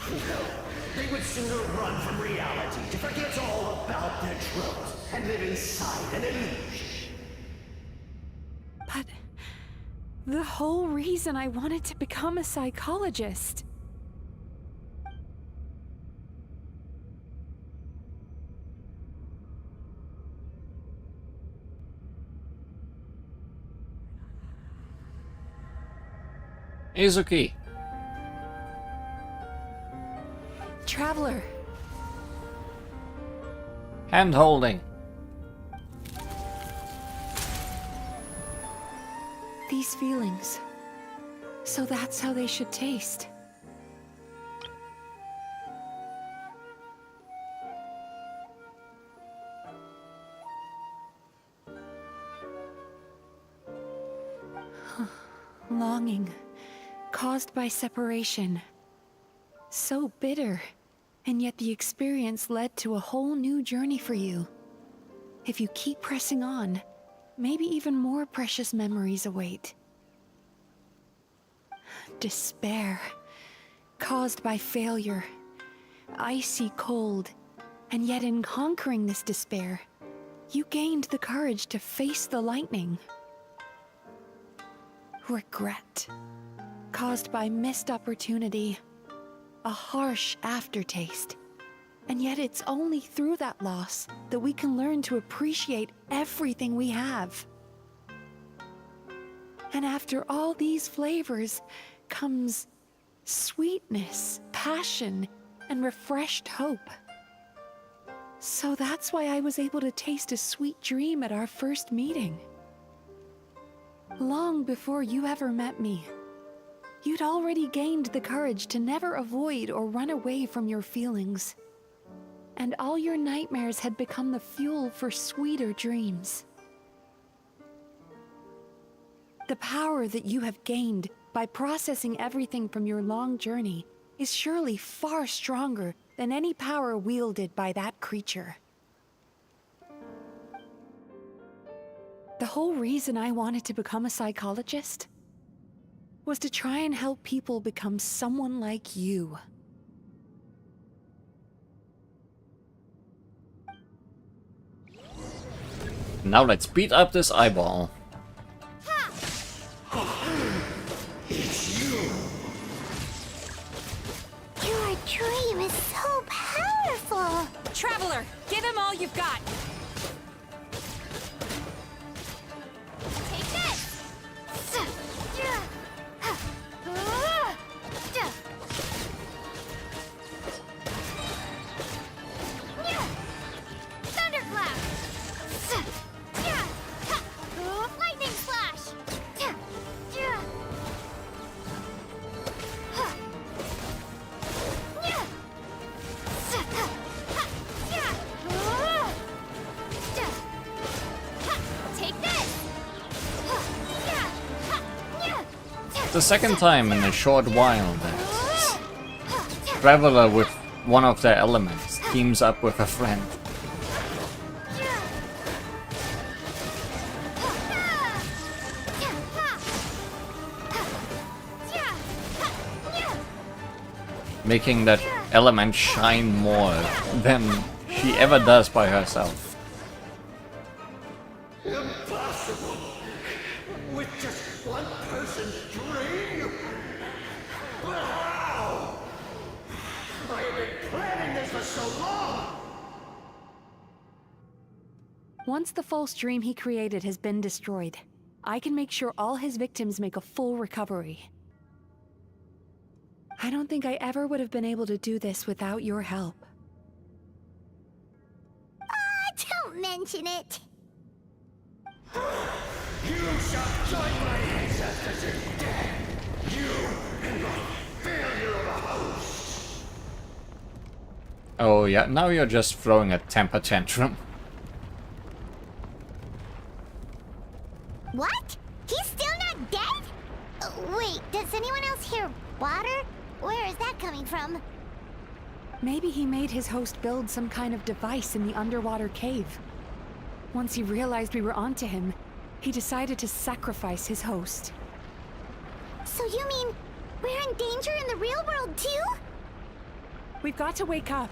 No, they would sooner run from reality to forget all about their troubles and live inside an illusion. But the whole reason I wanted to become a psychologist. Mizuki. Traveler. Hand holding. These feelings. So that's how they should taste. Longing. Caused by separation. So bitter. And yet the experience led to a whole new journey for you. If you keep pressing on, maybe even more precious memories await. Despair. Caused by failure. Icy cold. And yet in conquering this despair, you gained the courage to face the lightning. Regret. Caused by missed opportunity. A harsh aftertaste. And yet it's only through that loss that we can learn to appreciate everything we have. And after all these flavors comes sweetness, passion, and refreshed hope. So that's why I was able to taste a sweet dream at our first meeting. Long before you ever met me, you'd already gained the courage to never avoid or run away from your feelings. And all your nightmares had become the fuel for sweeter dreams. The power that you have gained by processing everything from your long journey is surely far stronger than any power wielded by that creature. The whole reason I wanted to become a psychologist was to try and help people become someone like you. Now let's beat up this eyeball. It's you! Your dream is so powerful! Traveler, give him all you've got! Take this! Thunderclap! Lightning slash! Take this! The second time in a short while that Traveler with one of their elements teams up with a friend. Making that element shine more than she ever does by herself. Impossible! With just one person's dream? But how? I have been planning this for so long! Once the false dream he created has been destroyed, I can make sure all his victims make a full recovery. I don't think I ever would have been able to do this without your help. Don't mention it. You shall join my ancestors in death! You and my failure of a host! Oh yeah, now you're just throwing a temper tantrum. What? He's still not dead? does anyone else hear water? Where is that coming from? Maybe he made his host build some kind of device in the underwater cave. Once he realized we were onto him, he decided to sacrifice his host. So you mean we're in danger in the real world too? We've got to wake up.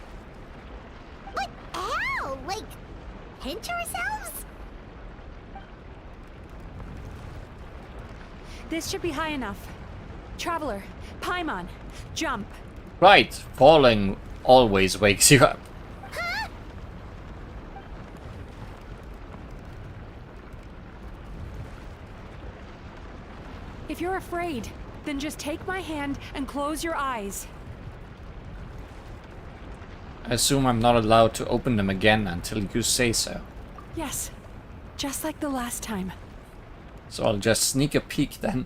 But how? Like, pinch ourselves? This should be high enough. Traveler, Paimon, jump. Right, falling always wakes you up. Huh? If you're afraid, then just take my hand and close your eyes. I assume I'm not allowed to open them again until you say so. Yes, just like the last time. So I'll just sneak a peek then.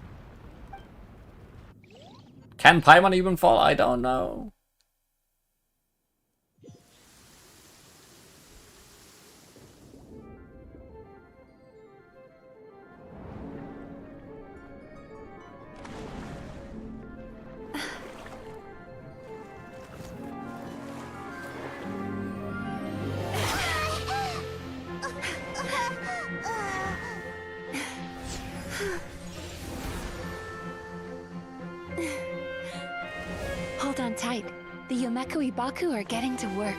Can Paimon even fall? I don't know. Hold on tight. The Yomeku Ibaku are getting to work.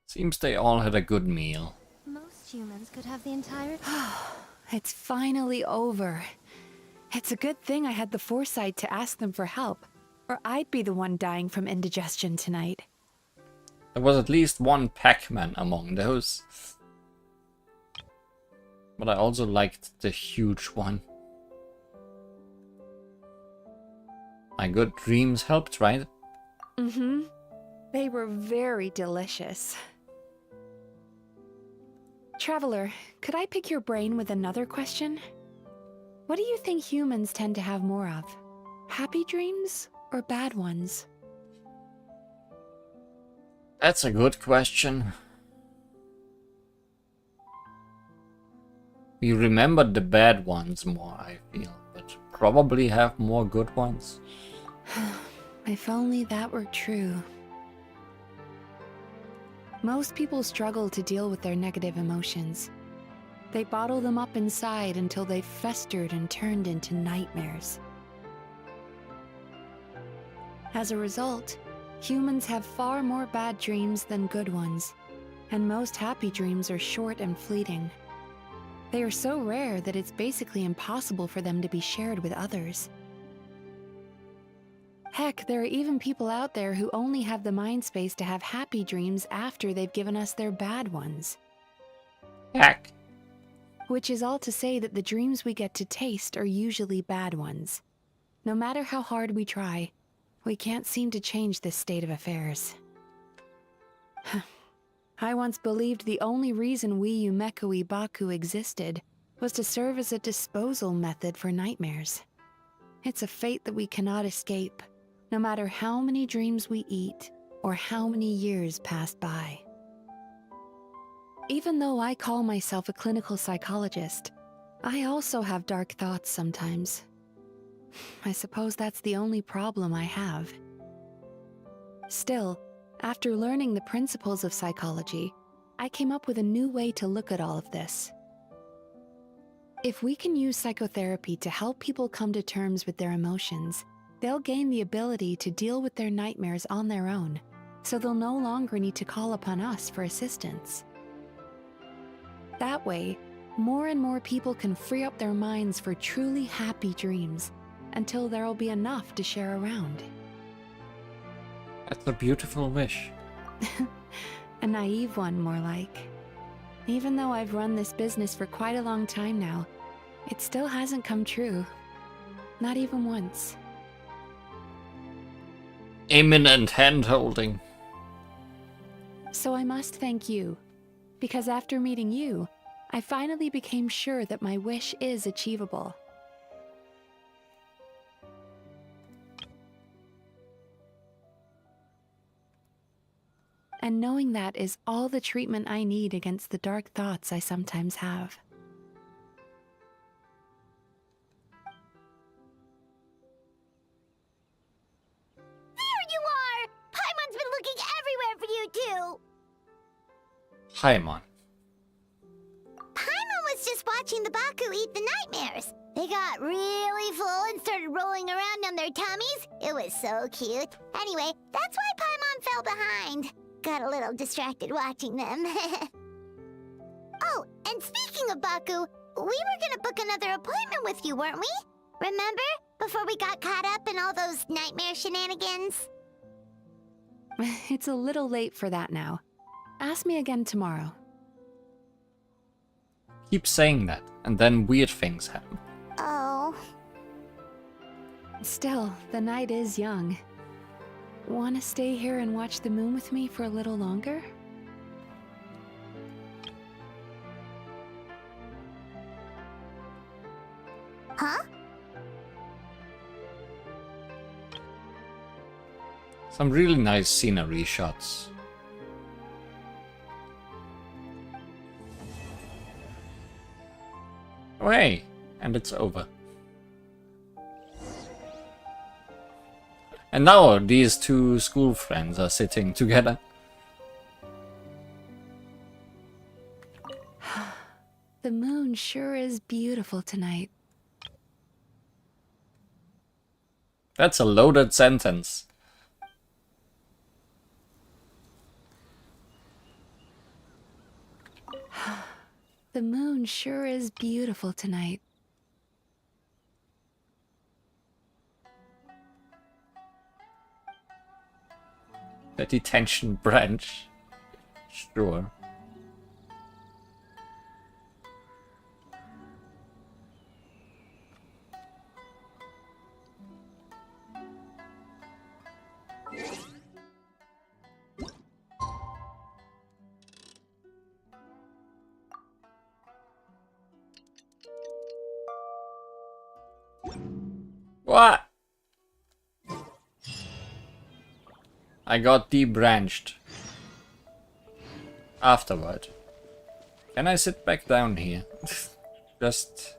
Seems they all had a good meal. Most humans could have the entire... It's finally over. It's a good thing I had the foresight to ask them for help, or I'd be the one dying from indigestion tonight. There was at least one Pac-Man among those. But I also liked the huge one. My good dreams helped, right? Mm-hmm. They were very delicious. Traveler, could I pick your brain with another question? What do you think humans tend to have more of? Happy dreams or bad ones? That's a good question. We remembered the bad ones more, I feel, but probably have more good ones. If only that were true. Most people struggle to deal with their negative emotions. They bottle them up inside until they've festered and turned into nightmares. As a result, humans have far more bad dreams than good ones, and most happy dreams are short and fleeting. They are so rare that it's basically impossible for them to be shared with others. Heck, there are even people out there who only have the mind space to have happy dreams after they've given us their bad ones. Heck. Which is all to say that the dreams we get to taste are usually bad ones. No matter how hard we try, We can't seem to change this state of affairs. I once believed the only reason we Yumeko Baku existed was to serve as a disposal method for nightmares. It's a fate that we cannot escape, no matter how many dreams we eat or how many years pass by. Even though I call myself a clinical psychologist, I also have dark thoughts sometimes. I suppose that's the only problem I have. Still, after learning the principles of psychology, I came up with a new way to look at all of this. If we can use psychotherapy to help people come to terms with their emotions, they'll gain the ability to deal with their nightmares on their own, so they'll no longer need to call upon us for assistance. That way, more and more people can free up their minds for truly happy dreams, until there'll be enough to share around. That's a beautiful wish. A naive one, more like. Even though I've run this business for quite a long time now, it still hasn't come true. Not even once. Imminent hand-holding. So I must thank you, because after meeting you, I finally became sure that my wish is achievable. And knowing that is all the treatment I need against the dark thoughts I sometimes have. There you are! Paimon's been looking everywhere for you too! Paimon. Paimon was just watching the Baku eat the nightmares. They got really full and started rolling around on their tummies. It was so cute. Anyway, that's why Paimon fell behind. Got a little distracted watching them. Oh, and speaking of Baku, we were gonna book another appointment with you, weren't we? Remember? Before we got caught up in all those nightmare shenanigans? It's a little late for that now. Ask me again tomorrow. Keep saying that, and then weird things happen. Oh. Still, the night is young. Want to stay here and watch the moon with me for a little longer? Huh? Some really nice scenery shots. Oh hey, and it's over. And now these two school friends are sitting together. The moon sure is beautiful tonight. That's a loaded sentence. The moon sure is beautiful tonight. The detention branch. Sure. What? I got debranched. Afterward. Can I sit back down here? Just...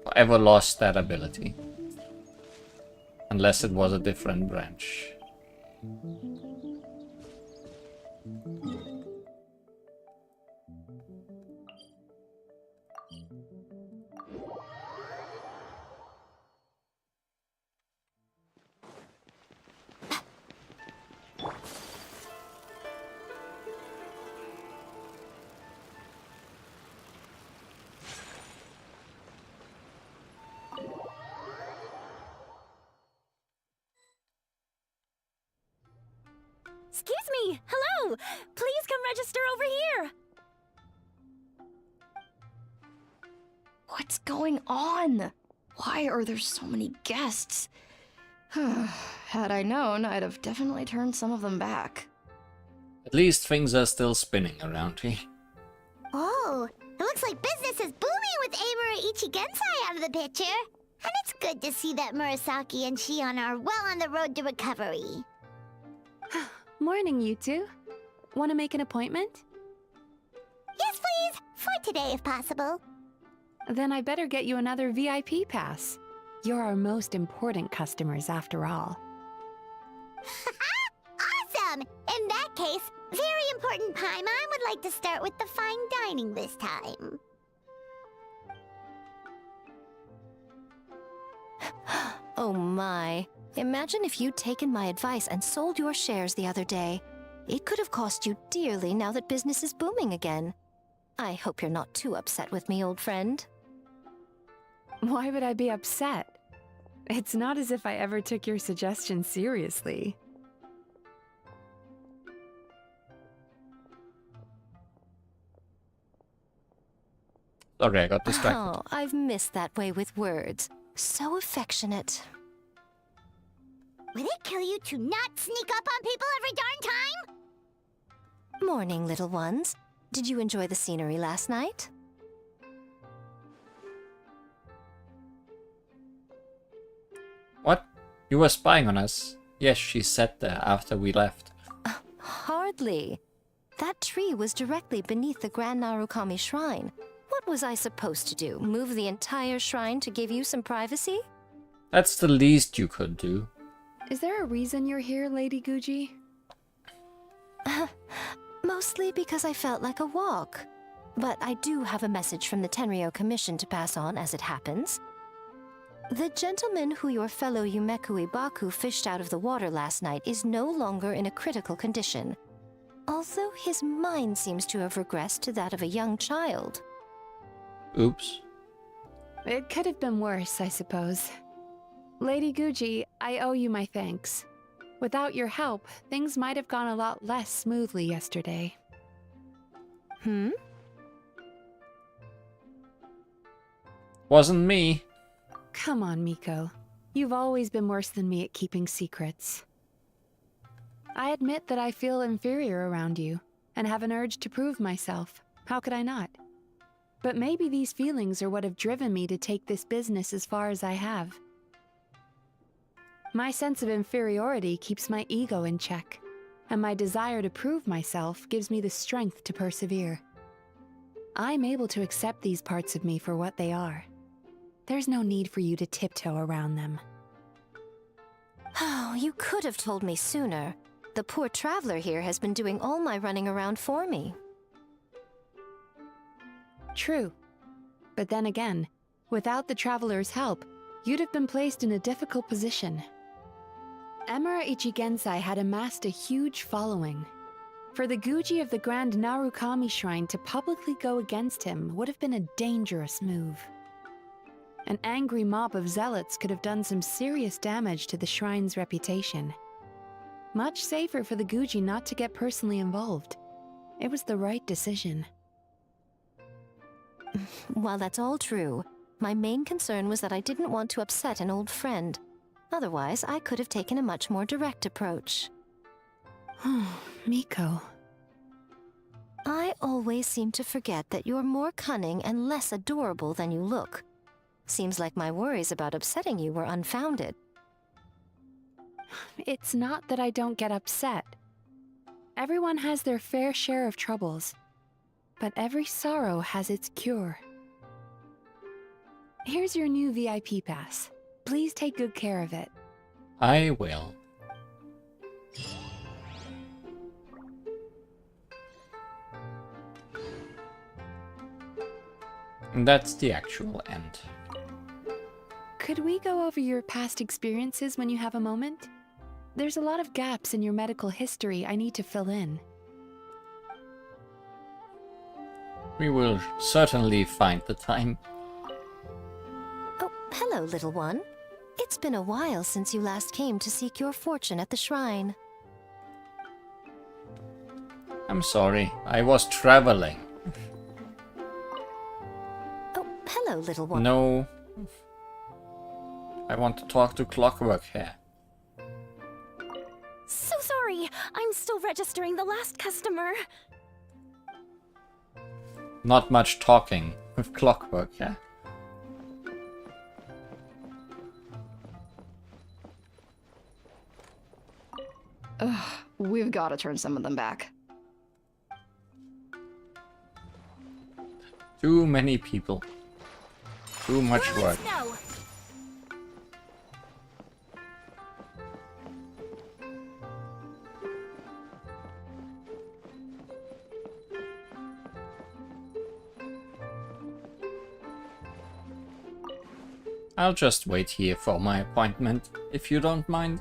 Forever lost that ability. Unless it was a different branch. Excuse me! Hello! Please come register over here! What's going on? Why are there so many guests? Had I known, I'd have definitely turned some of them back. At least things are still spinning around here. Oh, it looks like business is booming with Amura Ichigensai out of the picture. And it's good to see that Murasaki and Shion are well on the road to recovery. Morning, you two. Want to make an appointment? Yes, please. For today, if possible. Then I better get you another VIP pass. You're our most important customers, after all. Awesome! In that case, very important Paimon would like to start with the fine dining this time. Oh my. Imagine if you'd taken my advice and sold your shares the other day. It could have cost you dearly now that business is booming again. I hope you're not too upset with me, old friend. Why would I be upset? It's not as if I ever took your suggestion seriously. Sorry, I got distracted. Oh, I've missed that way with words. So affectionate. Would it kill you to not sneak up on people every darn time? Morning, little ones. Did you enjoy the scenery last night? What? You were spying on us? Yes, she sat there after we left. Hardly. That tree was directly beneath the Grand Narukami Shrine. What was I supposed to do? Move the entire shrine to give you some privacy? That's the least you could do. Is there a reason you're here, Lady Guji? Mostly because I felt like a walk. But I do have a message from the Tenryo Commission to pass on as it happens. The gentleman who your fellow Yumeku Ibaku fished out of the water last night is no longer in a critical condition. Although his mind seems to have regressed to that of a young child. Oops. It could have been worse, I suppose. Lady Guji, I owe you my thanks. Without your help, things might have gone a lot less smoothly yesterday. Wasn't me. Come on, Miko. You've always been worse than me at keeping secrets. I admit that I feel inferior around you, and have an urge to prove myself. How could I not? But maybe these feelings are what have driven me to take this business as far as I have. My sense of inferiority keeps my ego in check, and my desire to prove myself gives me the strength to persevere. I'm able to accept these parts of me for what they are. There's no need for you to tiptoe around them. Oh, you could have told me sooner. The poor traveler here has been doing all my running around for me. True. But then again, without the traveler's help, you'd have been placed in a difficult position. Emura Ichigensai had amassed a huge following. For the Guji of the Grand Narukami Shrine to publicly go against him would have been a dangerous move. An angry mob of zealots could have done some serious damage to the shrine's reputation. Much safer for the Guji not to get personally involved. It was the right decision. While that's all true, my main concern was that I didn't want to upset an old friend. Otherwise, I could have taken a much more direct approach. Miko. I always seem to forget that you're more cunning and less adorable than you look. Seems like my worries about upsetting you were unfounded. It's not that I don't get upset. Everyone has their fair share of troubles. But every sorrow has its cure. Here's your new VIP pass. Please take good care of it. I will. And that's the actual end. Could we go over your past experiences when you have a moment? There's a lot of gaps in your medical history I need to fill in. We will certainly find the time. Oh, hello, little one. It's been a while since you last came to seek your fortune at the shrine. I'm sorry, I was traveling. Oh, Hello, little one. No. I want to talk to Clockwork Hair. So sorry. I'm still registering the last customer. Not much talking with Clockwork Hair. Ugh, we've got to turn some of them back. Too many people. Too much work. No. I'll just wait here for my appointment, if you don't mind.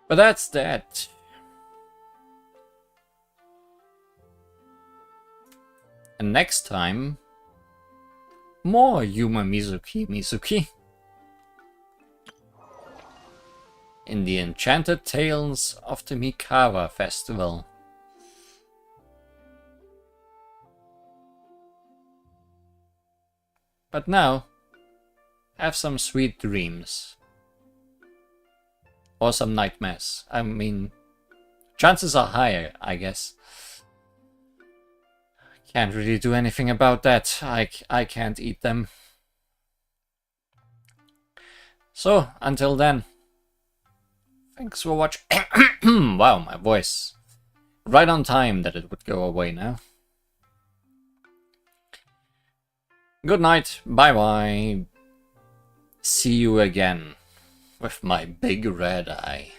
But that's that. And next time, more Yuma Mizuki. In the Enchanted Tales of the Mikawa Festival. But now, have some sweet dreams. Or some nightmares. I mean, chances are higher, I guess. Can't really do anything about that. I can't eat them. So, until then. Thanks for watching. Wow, my voice. Right on time that it would go away now. Good night. Bye bye. See you again with my big red eye.